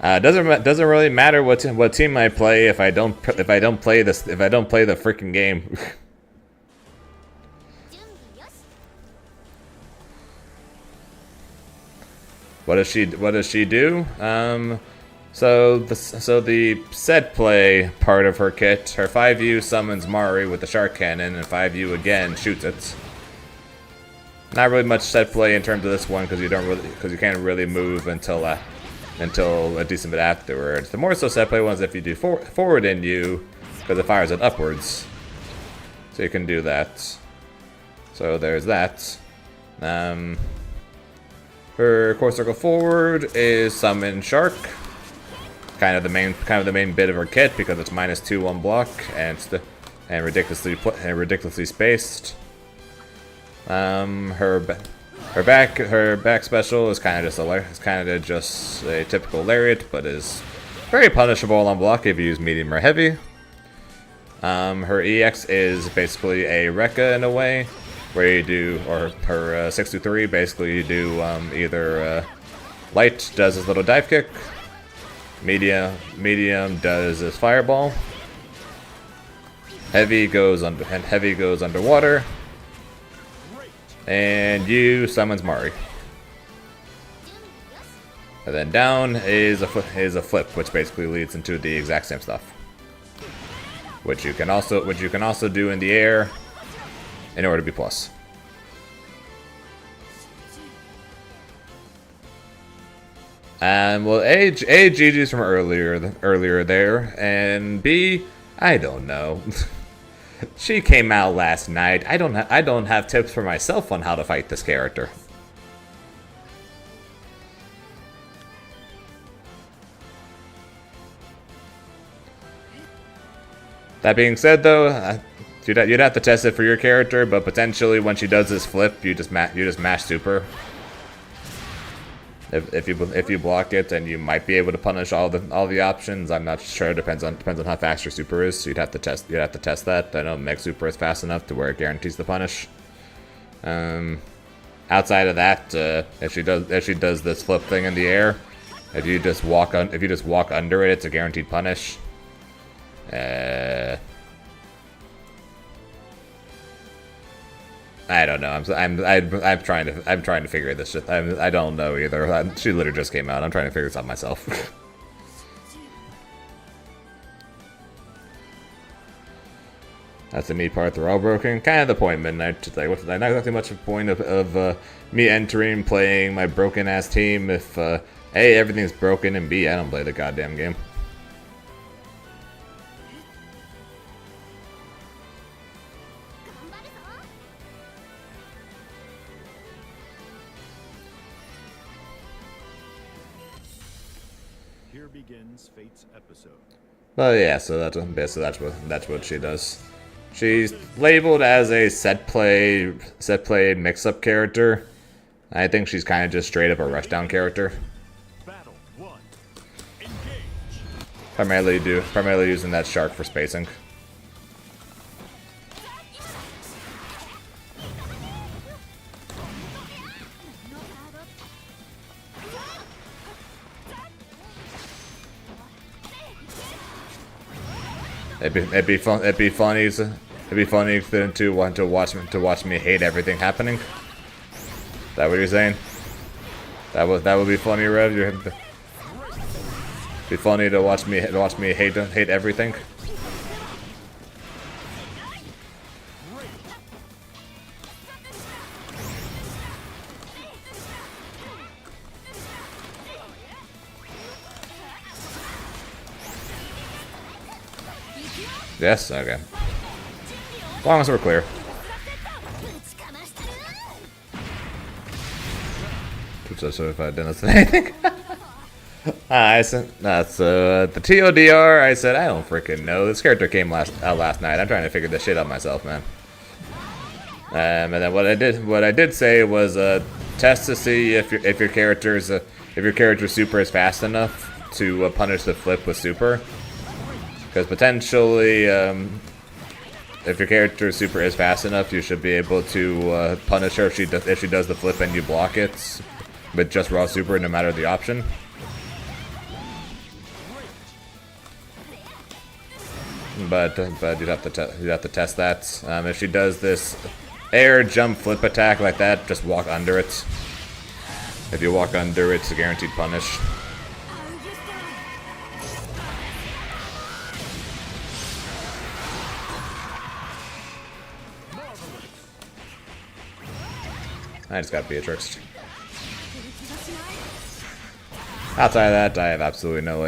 Doesn't really matter what team I play if I don't play the freaking game.
準備よし
What does she do? So the set play part of her kit, her 5U summons Mari with the shark cannon, and 5U again shoots it. Not really much set play in terms of this one because you can't really move until a decent bit afterwards. The more so set play ones if you do forward in you, because it fires it upwards, so you can do that. So there's that. Her core circle forward is summon shark, kind of the main bit of her kit because it's -2 on block and ridiculously spaced. Her back special is kind of just a typical lariat, but is very punishable on block if you use medium or heavy. Her EX is basically a Rekka in a way, where you do, or her 623, basically you do either light does his little dive kick, medium does his fireball, heavy goes underwater, and you summons Mari. And then down is a flip, which basically leads into the exact same stuff, which you can also do in the air in order to be plus. Well, A, GG's from earlier there, and B, I don't know. She came out last night. I don't have tips for myself on how to fight this character. That being said, though, you'd have to test it for your character, but potentially when she does this flip, you just mash super. If you block it, then you might be able to punish all the options. I'm not sure. Depends on how fast your super is. So you'd have to test that. I know Meg super is fast enough to where it guarantees the punish. Outside of that, if she does this flip thing in the air, if you just walk under it, it's a guaranteed punish. I don't know. I'm trying to figure this shit. I don't know either. She literally just came out. I'm trying to figure this out myself. That's the neat part. They're all broken. Kind of the point, Midnight. Like, not exactly much of a point of me entering, playing my broken ass team. If A, everything's broken, and B, I don't play the goddamn game.
Here begins Fate's episode.
Well, yeah, so that's what she does. She's labeled as a set play mix-up character. I think she's kind of just straight up a rushdown character.
Battle 1. Engage.
Primarily using that shark for spacing. It'd be funny to want to watch me hate everything happening. Is that what you're saying? That would be funny, Rev. It'd be funny to watch me hate everything. Yes? Okay. As long as we're clear. So if I didn't say anything. I said, the TODR, I said, I don't freaking know. This character came last night. I'm trying to figure this shit out myself, man. And then what I did say was test to see if your character's super is fast enough to punish the flip with super. Because potentially, if your character super is fast enough, you should be able to punish her if she does the flip and you block it with just raw super, no matter the option. But you'd have to test that. If she does this air jump flip attack like that, just walk under it. If you walk under, it's a guaranteed punish. I just got Beatrix. Outside of that, I have absolutely no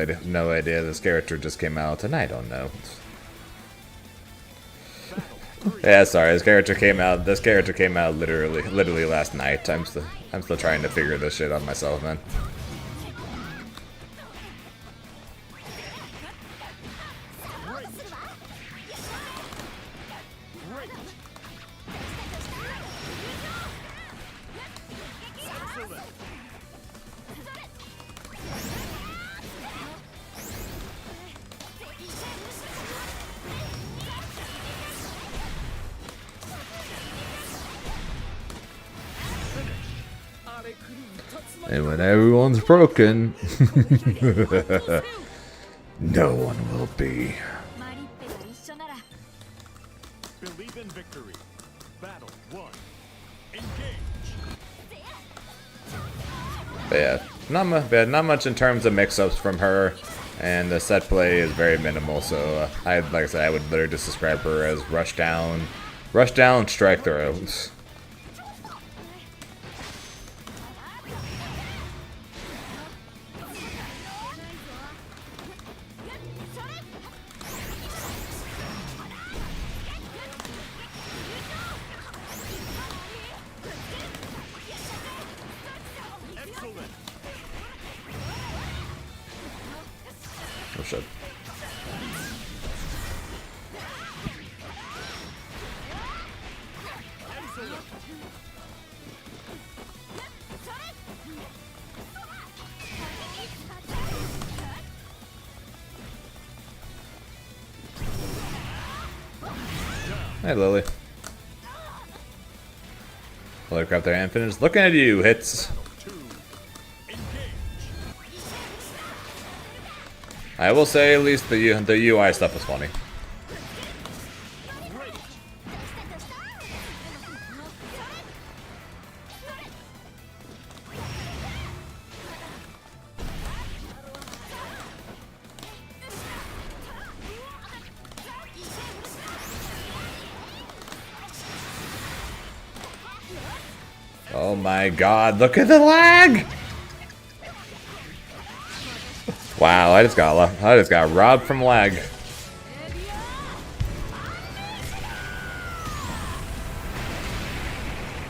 idea. This character just came out, and I don't know. Yeah, sorry. This character came out literally last night. I'm still trying to figure this shit out myself, man. And when everyone's broken, no one will be.
マリッペが一緒なら
Believe in victory. Battle 1. Engage.
But yeah, not much in terms of mix-ups from her, and the set play is very minimal. So like I said, I would literally just describe her as rush down, strike throws.
Excellent.
Oh shit. Hey, Lily. Holy crap, they're infinite. Looking at you, hits.
2. Engage.
I will say, at least the UI stuff was funny. Oh my god, look at the lag! Wow, I just got robbed from lag.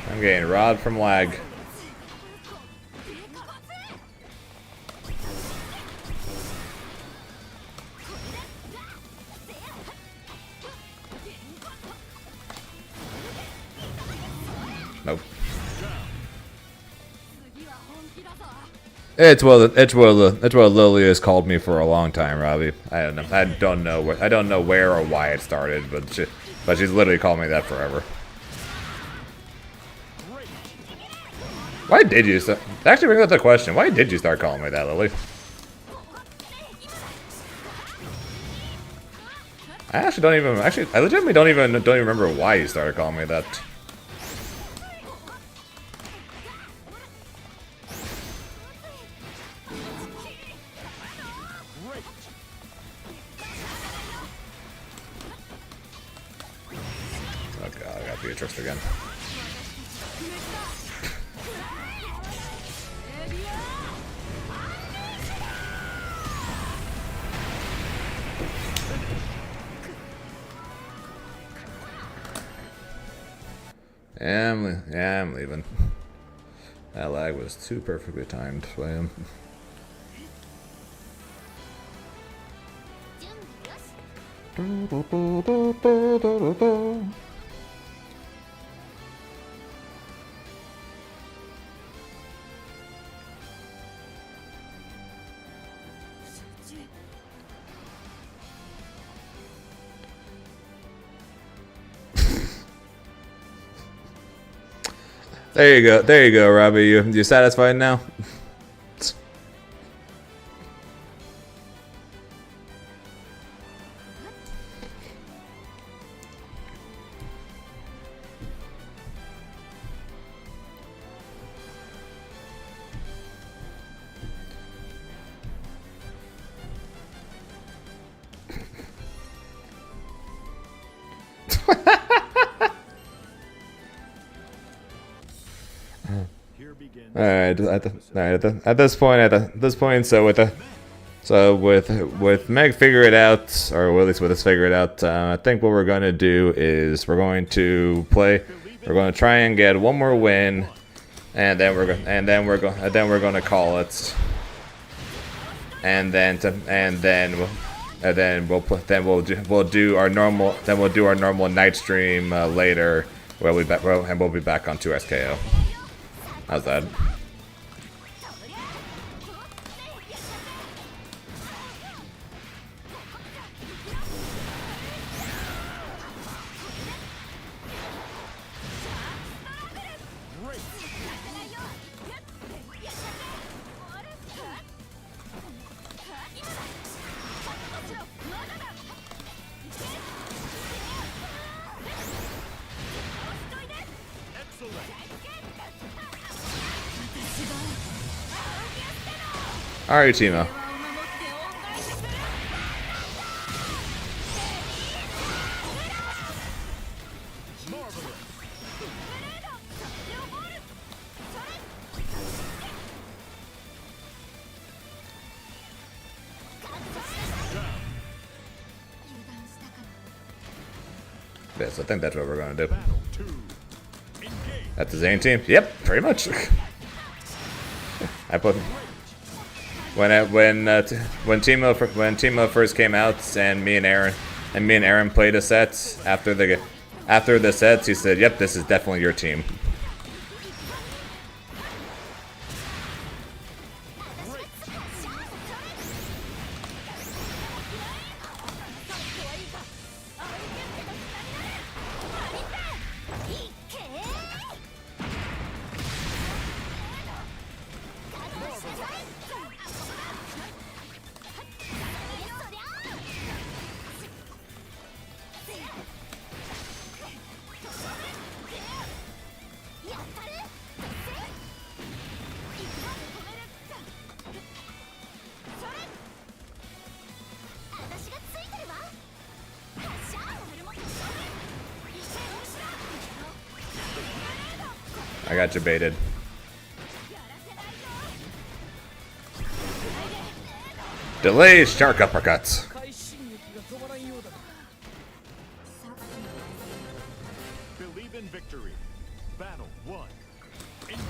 I'm getting robbed from lag. Nope. It's what Lily has called me for a long time, Robbie. I don't know where or why it started, but she's literally called me that forever. Why did you start? Actually, brings up the question. Why did you start calling me that, Lily? I legitimately don't even remember why you started calling me that. Oh god, I got Beatrix again. Yeah, I'm leaving. That lag was too perfectly timed by him.
準備よし
集中
There you go. There you go, Robbie. You satisfied now?
Here begins.
All right. At this point, so with Meg figure it out, or at least with us figure it out, I think what we're going to do is we're going to try and get one more win, and then we're going to call it, and we'll do our normal night stream later. We'll be back on 2SKO. How's that? Alright, Timo. Yes, I think that's what we're gonna do.
Battle 2. Engage.
That's the Zane team. Yep, pretty much. I put when Timo first came out, and me and Aaron played a set after the sets. He said, "Yep, this is definitely your team." I got you baited. Delayed shark uppercuts.
快進撃が止まらんようだな。
Believe in victory. Battle 1. Engage.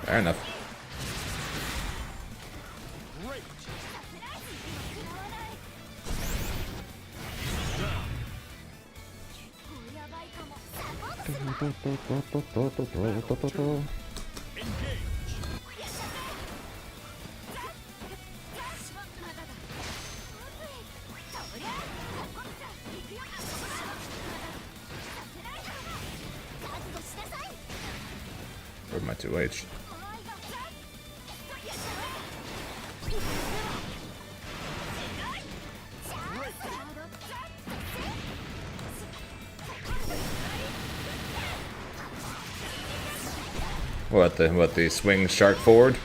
Fair enough.
Great. Engage.
Where's my 2H? What the swing shark forward?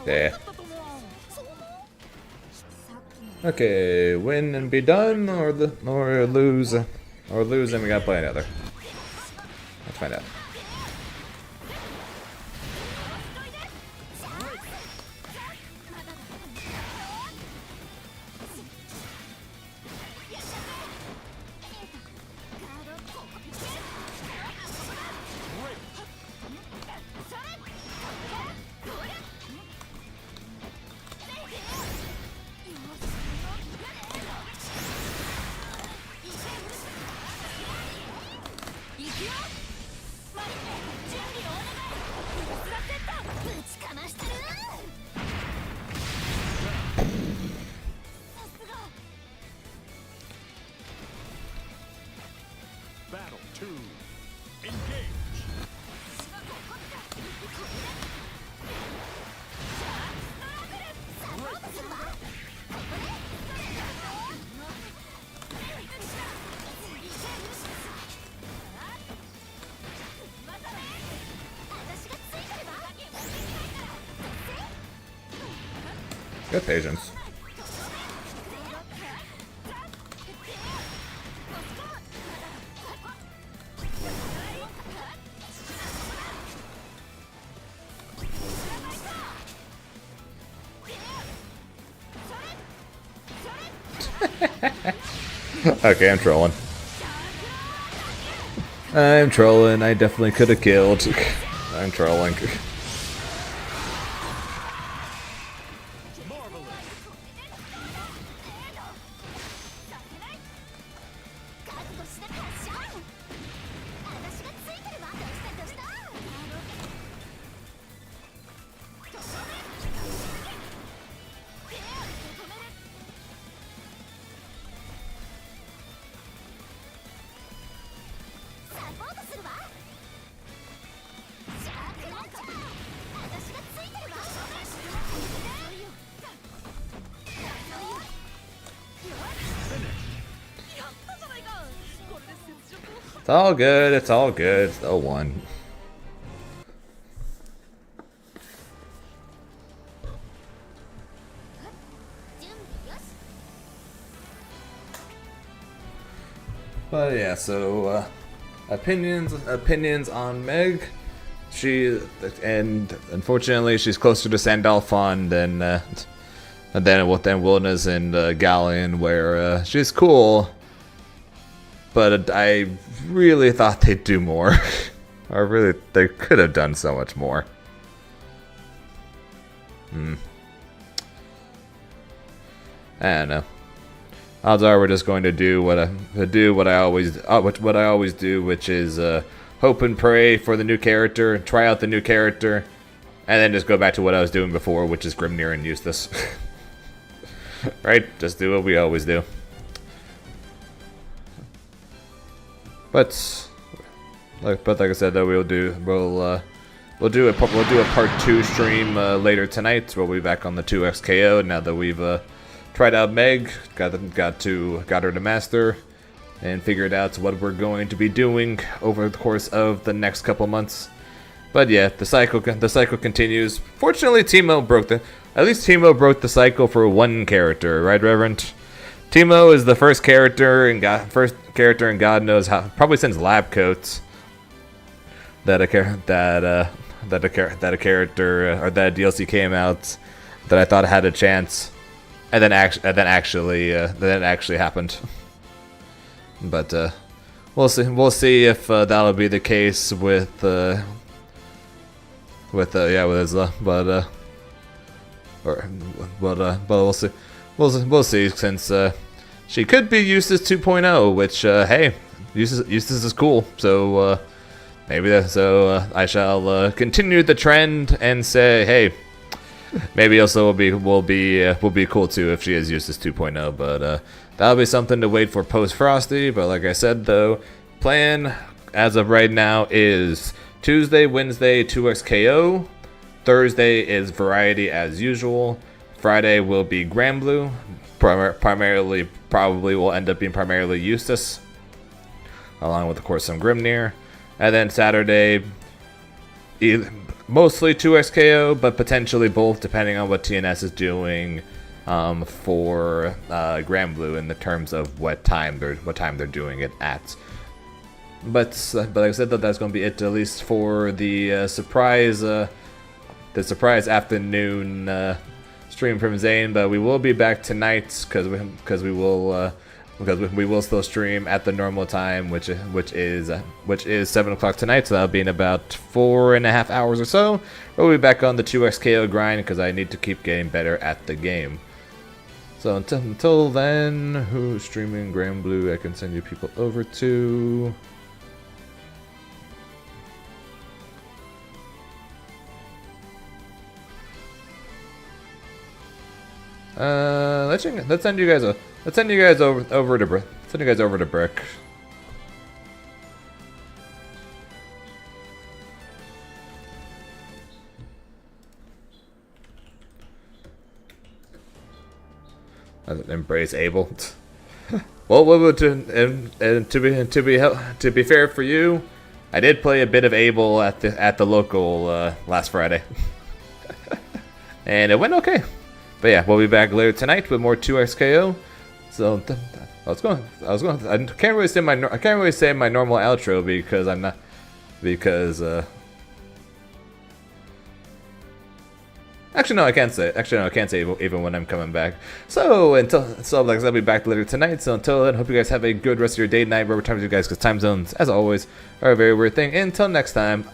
Yeah. Okay, win and be done, or lose. Or lose, and we gotta play another. Let's find out.
Battle 2. Engage.
Good patience. Okay, I'm trolling. I'm trolling. I definitely could have killed. I'm trolling. It's all good. It's all good. It's 0-1. But yeah, so opinions on Meg. And unfortunately she's closer to Sandalphon than Wilderness and Galleon, where she's cool. But I really thought they'd do more. They could have done so much more. I don't know. Odds are we're just going to do what I always do, which is hope and pray for the new character, try out the new character, and then just go back to what I was doing before, which is Grimnir and Eustace. Right? Just do what we always do. But like I said, though, we'll do a part 2 stream later tonight. We'll be back on the 2XKO now that we've tried out Meg, got her to master, and figured out what we're going to be doing over the course of the next couple months. But yeah, the cycle continues. Fortunately, Teemo broke the cycle for one character, right, Reverend? Teemo is the first character in God knows how, probably since Lab Coats, that a character or that DLC came out that I thought had a chance, and then actually happened. But we'll see if that'll be the case with Isla, but we'll see. We'll see, since she could be Eustace 2.0, which hey, Eustace is cool. So I shall continue the trend and say, hey, maybe also will be cool too if she is Eustace 2.0. But that'll be something to wait for post Frosty. But like I said, though, plan as of right now is Tuesday, Wednesday 2XKO, Thursday is Variety as usual. Friday will be Granblue, probably will end up being primarily Eustace, along with, of course, some Grimnir. And then Saturday, mostly 2XKO, but potentially both, depending on what TNS is doing. for Grand Blue in the terms of what time they're doing it at. But like I said, that's going to be it, at least for the surprise afternoon stream from Zane. But we will be back tonight because we will still stream at the normal time, which is 7 o'clock tonight. So that'll be in about 4.5 hours or so. We'll be back on the 2xKO grind because I need to keep getting better at the game. So until then, who's streaming Grand Blue? I can send you people over to. Let's send you guys over to Brick. Embrace Abel. Well, to be fair for you, I did play a bit of Abel at the local last Friday, and it went okay. But yeah, we'll be back later tonight with more 2xKO. So I can't really say my normal outro because actually no, I can't say it. Actually no, I can't say it even when I'm coming back. So like I said, I'll be back later tonight. So until then, hope you guys have a good rest of your day, night, whatever time you guys, because time zones, as always, are a very weird thing. Until next time.